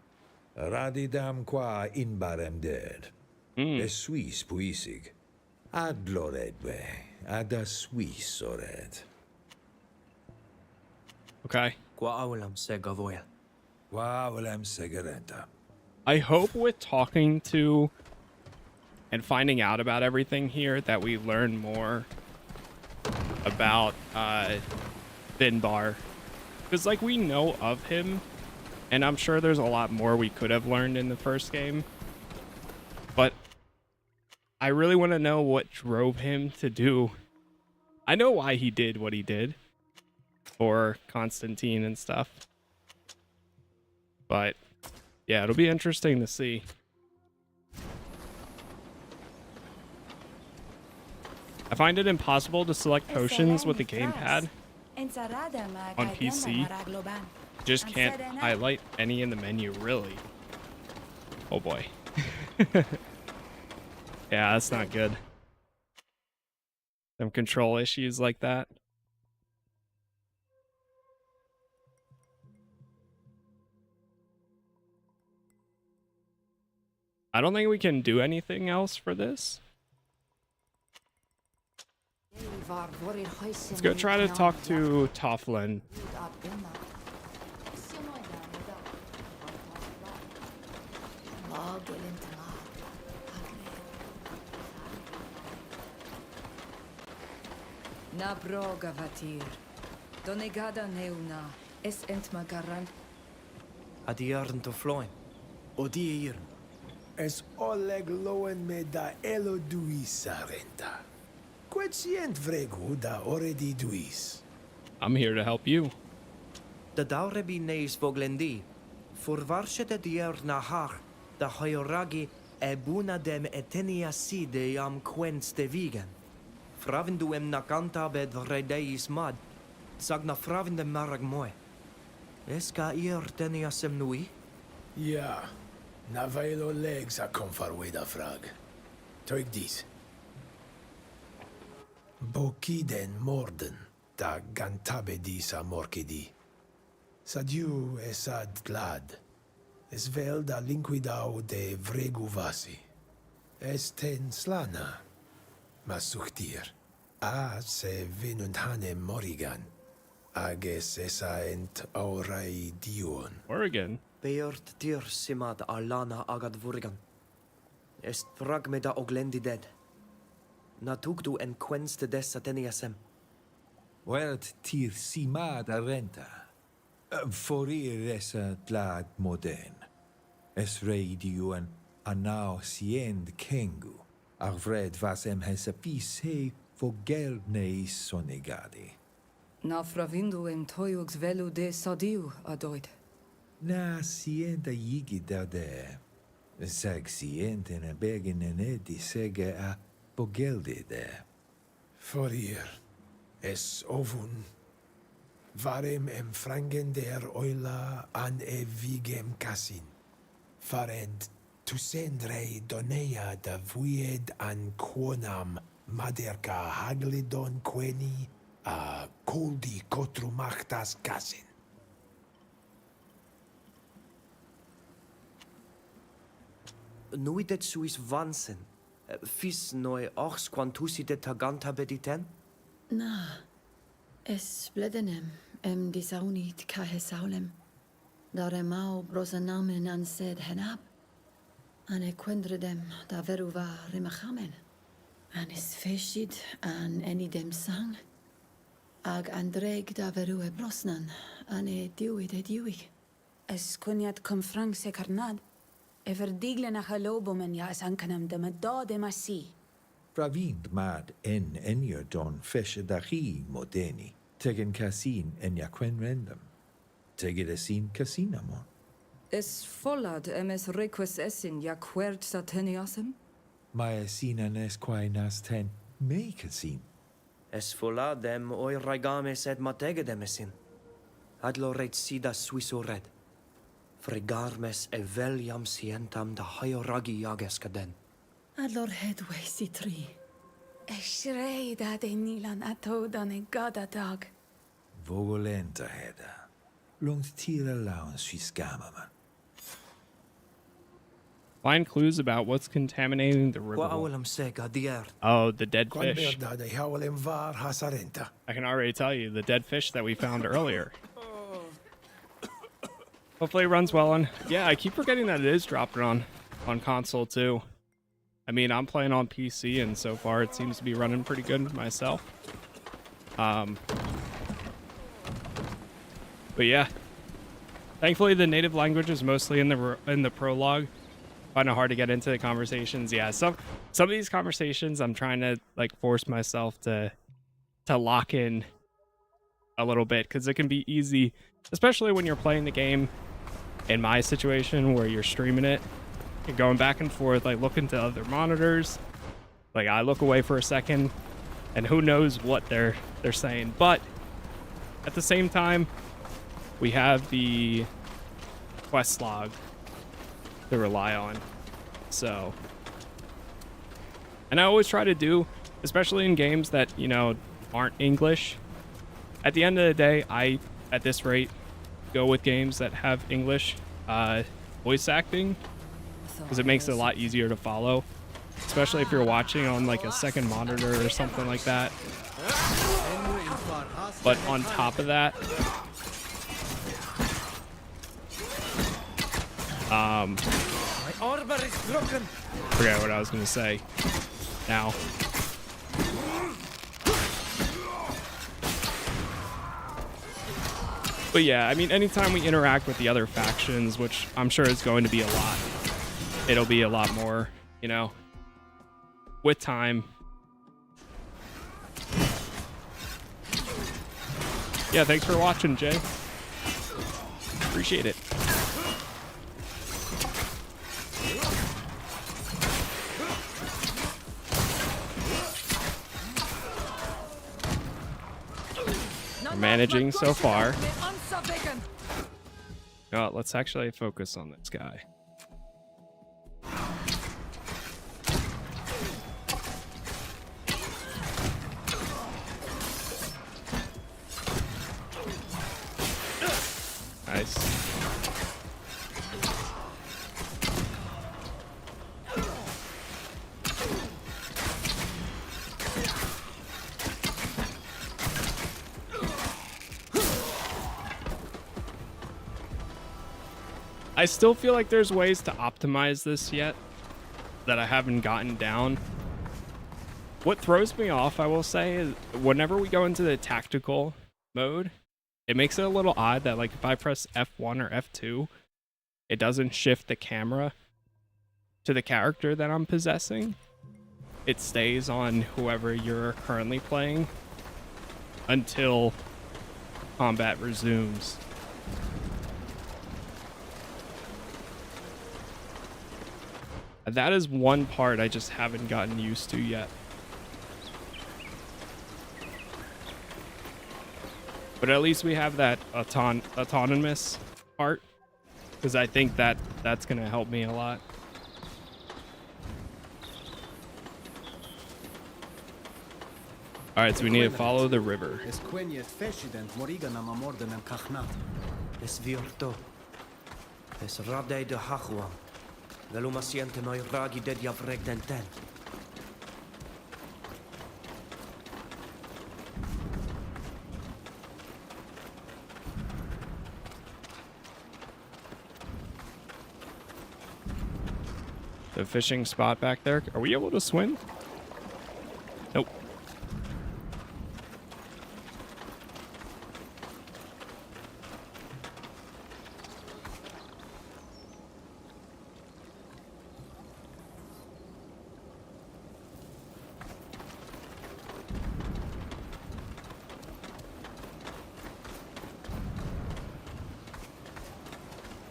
Radidam qua inbarem ded. De suis puisig. Ad loredwe. Ada suis ored. Okay. Quaulam segavoya. Quaulam segarenta. I hope with talking to and finding out about everything here that we learn more about Vinbar. Because like we know of him, and I'm sure there's a lot more we could have learned in the first game. But I really want to know what drove him to do. I know why he did what he did for Constantine and stuff. But yeah, it'll be interesting to see. I find it impossible to select potions with the gamepad on PC. Just can't highlight any in the menu, really. Oh boy. Yeah, that's not good. Some control issues like that. I don't think we can do anything else for this. Let's go try to talk to Toflin. Na broga vatir. Donegada neuna. Es entmagaran. Adiarn to floin. Odiir. Es oleg loen me da elo duis arenta. Quetient vregu da oredi duis. I'm here to help you. Da daurebi neis voglendi. Forvarsche de dier na har. Da hoyoragi e buna dem etenia si de jam quens de vegan. Fravindu em nakanta bed vredeis mad. Sagna fravinde marag moe. Eska ier tenia sem nui? Ja. Na vailo legs a confarweda frag. Toig dis. Bokiden morden, da gantabe dis a morkedi. Sadiu esad glad. Es vel da linquidau de vregu vasi. Esten slana. Masuchtir. A se venunt hanem morigan. Ages esa ent aurai dion. Oregon. Beurt dir simad alana agad vurgan. Est fragme da oglendi dead. Na tugdu en quens de des ateniasem. Wert tir simad arenta. Forir esa tlad moden. Es reidiuen anau siend kengu. Arvred vas hesapise vogel neis sonegadi. Na fravindu toiugs velu de sadiu adoid. Na sienta yigi de. Sag sient in a begen en edi sege a vogelde de. For hier. Es ovun. Varem frangen der oila an vigem casin. Fared tusendrei donea da vuied an quonam maderca haglidon queni a coldi cotrumachtas casin. Nuidet suis vansen. Fis noi ochs quantusi de taganta bediten? Na, es bledenem disaunit cahesaulem. Daremau brosanamen an sed henab. An equendredem da veruva rimachamen. An is feshid an enidem sang. Ag andreg da verue brosnan. An diuid diuig. Es coniat confrang se carnad. Everdigle na halobomen ja es ancanam de medade massi. Pravind mad en enyer don feshe dahi modeni. Tegen casin en jaquen rendem. Tegedesin casinamon. Es follad es reques essin ja quert sateniasem? Maia sinanes quae nas ten me casin. Es foladem oi ragames et mategedemesin. Adlo ret sida suiso red. Fregarmes veliam sientam da haioragi jageskaden. Adlor hedwe citri. Eshrei da de nilan atodan en gada dag. Vogolenta heda. Lungt tira laun suis gamaman. Find clues about what's contaminating the river. Oh, the dead fish. I can already tell you, the dead fish that we found earlier. Hopefully it runs well on. Yeah, I keep forgetting that it is dropping on console too. I mean, I'm playing on PC, and so far it seems to be running pretty good myself. But yeah, thankfully the native language is mostly in the prologue. Find it hard to get into the conversations. Yeah, some of these conversations I'm trying to like force myself to lock in a little bit, because it can be easy, especially when you're playing the game. In my situation where you're streaming it and going back and forth, like looking to other monitors, like I look away for a second and who knows what they're saying. But at the same time, we have the quest log to rely on. So, and I always try to do, especially in games that, you know, aren't English, at the end of the day, I, at this rate, go with games that have English voice acting, because it makes it a lot easier to follow, especially if you're watching on like a second monitor or something like that. But on top of that, My arbor is broken. forget what I was gonna say now. But yeah, I mean, anytime we interact with the other factions, which I'm sure is going to be a lot, it'll be a lot more, you know, with time. Yeah, thanks for watching, Jay. Appreciate it. We're managing so far. Oh, let's actually focus on this guy. Nice. I still feel like there's ways to optimize this yet that I haven't gotten down. What throws me off, I will say, is whenever we go into the tactical mode, it makes it a little odd that like if I press F1 or F2, it doesn't shift the camera to the character that I'm possessing. It stays on whoever you're currently playing until combat resumes. That is one part I just haven't gotten used to yet. But at least we have that autonomous part, because I think that's going to help me a lot. All right, so we need to follow the river. Es virto. Es rade de hachuam. Veluma siente mai ragi de yavreg den ten. The fishing spot back there. Are we able to swim? Nope.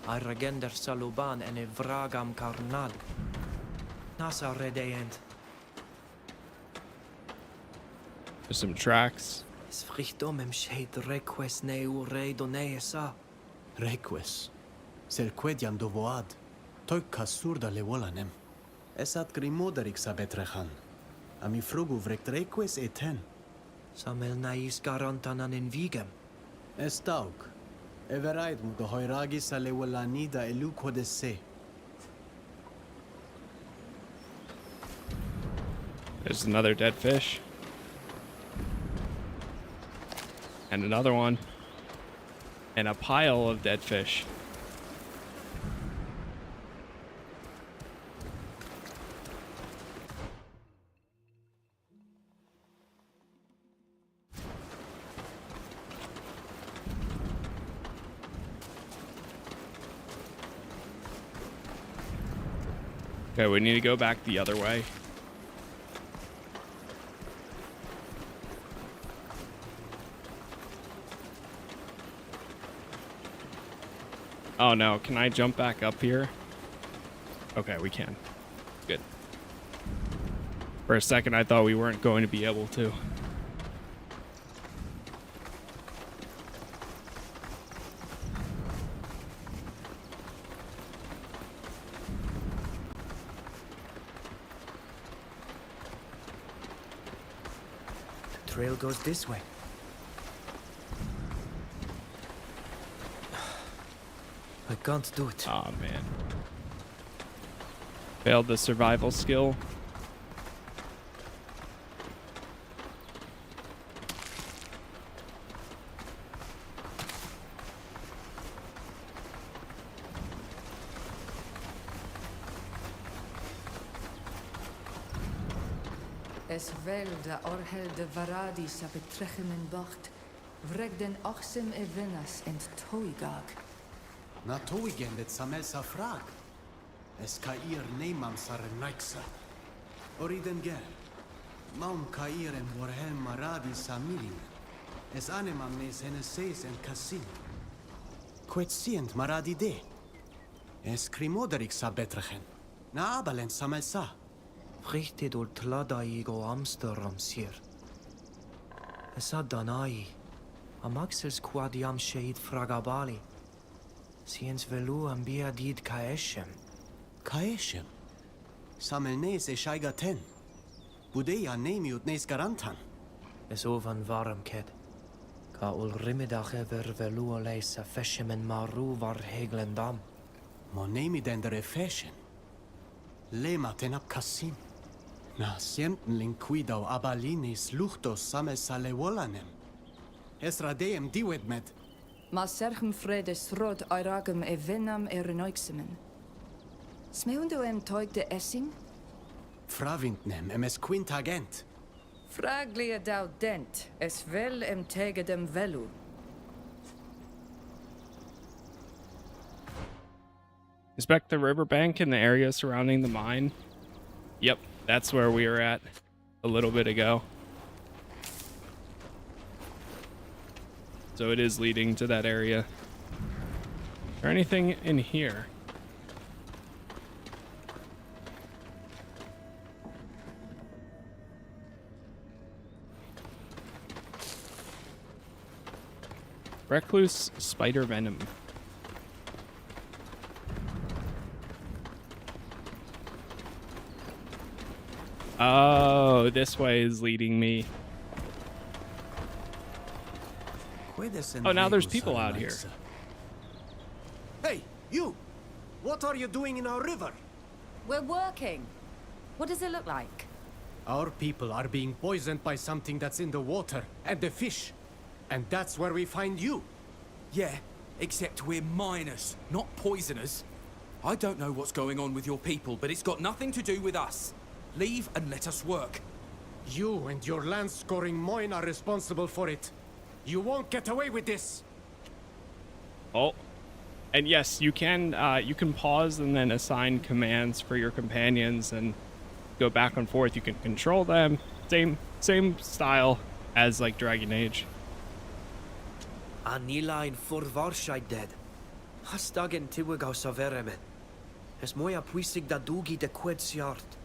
I regender saluban en vragam carnal. Nasa redeend. There's some tracks. Es frichtom em sheid request neu redoneesa. Request. Selquediam dovoad. Toik kasurda lewolanem. Esat grimoderik sabetrechan. Ami frugu vrekt request eten. Samel nais garantanan in vigem. Estauk. Everaid mu de hoiragis a lewolanida elu kodese. There's another dead fish. And another one. And a pile of dead fish. Okay, we need to go back the other way. Oh no, can I jump back up here? Okay, we can. Good. For a second, I thought we weren't going to be able to. The trail goes this way. I can't do it. Oh man. Failed the survival skill. Es vel da orhel de varadis a betrechem in bacht. Vreg den ochsem evenas ent toigag. Na toigen det samel sa frag. Es kair neimam sar naiksa. Oriden ger. Maum kair en vorhel maradi samilin. Es animam nes heneses en kasin. Quet sient maradi de. Es crimoderik sa betrechen. Na abalen samel sa. Frichted ul tladaigo Amsterdam sir. Es adanai. Amaxels quadiam sheid fragabali. Siens velu ambia did kaeshem. Kaeshem? Samel nes e shaigaten. Budeia nemiut nes garantan. Es ovan varm ked. Ka ul rimidach ever velu oleis a feshemen maru var heglendam. Mo nemi den der e feshen. Lema ten ab kasim. Na sienten linquidau abalinis luchtos samel salewolanem. Es radeem diwed med. Ma serchem fredes rod airagem evenam erenoixemen. Smeundo em toig de essing? Fravintnem em es quintagent. Fraglia dau dent, es vel em tegedem velu. Inspect the riverbank and the area surrounding the mine. Yep, that's where we were at a little bit ago. So it is leading to that area. Is there anything in here? Recluse spider venom. Oh, this way is leading me. Oh, now there's people out here. Hey, you! What are you doing in our river? We're working. What does it look like? Our people are being poisoned by something that's in the water and the fish. And that's where we find you. Yeah, except we're miners, not poisoners. I don't know what's going on with your people, but it's got nothing to do with us. Leave and let us work. You and your land-scoring Moin are responsible for it. You won't get away with this. Oh, and yes, you can pause and then assign commands for your companions and go back and forth. You can control them. Same style as like Dragon Age. Anila in forvarsheid dead. Hastagen tiwigau savereme. Es moja puisig da dugi de kwetsjart.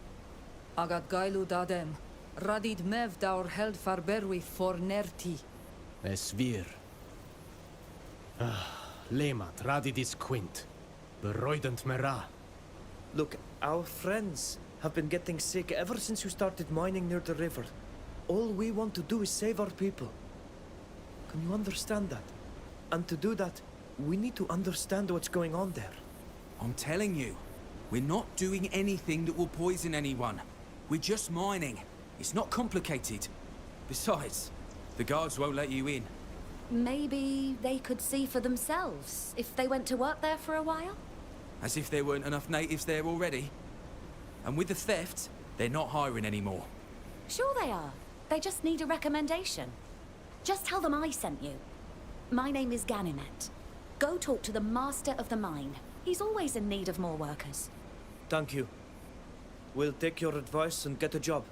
Agat gailu dadem. Radid mev daur held farberwi for nerti. Es wir. Lemat radidis quint. Beroident mera. Look, our friends have been getting sick ever since you started mining near the river. All we want to do is save our people. Can you understand that? And to do that, we need to understand what's going on there. I'm telling you, we're not doing anything that will poison anyone. We're just mining. It's not complicated. Besides, the guards won't let you in. Maybe they could see for themselves if they went to work there for a while? As if there weren't enough natives there already. And with the theft, they're not hiring anymore. Sure they are. They just need a recommendation. Just tell them I sent you. My name is Ganimet. Go talk to the master of the mine. He's always in need of more workers. Thank you. We'll take your advice and get a job.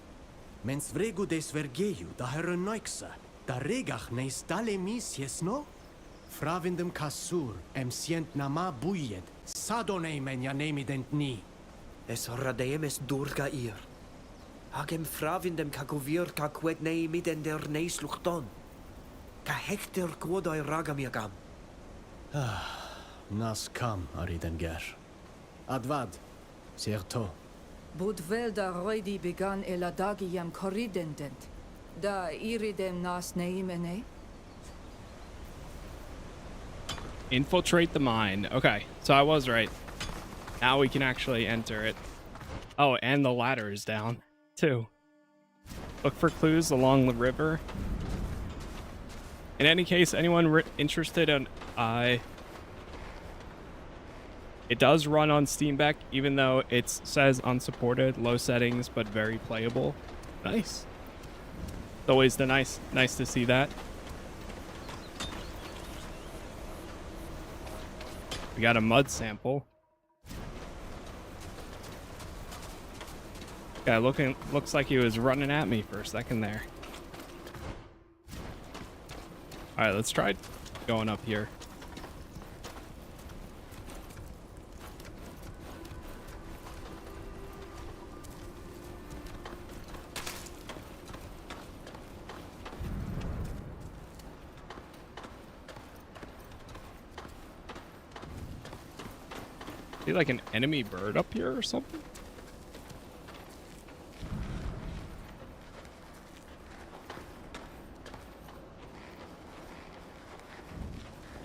Mens vregu des vergeju da heronoixa, da regach neis dale mis jesno? Fravindem kasur, sient nama bujed, sadone menja nemident ni. Es radeem es durga ir. Hagem fravindem kagovir ka kwet neimiden der neis luchton. Ka hekter quodai ragamiagam. Nas kam, aridenger. Advad, certo. Budvel da roidi began eladagiam corridendent. Da iridem nas neimene? Infiltrate the mine. Okay, so I was right. Now we can actually enter it. Oh, and the ladder is down, too. Look for clues along the river. In any case, anyone interested in... it does run on Steam Deck, even though it says unsupported, low settings, but very playable. Nice. It's always nice to see that. We got a mud sample. Guy looks like he was running at me for a second there. All right, let's try going up here. See like an enemy bird up here or something?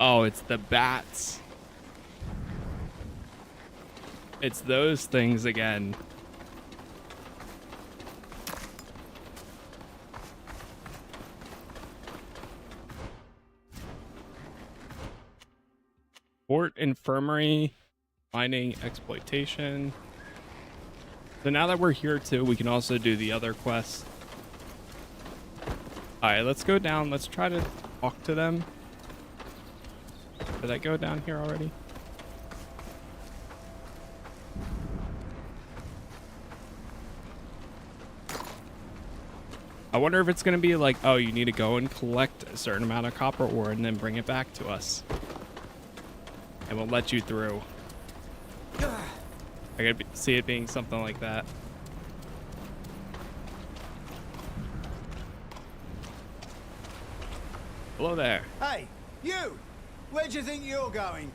Oh, it's the bats. It's those things again. Port Infirmary, mining exploitation. So now that we're here too, we can also do the other quests. All right, let's go down. Let's try to talk to them. Did I go down here already? I wonder if it's going to be like, oh, you need to go and collect a certain amount of copper ore and then bring it back to us. And we'll let you through. I could see it being something like that. Hello there. Hey, you! Where do you think you're going?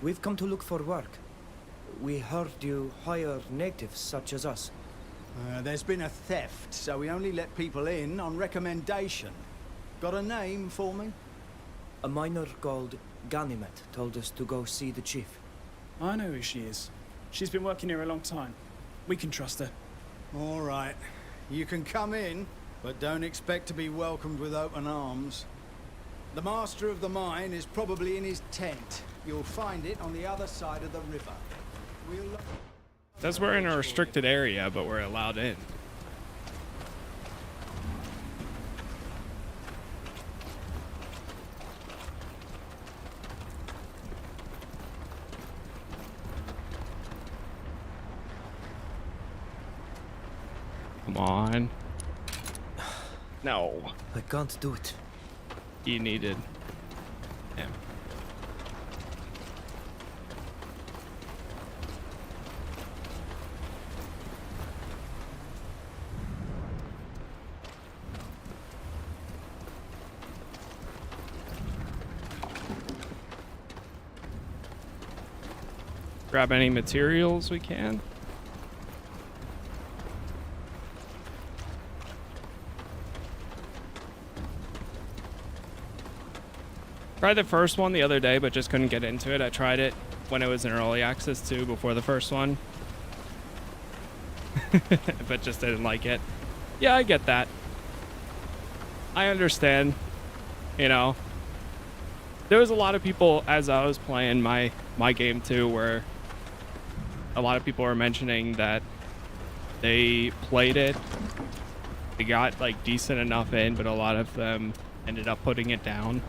We've come to look for work. We heard you hire natives such as us. There's been a theft, so we only let people in on recommendation. Got a name for me? A miner called Ganimet told us to go see the chief. I know who she is. She's been working here a long time. We can trust her. All right. You can come in, but don't expect to be welcomed with open arms. The master of the mine is probably in his tent. You'll find it on the other side of the river. Says we're in a restricted area, but we're allowed in. Come on. No. I can't do it. You needed him. Grab any materials we can. Tried the first one the other day, but just couldn't get into it. I tried it when it was in early access too, before the first one. But just didn't like it. Yeah, I get that. I understand. You know, there was a lot of people as I was playing my game too, where a lot of people were mentioning that they played it, they got like decent enough in, but a lot of them ended up putting it down.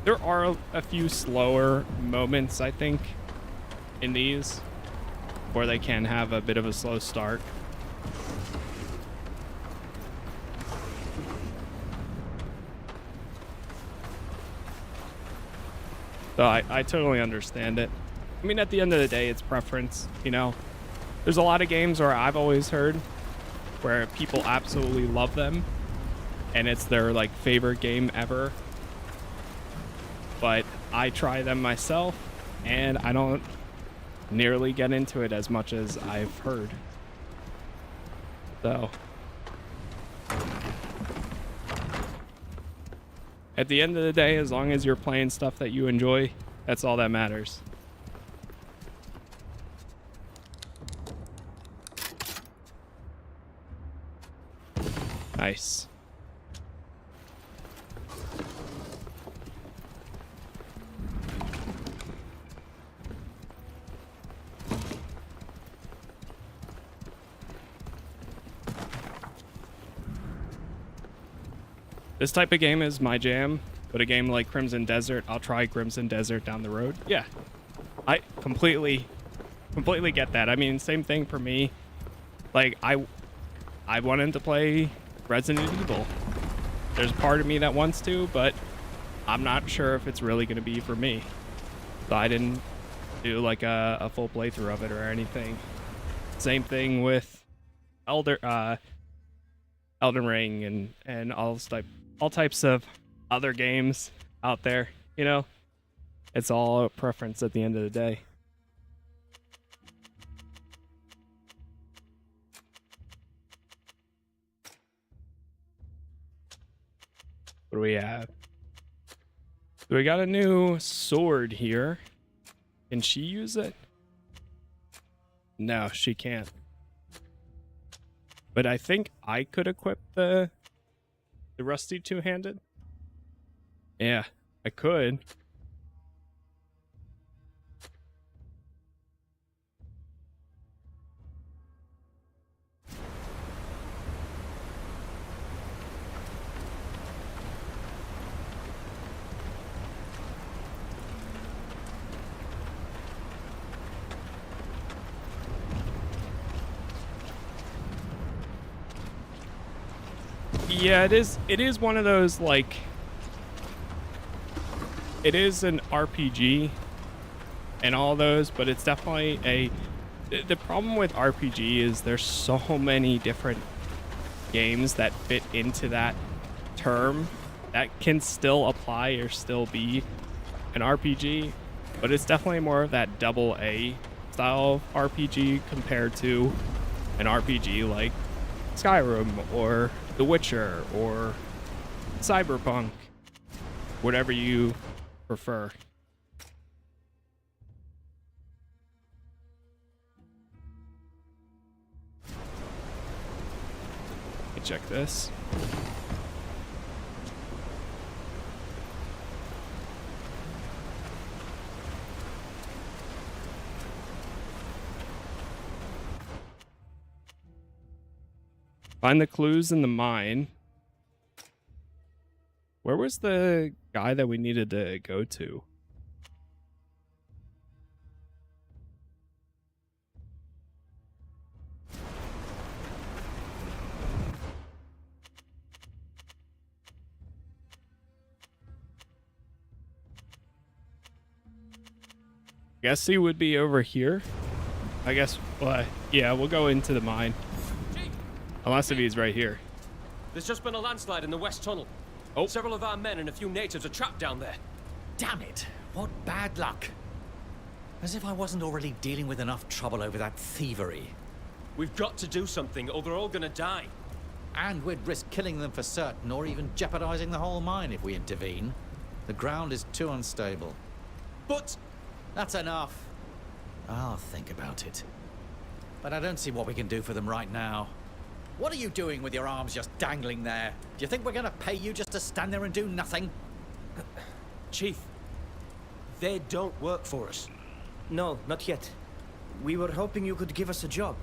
There are a few slower moments, I think, in these where they can have a bit of a slow start. So I totally understand it. I mean, at the end of the day, it's preference, you know? There's a lot of games where I've always heard where people absolutely love them and it's their like favorite game ever. But I try them myself and I don't nearly get into it as much as I've heard. So at the end of the day, as long as you're playing stuff that you enjoy, that's all that matters. Nice. This type of game is my jam, but a game like Crimson Desert, I'll try Crimson Desert down the road. Yeah, I completely get that. I mean, same thing for me. Like, I wanted to play Resident Evil. There's a part of me that wants to, but I'm not sure if it's really going to be for me. So I didn't do like a full playthrough of it or anything. Same thing with Elden Ring and all types of other games out there, you know? It's all a preference at the end of the day. What do we have? So we got a new sword here. Can she use it? No, she can't. But I think I could equip the rusty two-handed. Yeah, I could. Yeah, it is one of those, like, it is an RPG and all those, but it's definitely the problem with RPG is there's so many different games that fit into that term that can still apply or still be an RPG, but it's definitely more of that double A style of RPG compared to an RPG like Skyrim or The Witcher or Cyberpunk, whatever you prefer. Let me check this. Find the clues in the mine. Where was the guy that we needed to go to? Guess he would be over here. I guess, well, yeah, we'll go into the mine. Unless if he's right here. There's just been a landslide in the west tunnel. Oh. Several of our men and a few natives are trapped down there. Damn it! What bad luck! As if I wasn't already dealing with enough trouble over that thievery. We've got to do something, or they're all gonna die. And we'd risk killing them for certain, or even jeopardizing the whole mine if we intervene. The ground is too unstable. But... That's enough. I'll think about it. But I don't see what we can do for them right now. What are you doing with your arms just dangling there? Do you think we're gonna pay you just to stand there and do nothing? Chief, they don't work for us. No, not yet. We were hoping you could give us a job.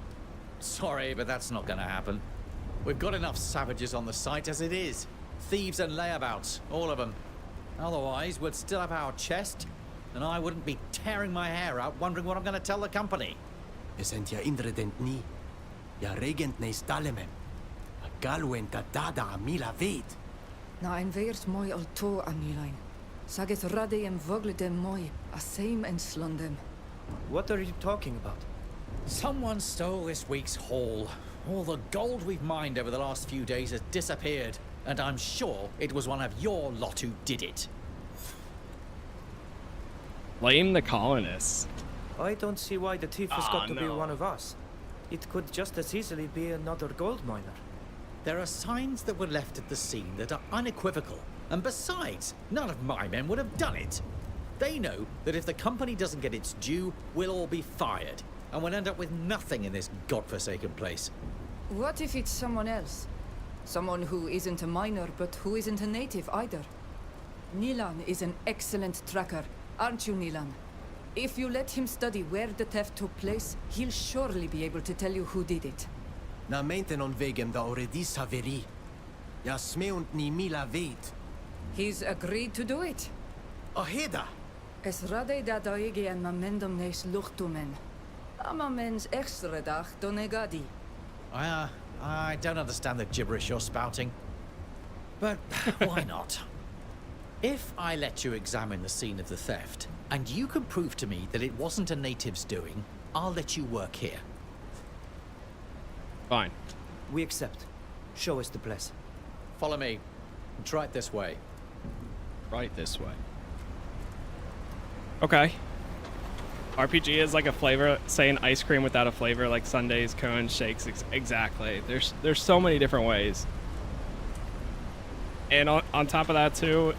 Sorry, but that's not gonna happen. We've got enough savages on the site as it is. Thieves and layabouts, all of them. Otherwise, we'd still have our chest, and I wouldn't be tearing my hair out wondering what I'm gonna tell the company. Isn't ya indredent ni? Ja regent ne stalemem. A galwen da dada a mila vet. Na ein veert mooi al to amilain. Saget rade em vogle dem mooi, a same en slondem. What are you talking about? Someone stole this week's haul. All the gold we've mined over the last few days has disappeared, and I'm sure it was one of your lot who did it. Blame the colonists. I don't see why the thief has got to be one of us. It could just as easily be another gold miner. There are signs that were left at the scene that are unequivocal. And besides, none of my men would have done it. They know that if the company doesn't get its due, we'll all be fired. And we'll end up with nothing in this godforsaken place. What if it's someone else? Someone who isn't a miner, but who isn't a native either. Nilan is an excellent tracker, aren't you, Nilan? If you let him study where the theft took place, he'll surely be able to tell you who did it. Na meinten on wegen da already saveri. Ja smeunt ni mila vet. He's agreed to do it. Aheda. Es rade da daige en mamendum nes luchtumen. Ama mens extra dag donegadi. I don't understand the gibberish you're spouting. But why not? If I let you examine the scene of the theft, and you can prove to me that it wasn't a native's doing, I'll let you work here. Fine. We accept. Show us the place. Follow me. Try it this way. Right this way. Okay. RPG is like a flavor, saying ice cream without a flavor, like sundaes, cones, shakes. Exactly. There's so many different ways. And on top of that too,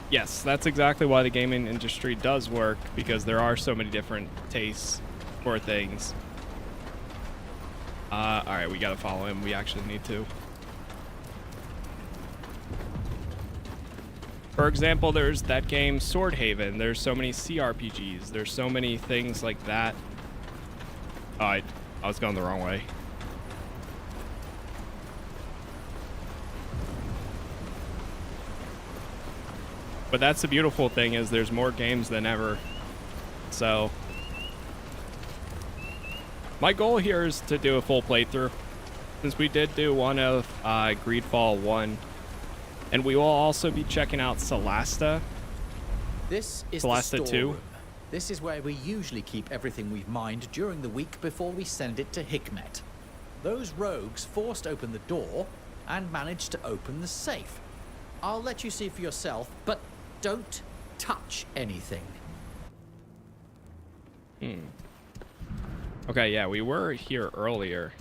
yes, that's exactly why the gaming industry does work, because there are so many different tastes for things. All right, we gotta follow him. We actually need to. For example, there's that game Sword Haven. There's so many CRPGs. There's so many things like that. Oh, I was going the wrong way. But that's the beautiful thing, is there's more games than ever. So my goal here is to do a full playthrough. since we did do one of GreedFall 1, and we will also be checking out Solasta. This is Solasta the 2. storeroom. This is where we usually keep everything we've mined during the week before we send it to Hikmet. Those rogues forced open the door and managed to open the safe. I'll let you see for yourself, but don't touch anything. Okay, yeah, we were here earlier.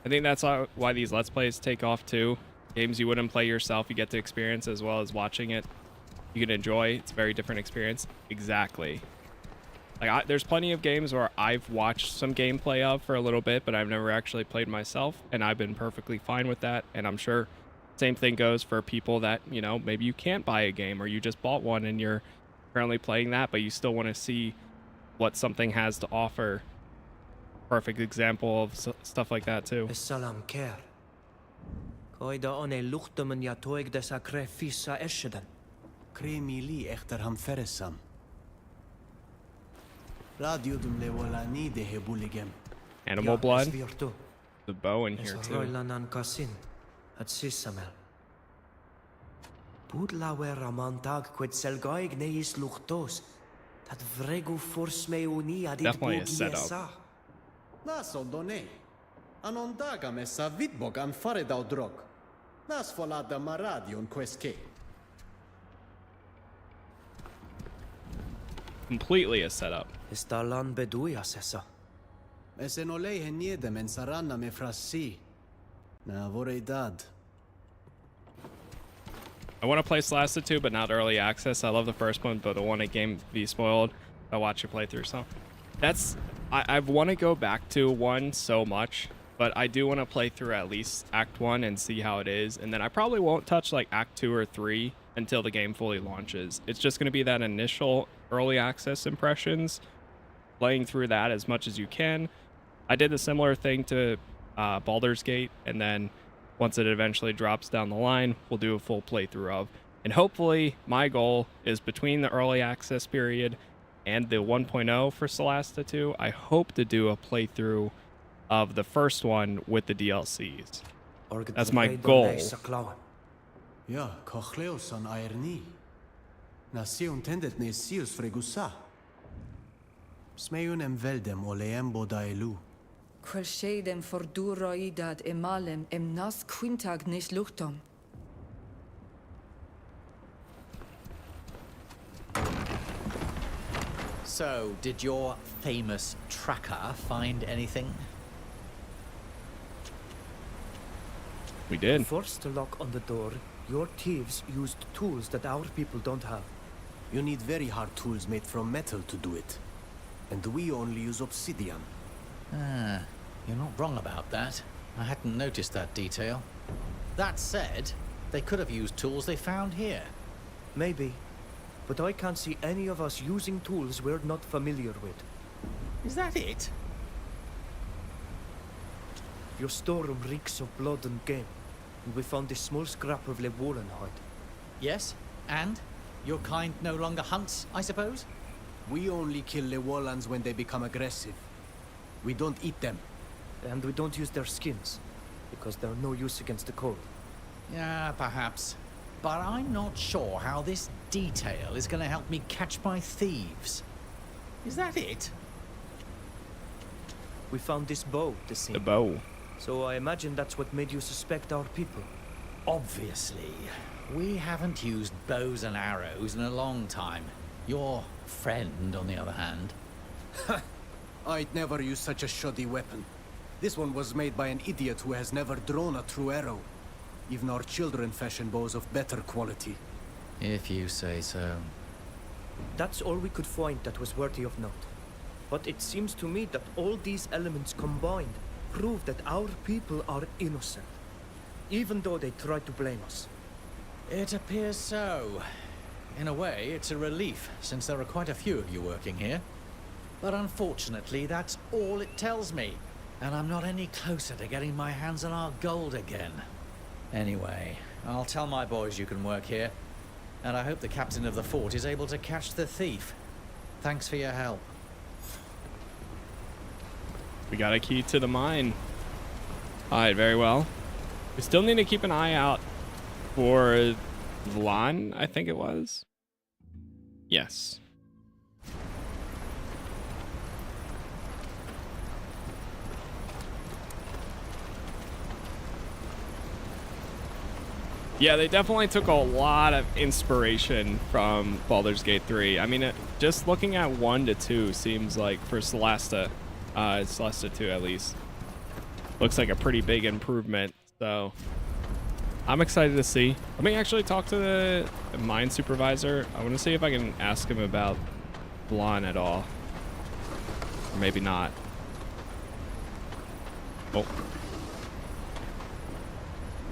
I think that's why these Let's Plays take off too. Games you wouldn't play yourself, you get to experience as well as watching it. You can enjoy. It's a very different experience. Exactly. Like, there's plenty of games where I've watched some gameplay of for a little bit, but I've never actually played myself, and I've been perfectly fine with that. And I'm sure same thing goes for people that, you know, maybe you can't buy a game or you just bought one and you're currently playing that, but you still want to see what something has to offer. Perfect example of stuff like that too. Salam care. Koida one luchtamen ja toig des sacrifice escheden. Kremili echter ham feresam. Radiodum lewolani de hebuligem. Animal blood. The bow in here too. Roilanan kasin. At sisamel. Budlawer amantag quid selgaig neis luchtos. Dat vregu force me uni ad Definitely a setup. Nas ondone. Anondaga messa vidbog an fare dau drog. Nas folada maradion queske. Completely a setup. Estalan beduia sessa. Esenolei heniede men saranna me frassi. Na vorei dad. I want to play Solasta 2, but not early access. I love the first one, but I want a game be spoiled. I watch your playthrough, so that's I want to go back to 1 so much, but I do want to play through at least Act 1 and see how it is, and then I probably won't touch like Act 2 or 3 until the game fully launches. It's just going to be that initial early access impressions, playing through that as much as you can. I did a similar thing to Baldur's Gate, and then once it eventually drops down the line, we'll do a full playthrough of. And hopefully, my goal is between the early access period and the 1.0 for Solasta 2, I hope to do a playthrough of the first one with the DLCs. That's my goal. Ja, cochleos an aerni. Nasion tendet ne sius fregusa. Smeun em veldem oleem bodaelu. Quel shadem forduroidad emalem em nas quintag nis luchtom. So, did your famous tracker find anything? We did. Forced to lock on the door, your thieves used tools that our people don't have. You need very hard tools made from metal to do it. And we only use obsidian. Ah, you're not wrong about that. I hadn't noticed that detail. That said, they could have used tools they found here. Maybe. But I can't see any of us using tools we're not familiar with. Is that it? Your storeroom reeks of blood and game. And we found this small scrap of Lewolan hide. Yes, and? Your kind no longer hunts, I suppose? We only kill Lewolans when they become aggressive. We don't eat them. And we don't use their skins, because they're no use against the cold. Yeah, perhaps. But I'm not sure how this detail is going to help me catch my thieves. Is that it? We found this bow, the scene. The bow. So I imagine that's what made you suspect our people. Obviously. We haven't used bows and arrows in a long time. Your friend, on the other hand. I'd never use such a shoddy weapon. This one was made by an idiot who has never drawn a true arrow. Even our children fashion bows of better quality. If you say so. That's all we could find that was worthy of note. But it seems to me that all these elements combined prove that our people are innocent, even though they try to blame us. It appears so. In a way, it's a relief, since there are quite a few of you working here. But unfortunately, that's all it tells me. And I'm not any closer to getting my hands on our gold again. Anyway, I'll tell my boys you can work here. And I hope the captain of the fort is able to catch the thief. Thanks for your help. We got a key to the mine. Alright, very well. We still need to keep an eye out for Vlain, I think it was. Yes. Yeah, they definitely took a lot of inspiration from Baldur's Gate 3. I mean, just looking at 1 to 2 seems like for Celesta, Celesta 2 at least, looks like a pretty big improvement. So I'm excited to see. Let me actually talk to the mine supervisor. I want to see if I can ask him about Vlain at all. Or maybe not. Oh.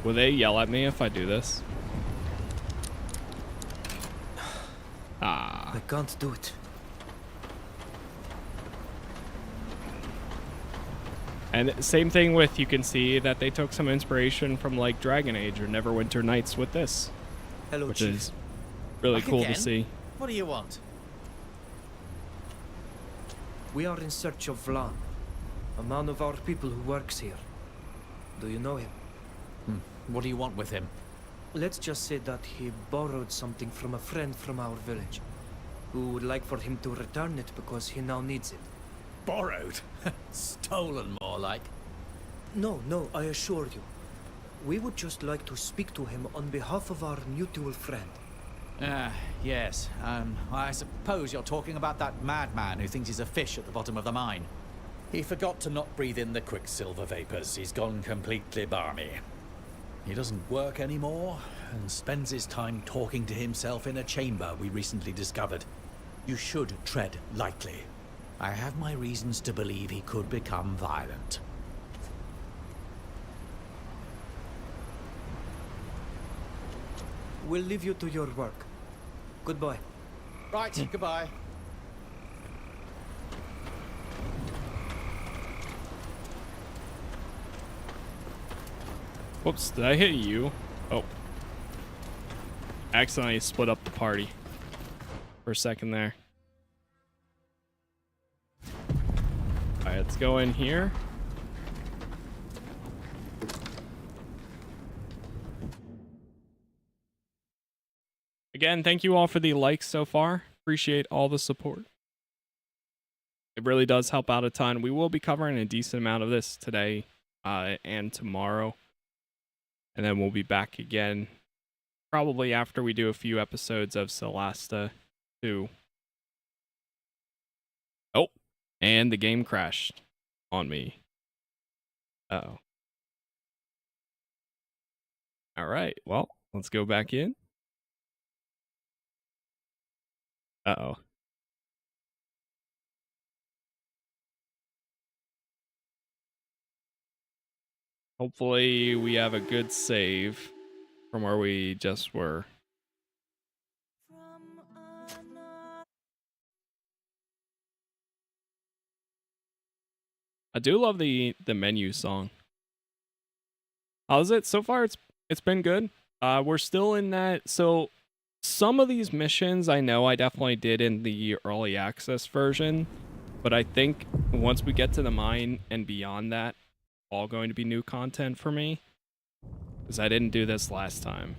Will they yell at me if I do this? Ah. I can't do it. And same thing with, you can see that they took some inspiration from like Dragon Age or Neverwinter Nights with this. Hello, which Chief. is really Back cool again? to see. What do you want? We are in search of Vlain, a man of our people who works here. Do you know him? What do you want with him? Let's just say that he borrowed something from a friend from our village, who would like for him to return it because he now needs it. Borrowed? Stolen, more like. No, I assure you. We would just like to speak to him on behalf of our mutual friend. Yes. I suppose you're talking about that madman who thinks he's a fish at the bottom of the mine. He forgot to not breathe in the quicksilver vapors. He's gone completely barmy. He doesn't work anymore, and spends his time talking to himself in a chamber we recently discovered. You should tread lightly. I have my reasons to believe he could become violent. We'll leave you to your work. Goodbye. Right, goodbye. Whoops, did I hit you? Oh. Accidentally split up the party for a second there. Alright, let's go in here. Again, thank you all for the likes so far. Appreciate all the support. It really does help out a ton. We will be covering a decent amount of this today and tomorrow. And then we'll be back again probably after we do a few episodes of Celesta 2. Oh, and the game crashed on me. Uh-oh. All right, well, let's go back in. Uh-oh. Hopefully we have a good save from where we just were. I do love the menu song. How's it? So far it's been good. We're still in that, so some of these missions I know I definitely did in the early access version, but I think once we get to the mine and beyond that, all going to be new content for me, because I didn't do this last time.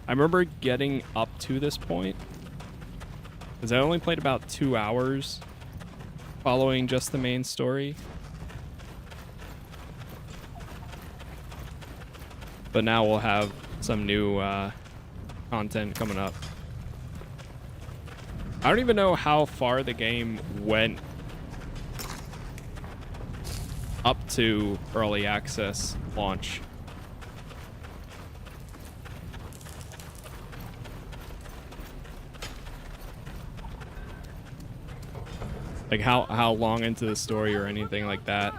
I remember getting up to this point, because I only played about 2 hours following just the main story. But now we'll have some new content coming up. I don't even know how far the game went up to early access launch. Like how long into the story or anything like that.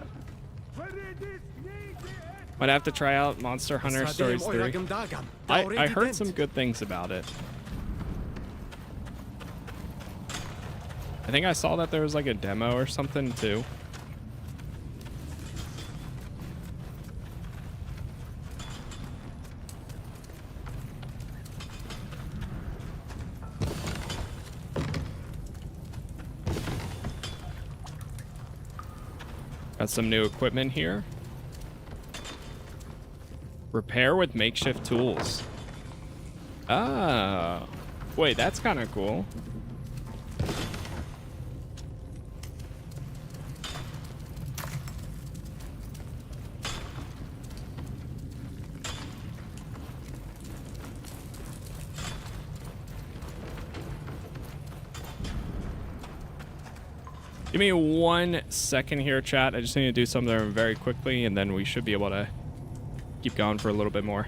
Might have to try out Monster Hunter Stories 3. I heard some good things about it. I think I saw that there was like a demo or something too. Got some new equipment here. Repair with makeshift tools. Ah. Wait, that's kind of cool. Give me 1 second here, chat. I just need to do something very quickly, and then we should be able to keep going for a little bit more.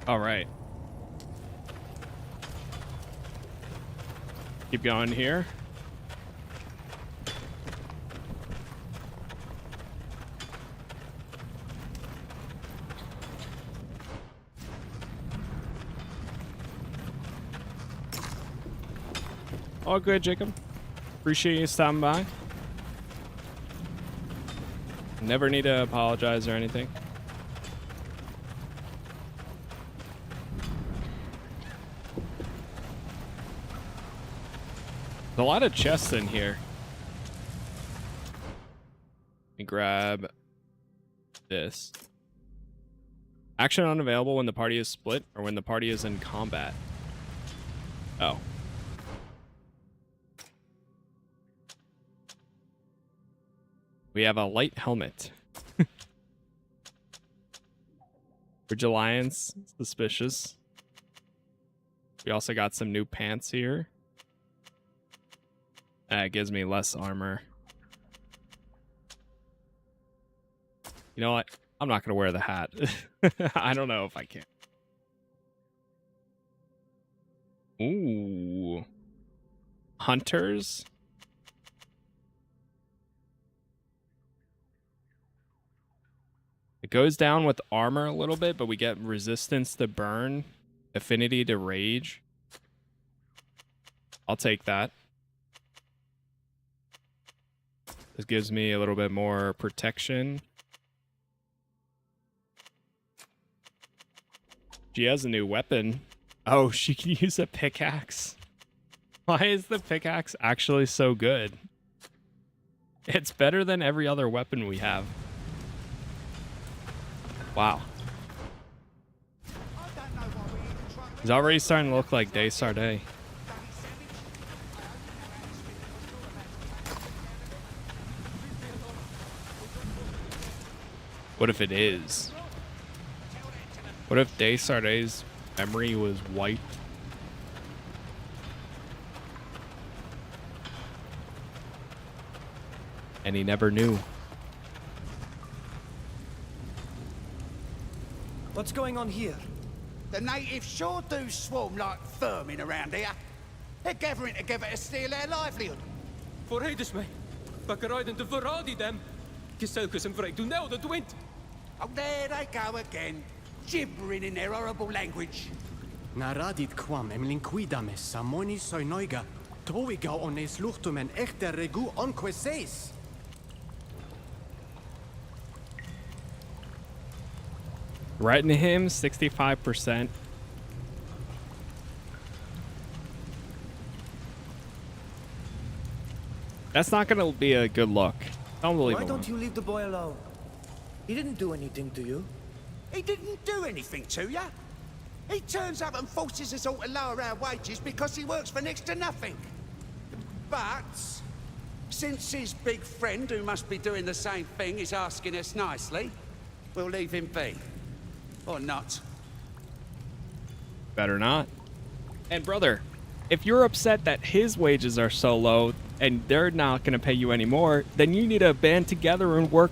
All right. Keep going here. All good, Jacob. Appreciate you stopping by. Never need to apologize or anything. There's a lot of chests in here. Let me grab this. Action unavailable when the party is split or when the party is in combat. Oh. We have a light helmet. Bridge Alliance, suspicious. We also got some new pants here. It gives me less armor. You know what? I'm not gonna wear the hat. I don't know if I can. Ooh. Hunters? goes down with armor a little bit, but we get resistance to burn, affinity to rage. I'll take that. This gives me a little bit more protection. She has a new weapon. Oh, she can use a pickaxe. Why is the pickaxe actually so good? It's better than every other weapon we have. Wow. It's already starting to look like Day Sarday. What if it is? What if Day Sarday's memory was wiped? And he never knew. What's going on here? The natives sure do swarm like vermin around here. They're gathering together to steal their livelihood. Vooruit me. Bakkeruiden de verraad them. Geselkes en vrij doen nou de wind. Oh, there they go again, gibbering in their horrible language. Naradit kwam linquidames samoni soinoiga. Toiga ones luchtumen echter regu onqueses. Right into him, 65%. That's not gonna be a good look. Don't believe Why him. don't you leave the boy alone? He didn't do anything to you. He didn't do anything to ya. He turns up and forces us all to lower our wages because he works for next to nothing. But since his big friend, who must be doing the same thing, is asking us nicely, we'll leave him be. Or not. Better not. And brother, if you're upset that his wages are so low and they're not going to pay you anymore, then you need to band together and work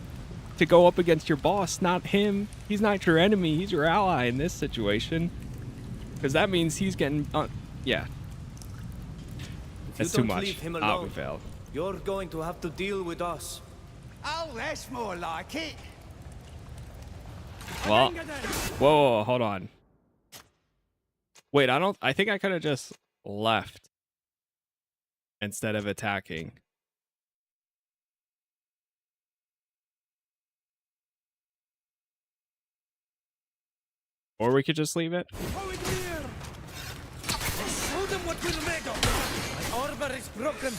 to go up against your boss, not him. He's not your enemy. He's your ally in this situation. Because that means he's getting... yeah. That's too much. Leave him We alone, failed. you're going to have to deal with us. Oh, that's more like it. Well, whoa, hold on. Wait, I think I could have just left instead of attacking. Or we could just leave it. Show them what we're made of. My armor is broken.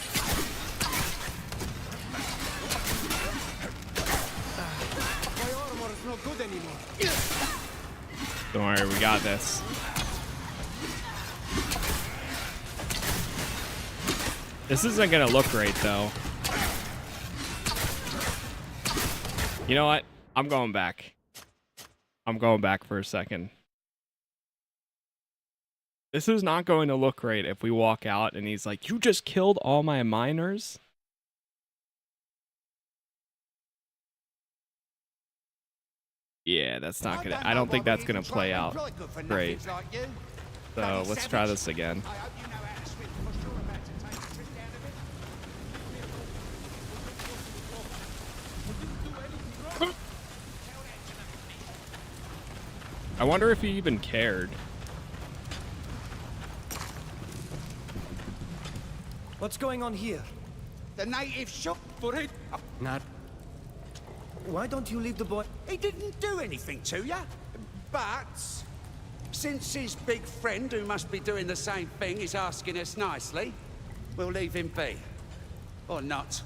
My armor is not good anymore. Don't worry, we got this. This isn't gonna look great though. You know what? I'm going back. I'm going back for a second. This is not going to look great if we walk out and he's like, "You just killed all my miners?" Yeah, that's not gonna... I don't think that's gonna play out great. So, let's try this again. I wonder if he even cared. What's going on here? The native shot for it. Not. Why don't you leave the boy? He didn't do anything to ya. But since his big friend, who must be doing the same thing, is asking us nicely, we'll leave him be. Or not.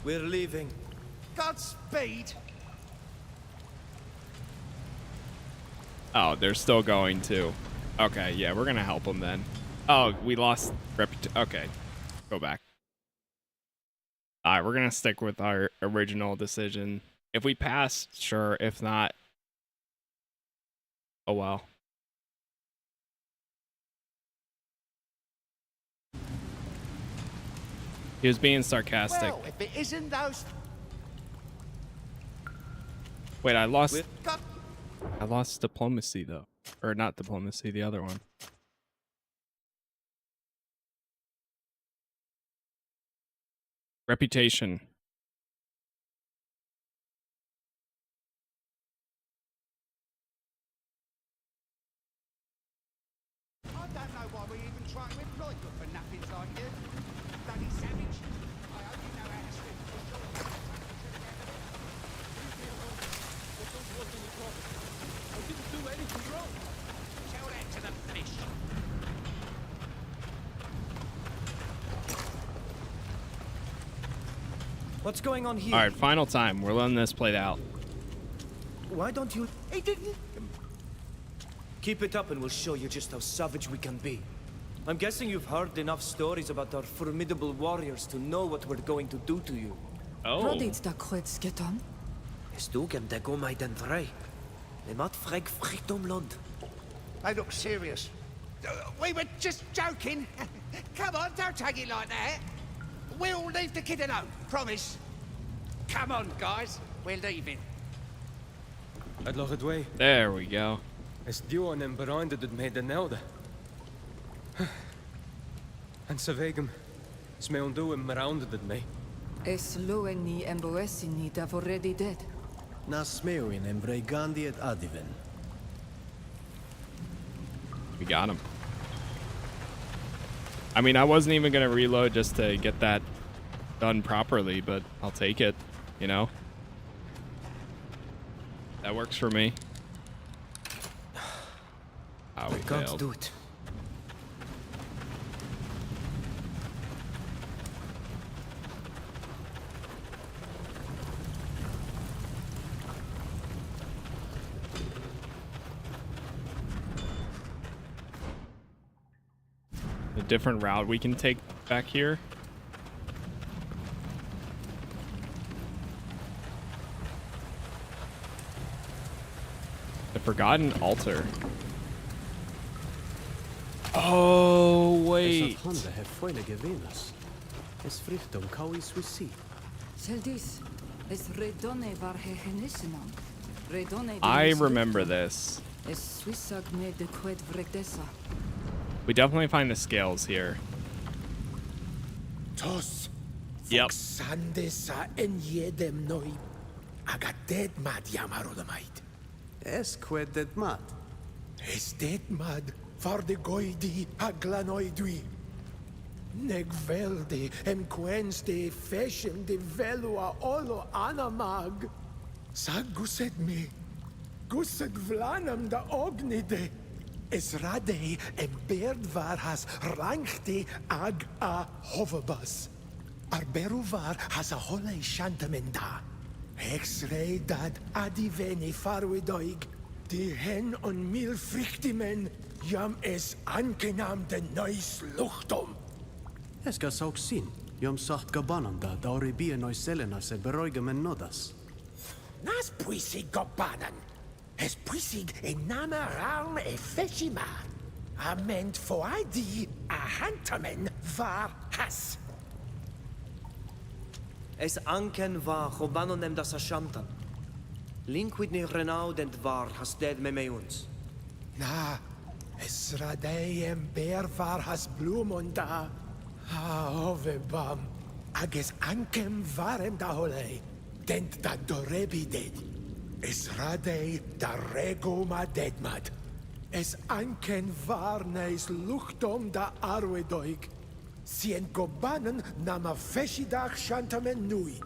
We're leaving. Godspeed. Oh, they're still going to. Okay, yeah, we're gonna help them then. Oh, we lost okay, go back. All right, we're gonna stick with our original decision. If we pass, sure. If not, oh well. He was being sarcastic. Well, if it isn't those... Wait, I lost diplomacy though. Or not diplomacy, the other one. Reputation. don't know why we even try to employ good for nothings like you. Bloody savage. I hope you know how to swim. I didn't do anything wrong. Tell that to the fish. What's going on here? All right, final time. We're letting this play out. Why don't you... He didn't... Keep it up and we'll show you just how savage we can be. I'm guessing you've heard enough stories about our formidable warriors to know what we're going to do to you. Oh. Rodit da kwets getan? Es dugem de go mij den vrij. Le mat frek frikt land. They look serious. We were just joking. Come on, don't take it like that. We'll leave the kid alone, promise. Come on, guys. We're leaving. I'd love it way. There we go. Es duon en bereinde het mee de nelde. En ze wegen. Sme undo en bereinde het mee. Es loeni en boessini da already dead. Na smeuin en bregandi et adiven. We got him. I mean, I wasn't even going to reload just to get that done properly, but I'll take it, you know? That works for me. Ah, we Can't failed. do it. A different route we can take back here. The Forgotten Altar. Oh, wait. Es hat hande hef feine gewinners. Es fricht kaui Swissi. Seldis, es redone var hegenissenam. Redone I remember this. Es swissag me de kwet vrekdesa. We definitely find the scales here. Tos. Yep. Sandesa en jedem noi. Aga dead mad yamarodamait. Es qued det mat. Es dead mad for de goidi aglanoidui. Neg velde em quens de feshem de velua olo anamag. Sag guset me. Guset vlanam da ognide. Es rade em beard var has rankte ag a hovabas. Arberu var has a hole shantamenda. Ex-ray dad adiveni farwidoig. Die hen on mil frictimen jam es ankenam de neus luchtum. Es gas ook sin. Jom sacht gabananda da oribie noi selenas e beroigem en nodas. Nas puisig gobanan. Es puisig en nama raum e feshima. Ament foadi a hantamen var has. Es anken var gobanonem das ashamtan. Linkwid ni renaud and var has dead me uns. Na, es radeiem bear var has blumunda. Ha ovebam. Ages ankem varem da hole. Dent da dorebi dead. Es radei da regoma deadmad. Es anken var neis luchtom da arwedoig. Sien gobanen nama feshidach shantamen nui.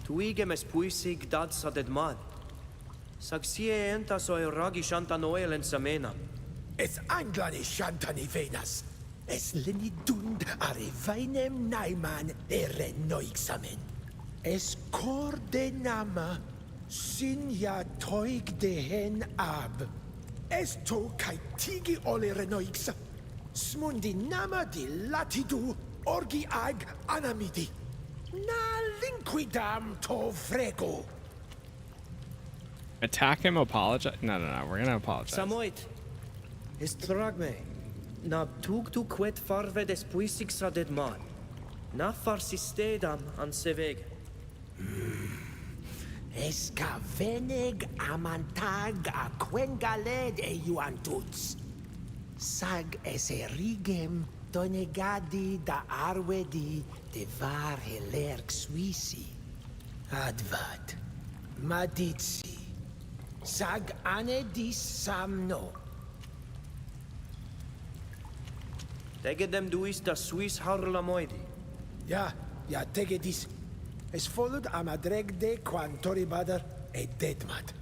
Tuigem es puisig dad sa dead man. Sag sie enta so ragi shantan oil en samena. Es anglani shantani venas. Es lini dund are vainem naiman ere noixamen. Es cor de nama sin ja toig de hen ab. Es to kai tigi ole renoixa. Smundi nama di latidu orgi ag anamidi. Na linquidam to frego. Attack him, apologize. No, we're gonna apologize. Samoit. Es trag me. Na tug tu quet farve des puisig sa dead man. Na farsistedam an seveg. Es ka venig amantag a quengaled e juantuts. Sag es erigem Tonegadi da arwedi de var helerk swisi. Advad. Maditsi. Sag anedis samno. Tegen dem du is da Swiss harlamoidi. Ja, tege dis. Es followed amadregde quantoribader e deadmat.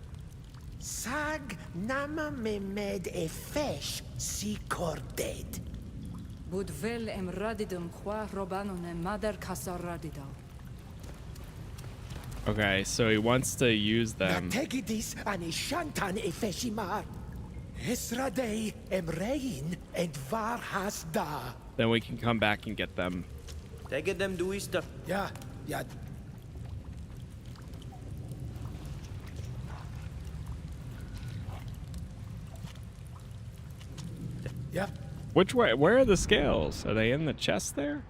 Sag nama memed e fesh si cordet. Budvel em radidum qua robanon em mader casa radido. Okay, so he wants to use Na them. tege dis an e shantan e feshimar. Esradei em rein and var has da. Then we can come back and get them. Tegen dem du is da. Ja. Yeah. Which way? Where are the scales? Are they in the chest there?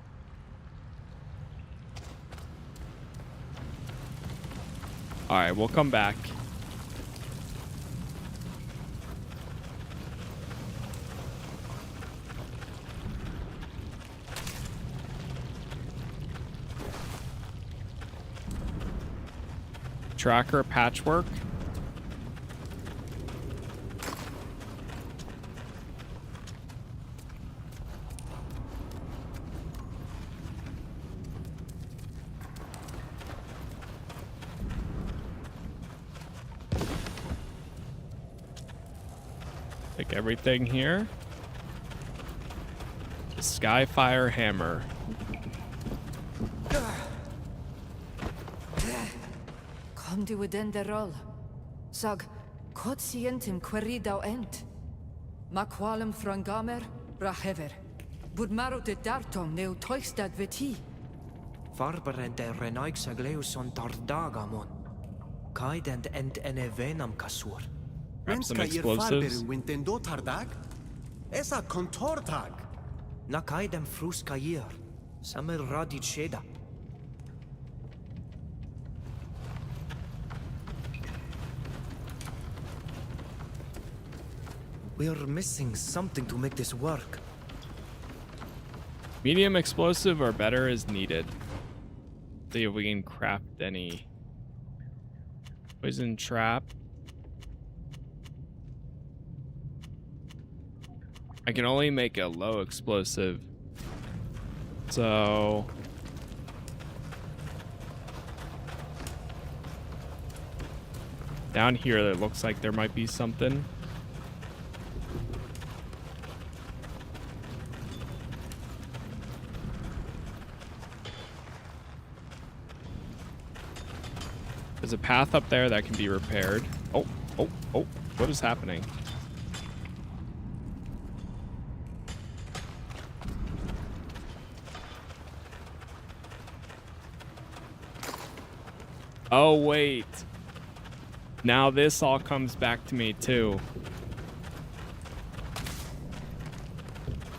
All right, we'll come back. Tracker patchwork. Take everything here. The Skyfire hammer. Kom du den der roll. Sag, quotientum queridau ent. Maqualum frangamer, rahever. Bud marute dartom neu toistad veti. Farberente renaix agleus on tardagamon. Kaidend ent ene venam kasur. Grab some Menska explosives. farberu wintendo tardag? Esa kontortag. Na kaidem fruska year. Samel radid sheda. We're missing something to make this work. Medium explosive or better is needed. See if we can craft any. Poison trap. I can only make a low explosive. So down here it looks like there might be something. There's a path up there that can be repaired. Oh, what is happening? Oh, wait. Now this all comes back to me too.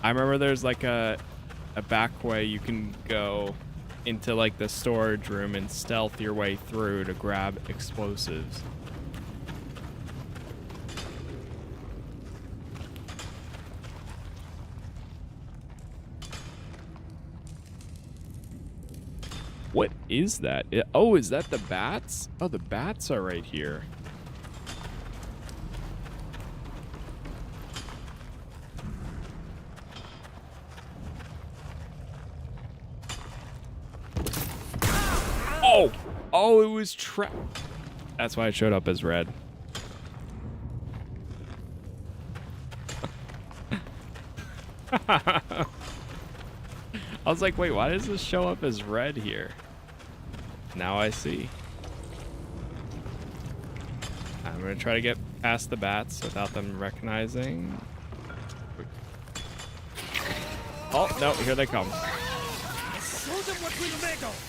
I remember there's like a back way you can go into like the storage room and stealth your way through to grab explosives. What is that? Oh, is that the bats? Oh, the bats are right here. Oh, it was trapped. That's why it showed up as red. I was like, wait, why does this show up as red here? Now I see. I'm gonna try to get past the bats without them recognizing. Oh, no, here they come. Show them what we're made of.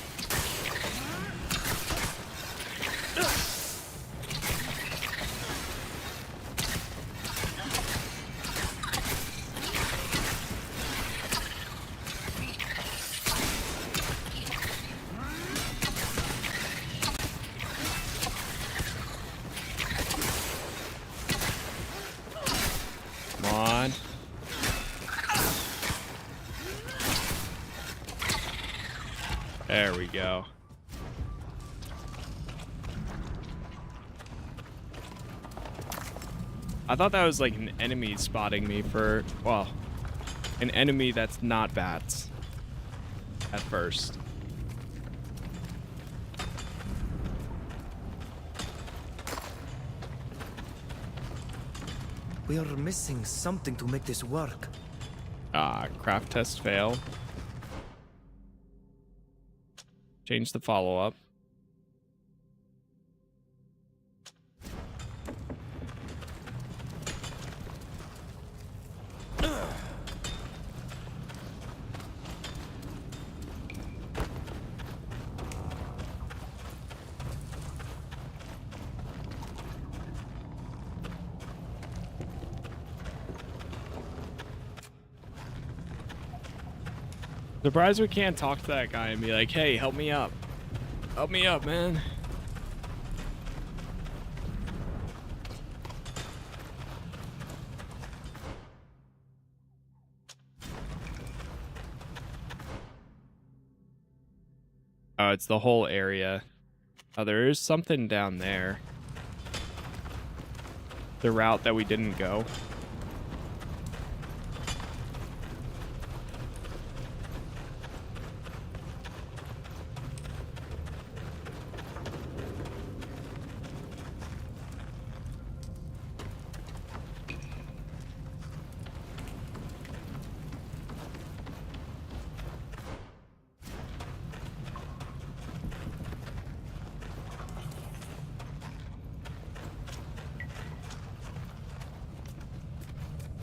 Come on. There we go. I thought that was like an enemy spotting me for, well, an enemy that's not bats at first. We are missing something to make this work. Craft test fail. Change the follow-up. Surprised we can't talk to that guy and be like, hey, help me up. Help me up, man. Oh, it's the whole area. Oh, there is something down there. The route that we didn't go.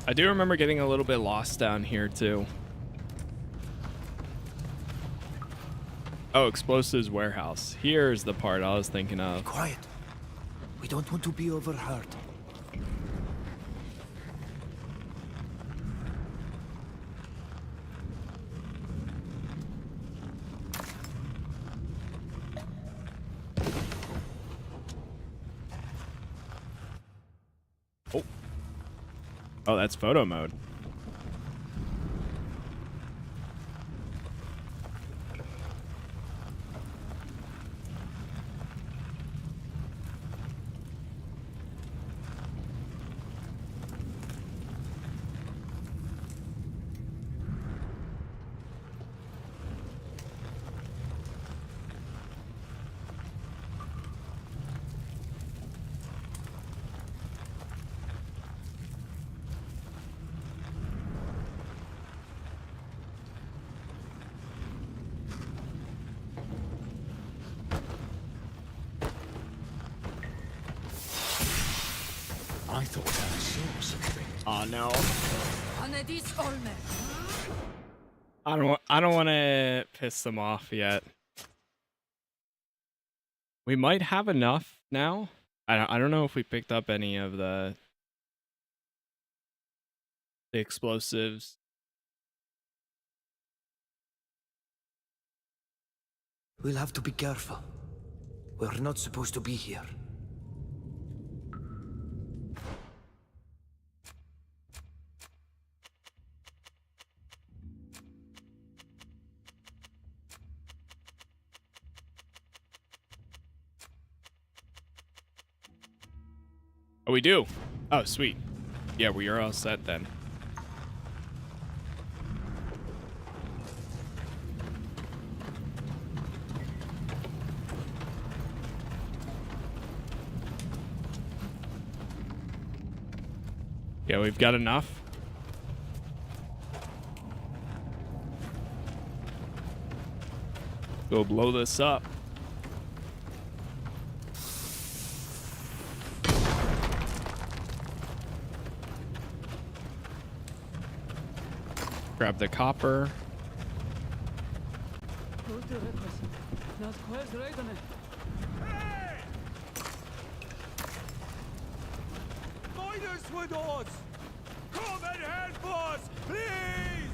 I do remember getting a little bit lost down here too. Oh, explosives warehouse. Here's the part I was thinking of. Quiet. We don't want to be overheard. Oh, that's photo mode. I thought I saw something. Oh no. Anedis Olmer. I don't want to piss them off yet. We might have enough now. I don't know if we picked up any of the explosives. We'll have to be careful. We're not supposed to be here. Oh, we do. Oh, sweet. Yeah, we are all set then. Yeah, we've got enough. Go blow this up. Grab the copper. Miners with us! Come and help us, please!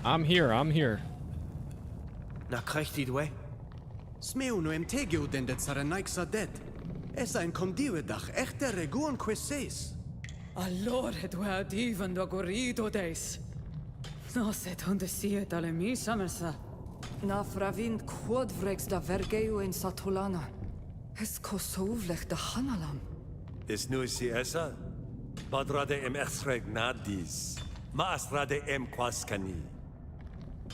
I'm here, I'm here. Na krechti dwe? Smeu no emtegio den det saranaiksa dead. Esa en condivedach echte reguon queses. Allora du ad even do gorido des. No se donde siet alle misamesa. Na fravin quadvrex da vergeu in Satolana. Es kosovlech de Hanalam. Is nu si essa? Badrade em exreg nadis. Ma astrade em quascani.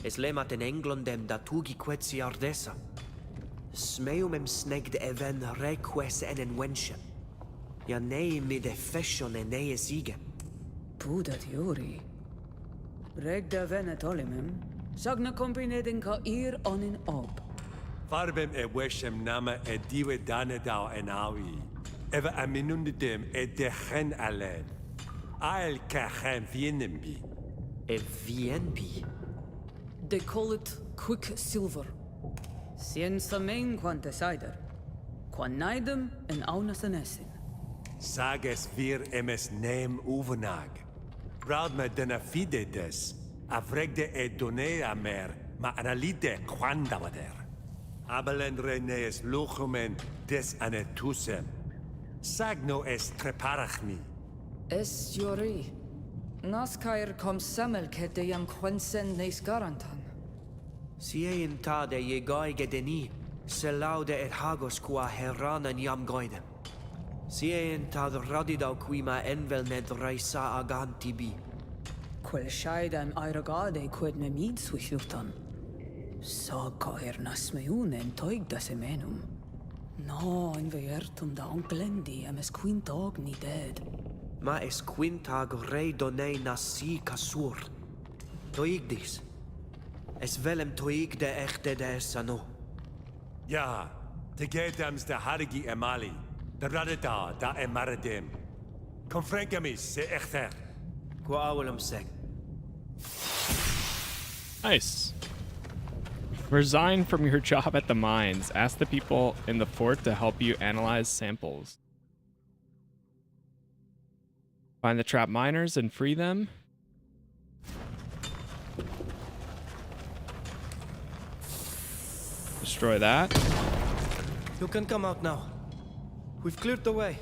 Es lemat in Englandem da tugi quetsi ardessa. Smeum em snegd even reques en wensche. Ja nei mi de fashion en nei sige. Pudat Juri. Reg da venet olimem. Sagna combinedin ka ir onin ob. Farbem e weshem nama e diwe danedau en awi. Eva aminundem e dechen alen. Ael kachen vienembi. E vienbi? They call it quicksilver. Cienza main quantesider. Quanaidem en aunas enesin. Sages vir emes nem uvenag. Braud me dena fide des. Avregde e donea mer, ma analide quandavader. Abelen renees luchumen des anetusem. Sagno es treparachni. Es Juri. Naskair kom sammelkette jam quensen neis garantan. Sien ta de je gaige deni. Se laude et hagos qua heranan jam goide. Sien ta radidau qui ma envel ned reisa aganti bi. Quel scheidem aerogade quid me mid suichutan. Saga nas meun en toig da semenum. No, in veertum da onklendi emes quintag ni dead. Ma es quintag rei donei nasi kasur. Toig dis. Es velem toig de echte de sano. Ja, te gedams de harigi emali. De radeda da emaradem. Confrenkamis se echter. Qua awelum seg. Nice. Resign from your job at the mines. Ask the people in the fort to help you analyze samples. Find the trapped miners and free them. Destroy that. You can come out now. We've cleared the way.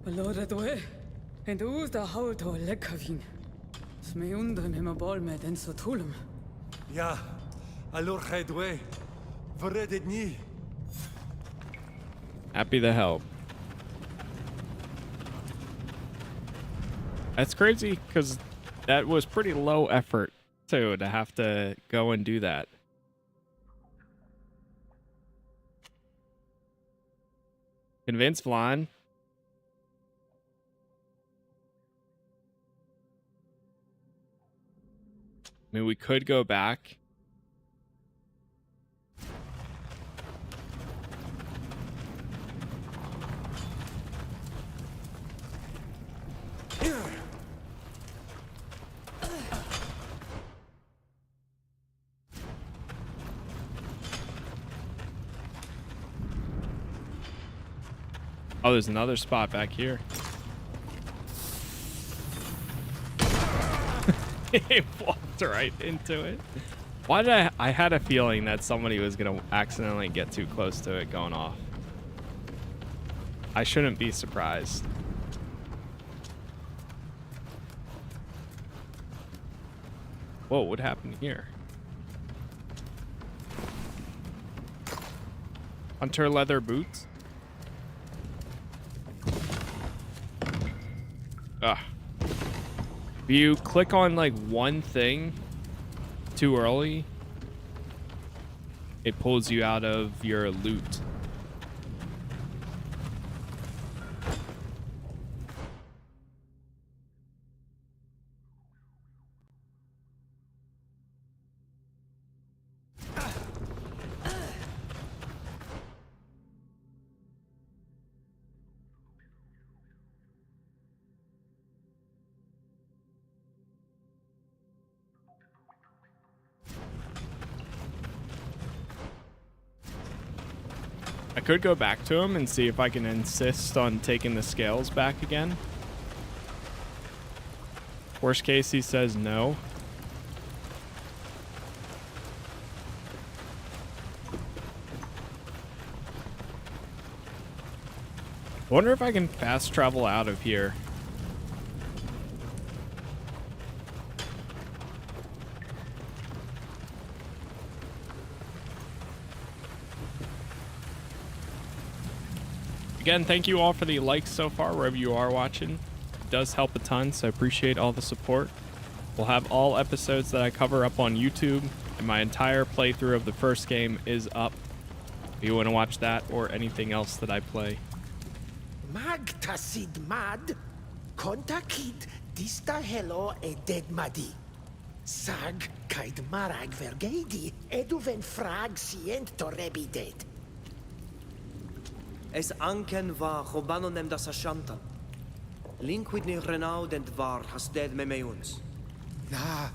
Beloret way. En us da hauto lekkavin. Smeundem him a ball med en sotulum. Ja, alor gedwe. Verred het nie. Happy to help. That's crazy because that was pretty low effort too to have to go and do that. Convince Vlain. I mean, we could go back. Oh, there's another spot back here. He walked right into it. Why did I had a feeling that somebody was gonna accidentally get too close to it going off. I shouldn't be surprised. Whoa, what happened here? Hunter leather boots? Ugh. If you click on like one thing too early, it pulls you out of your loot. I could go back to him and see if I can insist on taking the scales back again. Worst case, he says no. I wonder if I can fast travel out of here. Again, thank you all for the likes so far, wherever you are watching. It does help a ton, so I appreciate all the support. We'll have all episodes that I cover up on YouTube, and my entire playthrough of the first game is up. If you want to watch that or anything else that I play. Magtasid mad, kontakid dista hello e dead madi. Sag kaid marag vergeidi, eduven frag sient torebi dead. Es anken va chobanonem das ashantan. Linkwid ni renaud and var has dead memeuns. Na,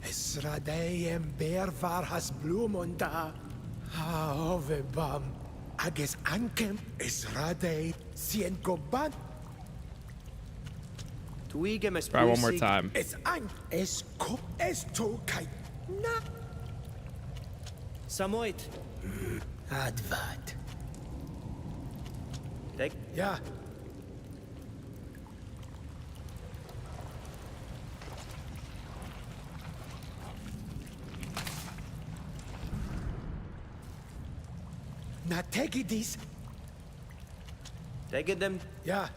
es radeiem bear var has blumunda. Ha ovebam. Ages ankem es radei sien goban. Tuigem es Try one more time. Es an es ko es to kai na. Samoit. Advad. Take. Ja. Na take this. Take them. Ja.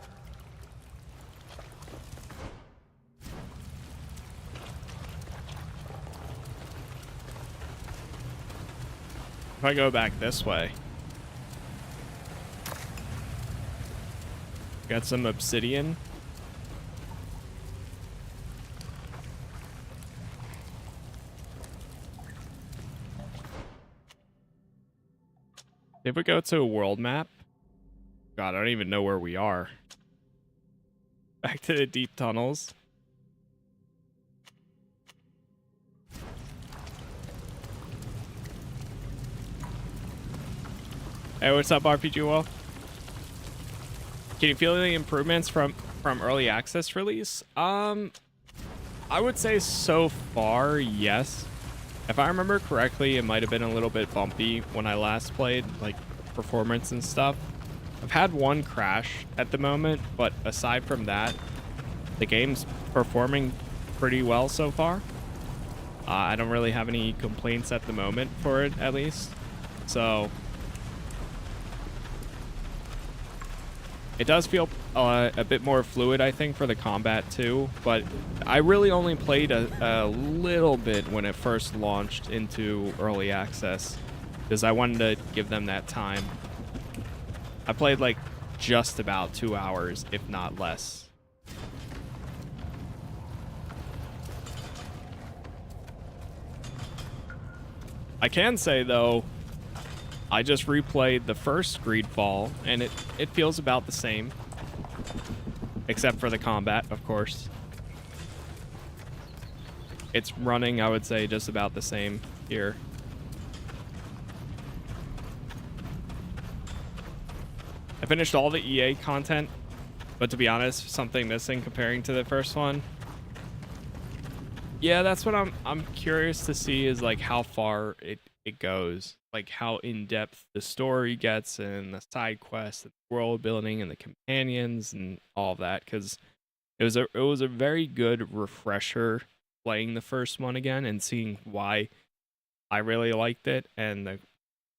If I go back this way. Got some obsidian. If we go to a world map, God, I don't even know where we are. Back to the deep tunnels. Hey, what's up, RPG Wolf? Can you feel any improvements from early access release? I would say so far, yes. If I remember correctly, it might have been a little bit bumpy when I last played, like performance and stuff. I've had one crash at the moment, but aside from that, the game's performing pretty well so far. I don't really have any complaints at the moment for it, at least. So it does feel a bit more fluid, I think, for the combat too, but I really only played a little bit when it first launched into early access because I wanted to give them that time. I played like just about 2 hours, if not less. I can say though, I just replayed the first GreedFall, and it feels about the same. Except for the combat, of course. It's running, I would say, just about the same here. I finished all the EA content, but to be honest, something missing comparing to the first one. Yeah, that's what I'm curious to see is like how far it goes, like how in-depth the story gets and the side quests and the world building and the companions and all that, because it was a very good refresher playing the first one again and seeing why I really liked it, and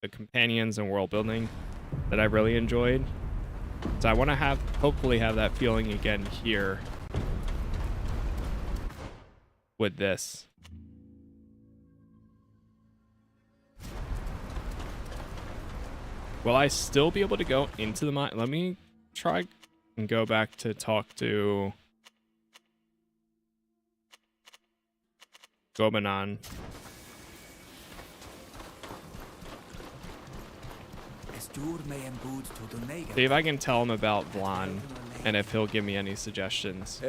the companions and world building that I really enjoyed. So I want to hopefully have that feeling again here with this. Will I still be able to go into the mine? Let me try and go back to talk to Gobanon. See if I can tell him about Vlain and if he'll give me any suggestions.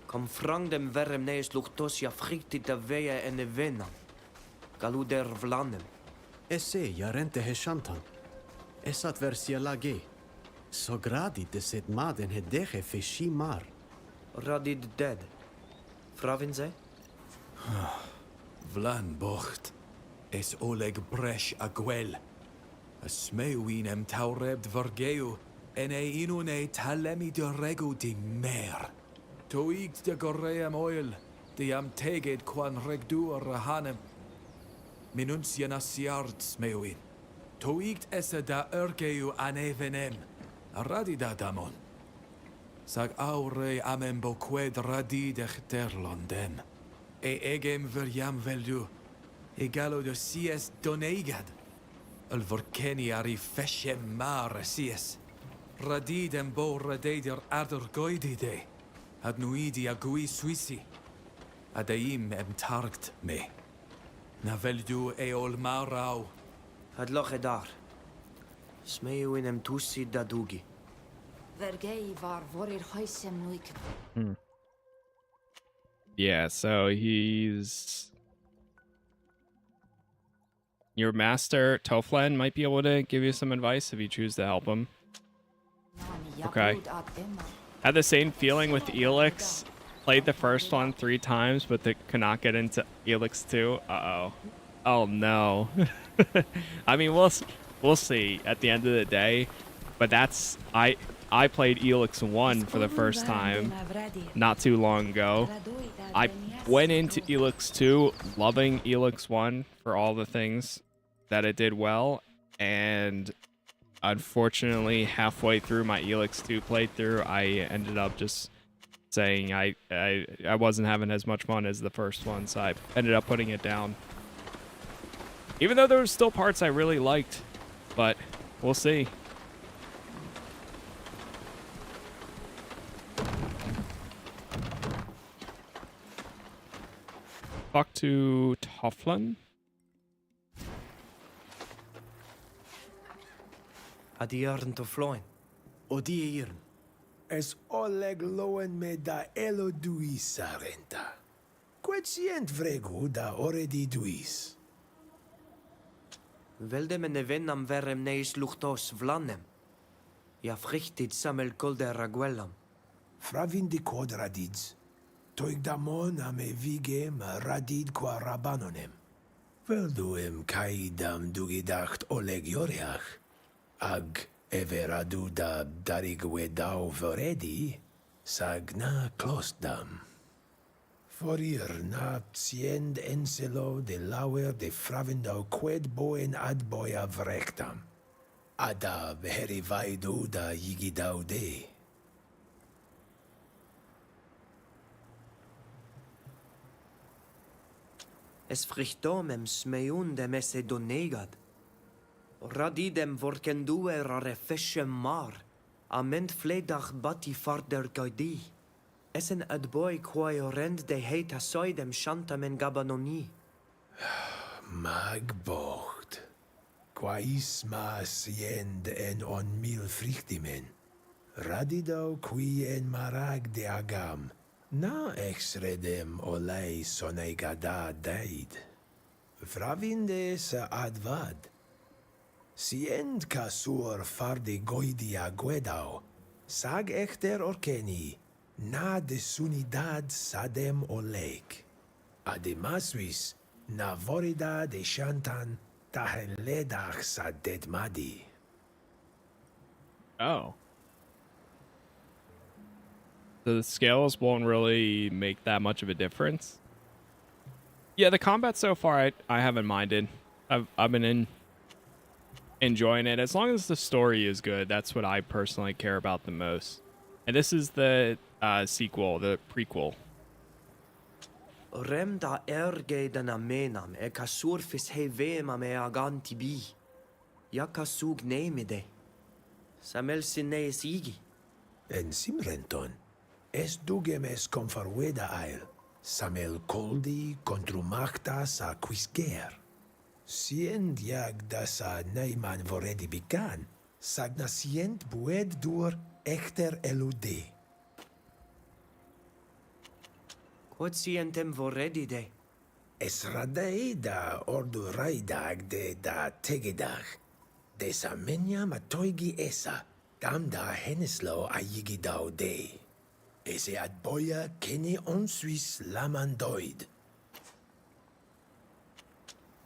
Confront dem verem nees luctosia fricti da vea en evena. Galuder vlanem. Esse jarente heshantan. Esat versia lage. So gradi deset maden hedeche feshi mar. Radid dead. Fravinze? Vlain bocht. Es oleg bresh agwel. A smeuinem taurebd vergeu. Ene inune talemi de regu di mer. Toigt de goream oil. Di am teged quan regdu rahanem. minunciana siarts meuin. Toigt essa da urgeu anevenem, radida damon. Sag aure amembo qued radidech terlondem. Egem veriam veldu, egalo de sies donegad. Al vorkeni ari feshem mar sies. Radidem bo radeder ader goidide. Ad nuidi agui suisi. Adaim targt me. Na veldu eol marau. Had loch edar. Smeu in tussi da dugi. Vergei var vorir huisem nuik. Yeah, so he's... Your master, Toflan, might be able to give you some advice if you choose to help him. Okay. Had the same feeling with Elix. Played the first one 3 times, but could not get into Elix 2. Uh-oh. Oh, no. I mean, we'll see at the end of the day. But that's... I played Elix 1 for the first time not too long ago. I went into Elix 2 loving Elix 1 for all the things that it did well, and unfortunately halfway through my Elix 2 playthrough I ended up just saying I wasn't having as much fun as the first one, so I ended up putting it down. Even though there were still parts I really liked, but we'll see. Talk to Toflan. Adi Arn to Floin. Odi Irn. Es Oleg loen me da elo duis sarenta. Quetient vregu da oredi duis. Velde me nevenam verem neis luchtos vlanem. Ja frichtit samel kolde raguelam. Fravin di quadradids. Toig damon ame vigem radid qua rabanonem. Velduem kaidam dugidacht Oleg Yoreach. Ag everadu da darigwedau voredi, sagna closdam. Forir na tiend enselo de lauer de fravendau qued boen ad boia vrectam. Ada verivaidu da yigidau de. Es frichtomem smeun dem esse donegad. Radidem vorkendue rare feshem mar. Ament fledach bati farder gaidi. Essen adboy quae orend de heita soidem shantamen gabanoni. Magbocht. Quais ma siend en on mil frichtimen. Radidau qui en marag de agam. Na exredem olei sonegada daid. Fravinde sa advad. Siend casur farde goidia guedau. Sag echter orkeni. Na de sunidad sadem oleg. Ademasuis, na vorida de shantan tahen ledach sadet madi. Oh. So the scales won't really make that much of a difference. Yeah, the combat so far I haven't minded. I've been enjoying it. As long as the story is good, that's what I personally care about the most. And this is the sequel, the prequel. Rem da erge dan amenam e kasur fis hevema me aganti bi. Ja kasug nemide. Samel sineis igi. En simrenton, es dugem es confarweda ail. Samel coldi contrumachtas a quisger. Sient jag dasa neiman voredi bican, sagna sient bued dur echter elude. Quod sientem voredi de? Es radei da ordu raidag de da tegedach. De samenia matoigi esa, dam da heneslo a yigidau de. Ese ad boya keni onsuis lamandoid.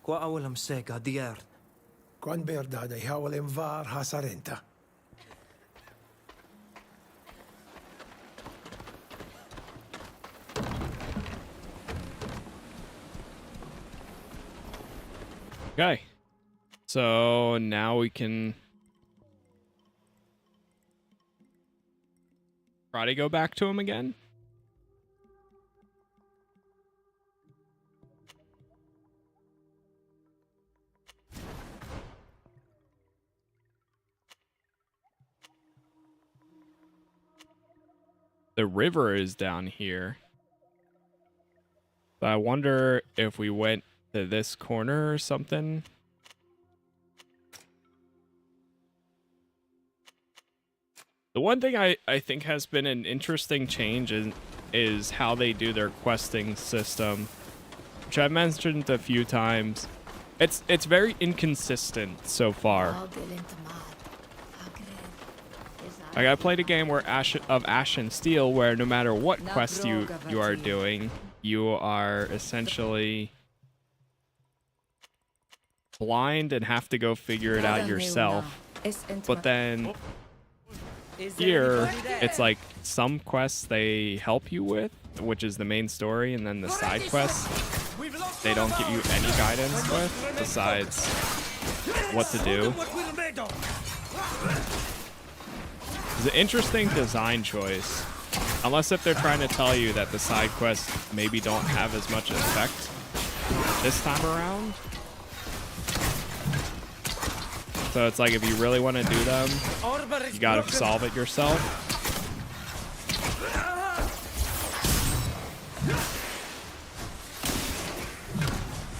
Qua awalam sega diern. Quan berda de hawalem var hasarenta. Okay. So now we can try to go back to him again. The river is down here. But I wonder if we went to this corner or something. The one thing I think has been an interesting change is how they do their questing system, which I've mentioned a few times. It's very inconsistent so far. Like, I played a game where Ash and Steel, where no matter what quest you are doing, you are essentially blind and have to go figure it out yourself. But then here, it's like some quests they help you with, which is the main story, and then the side quests, they don't give you any guidance with, besides what to do. It's an interesting design choice. Unless if they're trying to tell you that the side quests maybe don't have as much effect this time around. So it's like if you really want to do them, you gotta solve it yourself.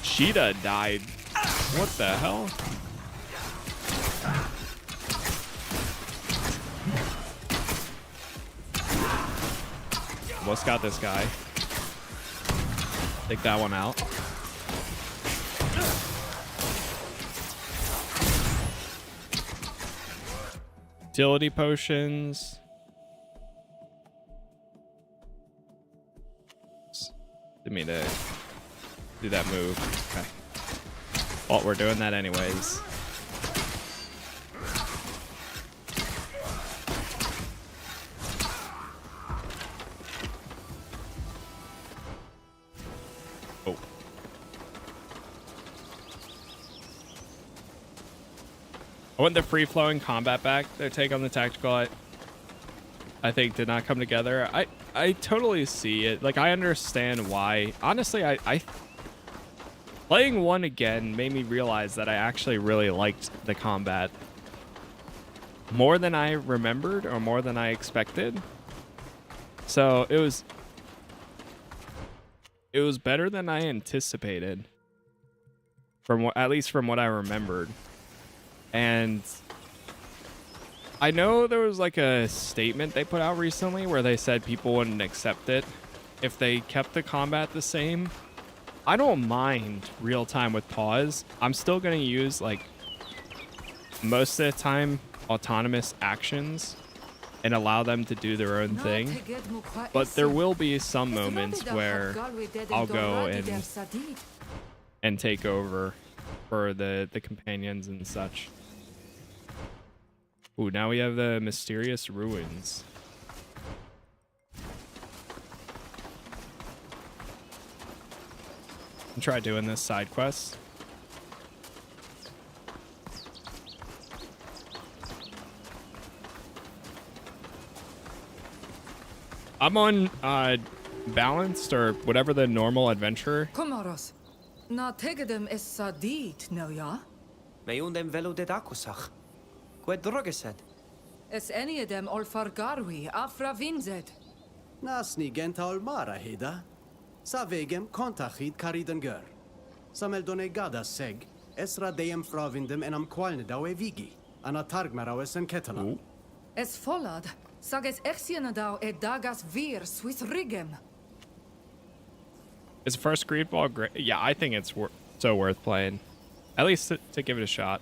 Sheeta died. What the hell? Almost got this guy. Take that one out. Utility potions. Didn't mean to do that move. Okay. Well, we're doing that anyways. Oh. I want the free-flowing combat back. Their take on the tactical, I think, did not come together. I totally see it. Like, I understand why. Honestly, I playing one again made me realize that I actually really liked the combat more than I remembered or more than I expected. So it was better than I anticipated, from what, at least from what I remembered. And I know there was like a statement they put out recently where they said people wouldn't accept it if they kept the combat the same. I don't mind real time with pause. I'm still going to use, like, most of the time autonomous actions and allow them to do their own thing. But there will be some moments where I'll go and take over for the companions and such. Ooh, now we have the mysterious ruins. I'll try doing this side quest. I'm on balanced or whatever the normal adventure. Komoros. Na tegedem es sadit, no ya? Meundem velo de dakosach. Qued drogesed. Es any dem olfargarwi afra vinzed. Nasni genta olmara heda. Savegem kontachid karidengur. Sameldone gada seg. Esra deem fravindem enam qualnedau evigi. Anatargmaraues en ketala. Es follad. Sages exianadau e dagas vir Swiss rigem. Is first GreedFall great? Yeah, I think it's so worth playing. At least to give it a shot.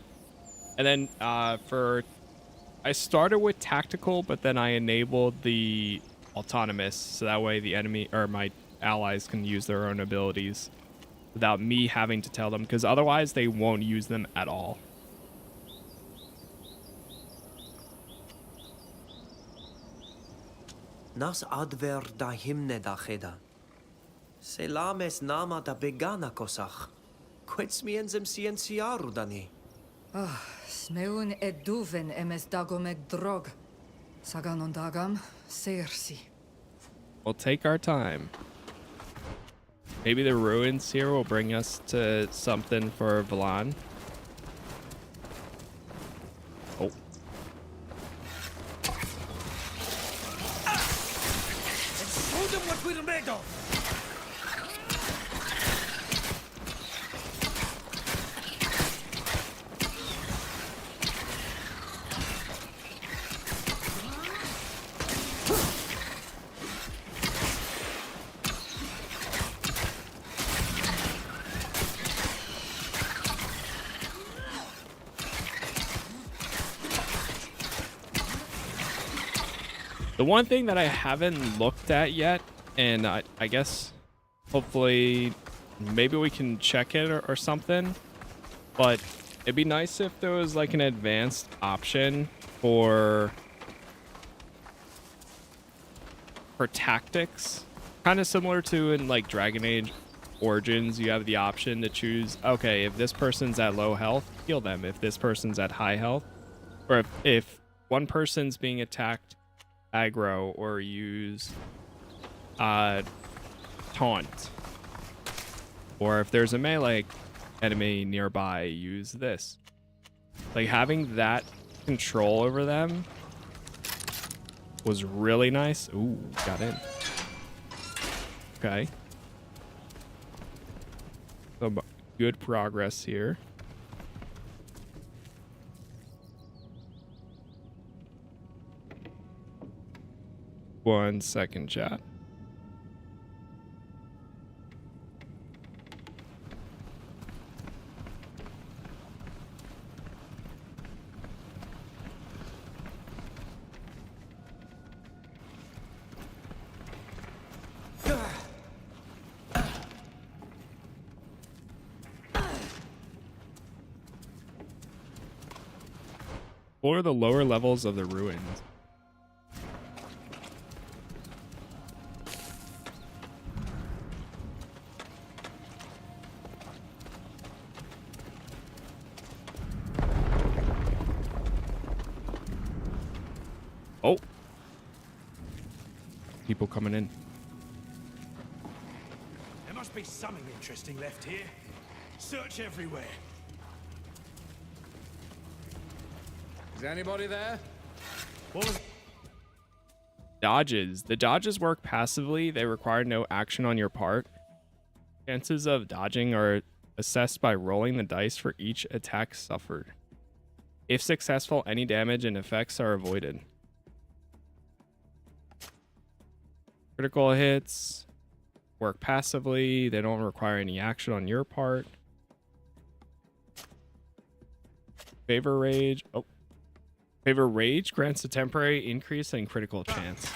And then I started with tactical, but then I enabled the autonomous, so that way the enemy or my allies can use their own abilities without me having to tell them, because otherwise they won't use them at all. Nas adver da himne da cheda. Selames nama da begana kosach. Quits me enzem CNCR, Dani. Ah, smeun eduven emes dagom drog. Saganon dagam, sersi. We'll take our time. Maybe the ruins here will bring us to something for Vlain. Oh. Show them what we're made of! The one thing that I haven't looked at yet, and I guess hopefully maybe we can check it or something, but it'd be nice if there was like an advanced option for tactics, kind of similar to in like Dragon Age Origins. You have the option to choose, okay, if this person's at low health, heal them. If this person's at high health, or if one person's being attacked, aggro, or use taunt, or if there's a melee enemy nearby, use this. Like, having that control over them was really nice. Ooh, got in. Okay, so good progress here. One second, chat. Or the lower levels of the ruins. Oh, people coming in. There must be something interesting left here. Search everywhere. Is anybody there? What was... Dodges. The dodges work passively. They require no action on your part. Chances of dodging are assessed by rolling the dice for each attack suffered. If successful, any damage and effects are avoided. Critical hits work passively. They don't require any action on your part. Favor rage. Oh. Favor rage grants a temporary increase in critical chance.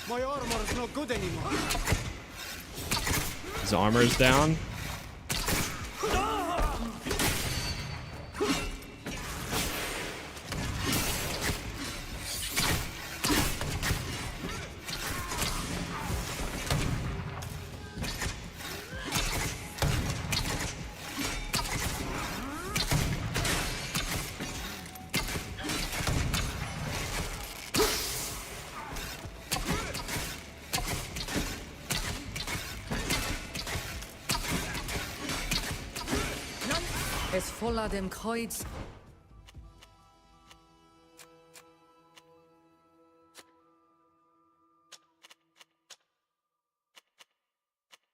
My armor is not good anymore. His armor's down. Es voller dem Kreuz.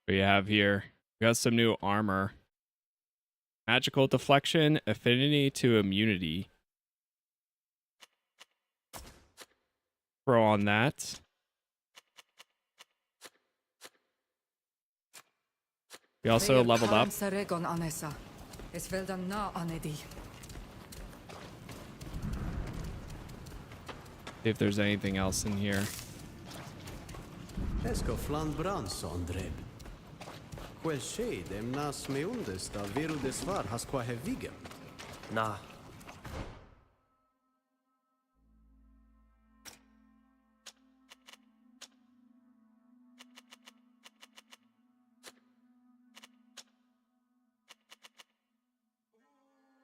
We have here, we got some new armor. Magical deflection, affinity to immunity. Throw on that. We also leveled up. Es fällt dann nah an Eddie. See if there's anything else in here. Esco flan brans on dreb. Quel shade em nas me undes da veru desvar has qua hevigem. Na.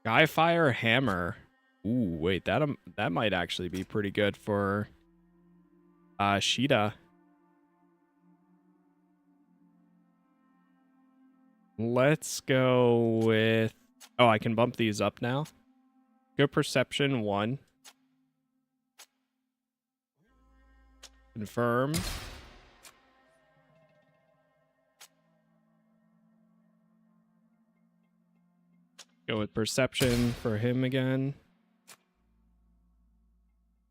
Skyfire Hammer. Ooh, wait, that might actually be pretty good for Sheeta. Let's go with... Oh, I can bump these up now. Good perception 1. Confirm. Go with perception for him again.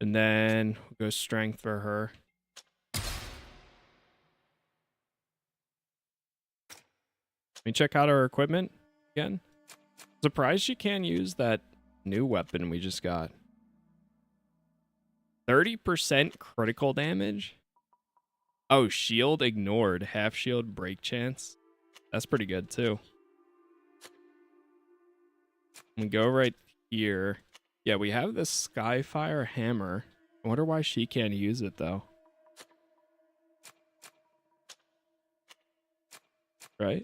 And then we'll go strength for her. Let me check out our equipment again. Surprised she can't use that new weapon we just got. 30% critical damage? Oh, shield ignored. Half shield break chance. That's pretty good too. We go right here. Yeah, we have this Skyfire Hammer. I wonder why she can't use it though. Right?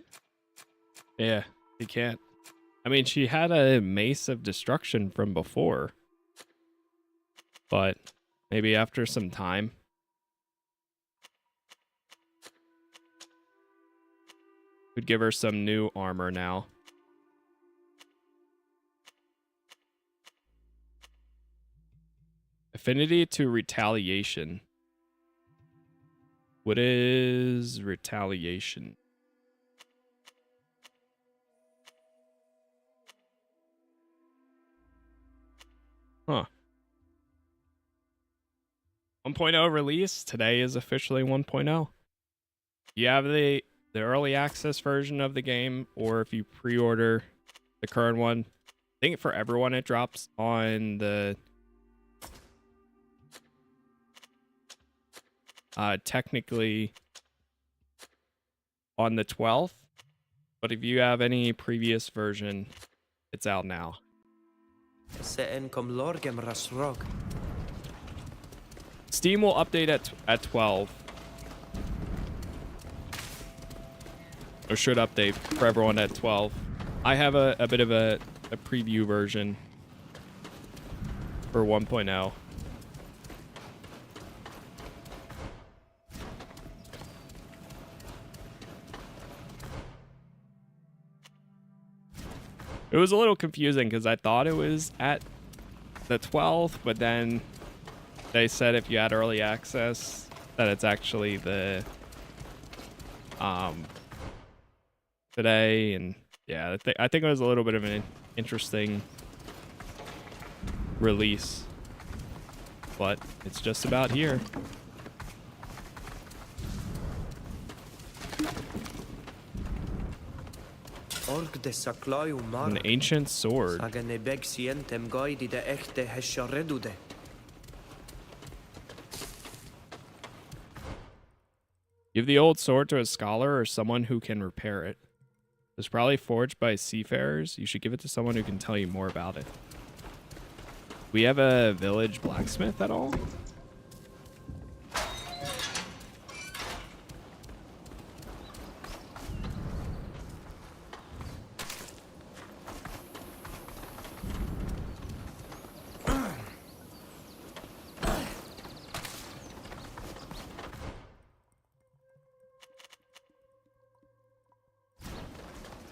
Yeah, she can't. I mean, she had a Mace of Destruction from before. But maybe after some time. Could give her some new armor now. Affinity to retaliation. What is retaliation? Huh. 1.0 release. Today is officially 1.0. You have the early access version of the game, or if you pre-order the current one, I think for everyone it drops on the technically on the 12th, but if you have any previous version, it's out now. Steam will update at 12. Or should update for everyone at 12. I have a bit of a preview version for 1.0. It was a little confusing because I thought it was at the 12th, but then they said if you had early access that it's actually the today. And yeah, I think it was a little bit of an interesting release, but it's just about here. An ancient sword. Give the old sword to a scholar or someone who can repair it. It's probably forged by seafarers. You should give it to someone who can tell you more about it. We have a village blacksmith at all?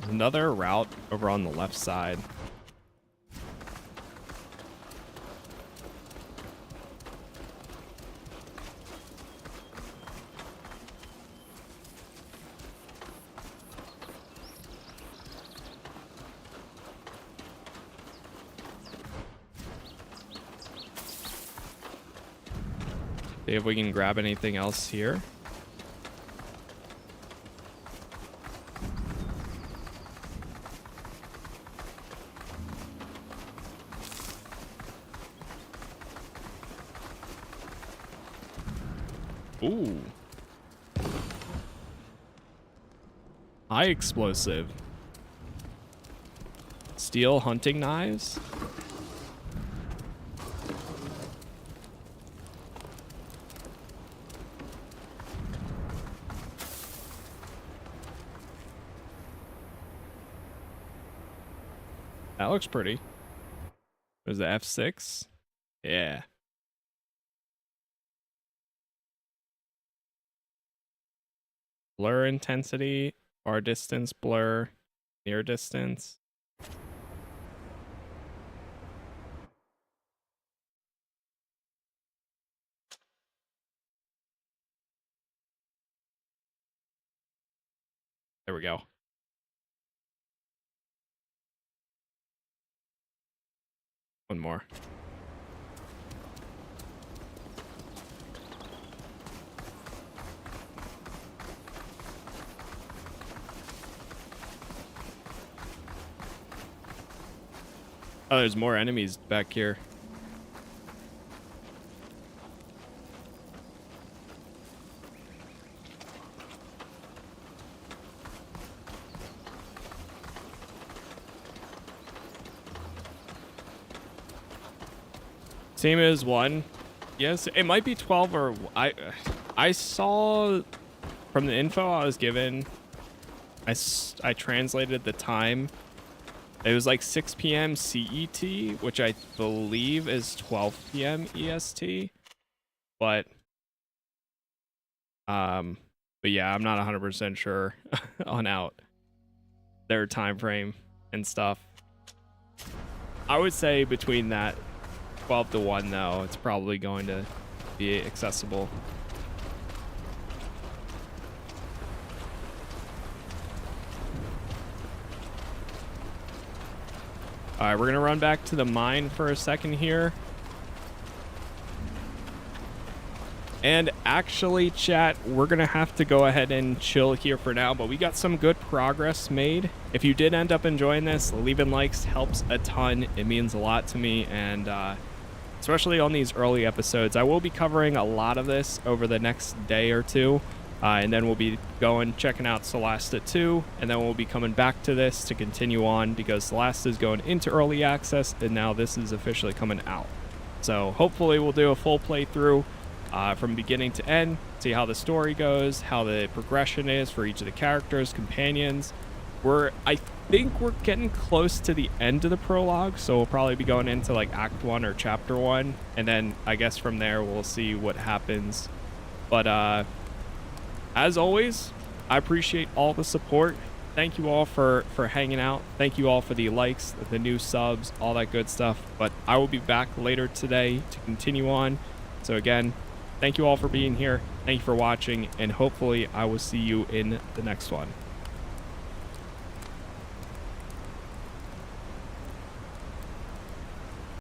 Another route over on the left side. See if we can grab anything else here. Ooh. High explosive. Steel hunting knives. That looks pretty. There's the F6. Yeah. Blur intensity, far distance blur, near distance. There we go. One more. Oh, there's more enemies back here. Same as 1. Yes, it might be 12 or I saw from the info I was given, I translated the time. It was like 6 p.m. CET, which I believe is 12 p.m. EST. But yeah, I'm not 100% sure on out their time frame and stuff. I would say between that 12 to 1 though, it's probably going to be accessible. All right, we're gonna run back to the mine for a second here. And actually, chat, we're gonna have to go ahead and chill here for now, but we got some good progress made. If you did end up enjoying this, leaving likes helps a ton. It means a lot to me, and especially on these early episodes. I will be covering a lot of this over the next day or two, and then we'll be checking out Celasta 2, and then we'll be coming back to this to continue on, because Celasta is going into early access, and now this is officially coming out. So hopefully we'll do a full playthrough from beginning to end, see how the story goes, how the progression is for each of the characters, companions. I think we're getting close to the end of the prologue, so we'll probably be going into like Act 1 or Chapter 1, and then I guess from there we'll see what happens. But as always, I appreciate all the support. Thank you all for hanging out. Thank you all for the likes, the new subs, all that good stuff. But I will be back later today to continue on. So again, thank you all for being here. Thank you for watching, and hopefully I will see you in the next one.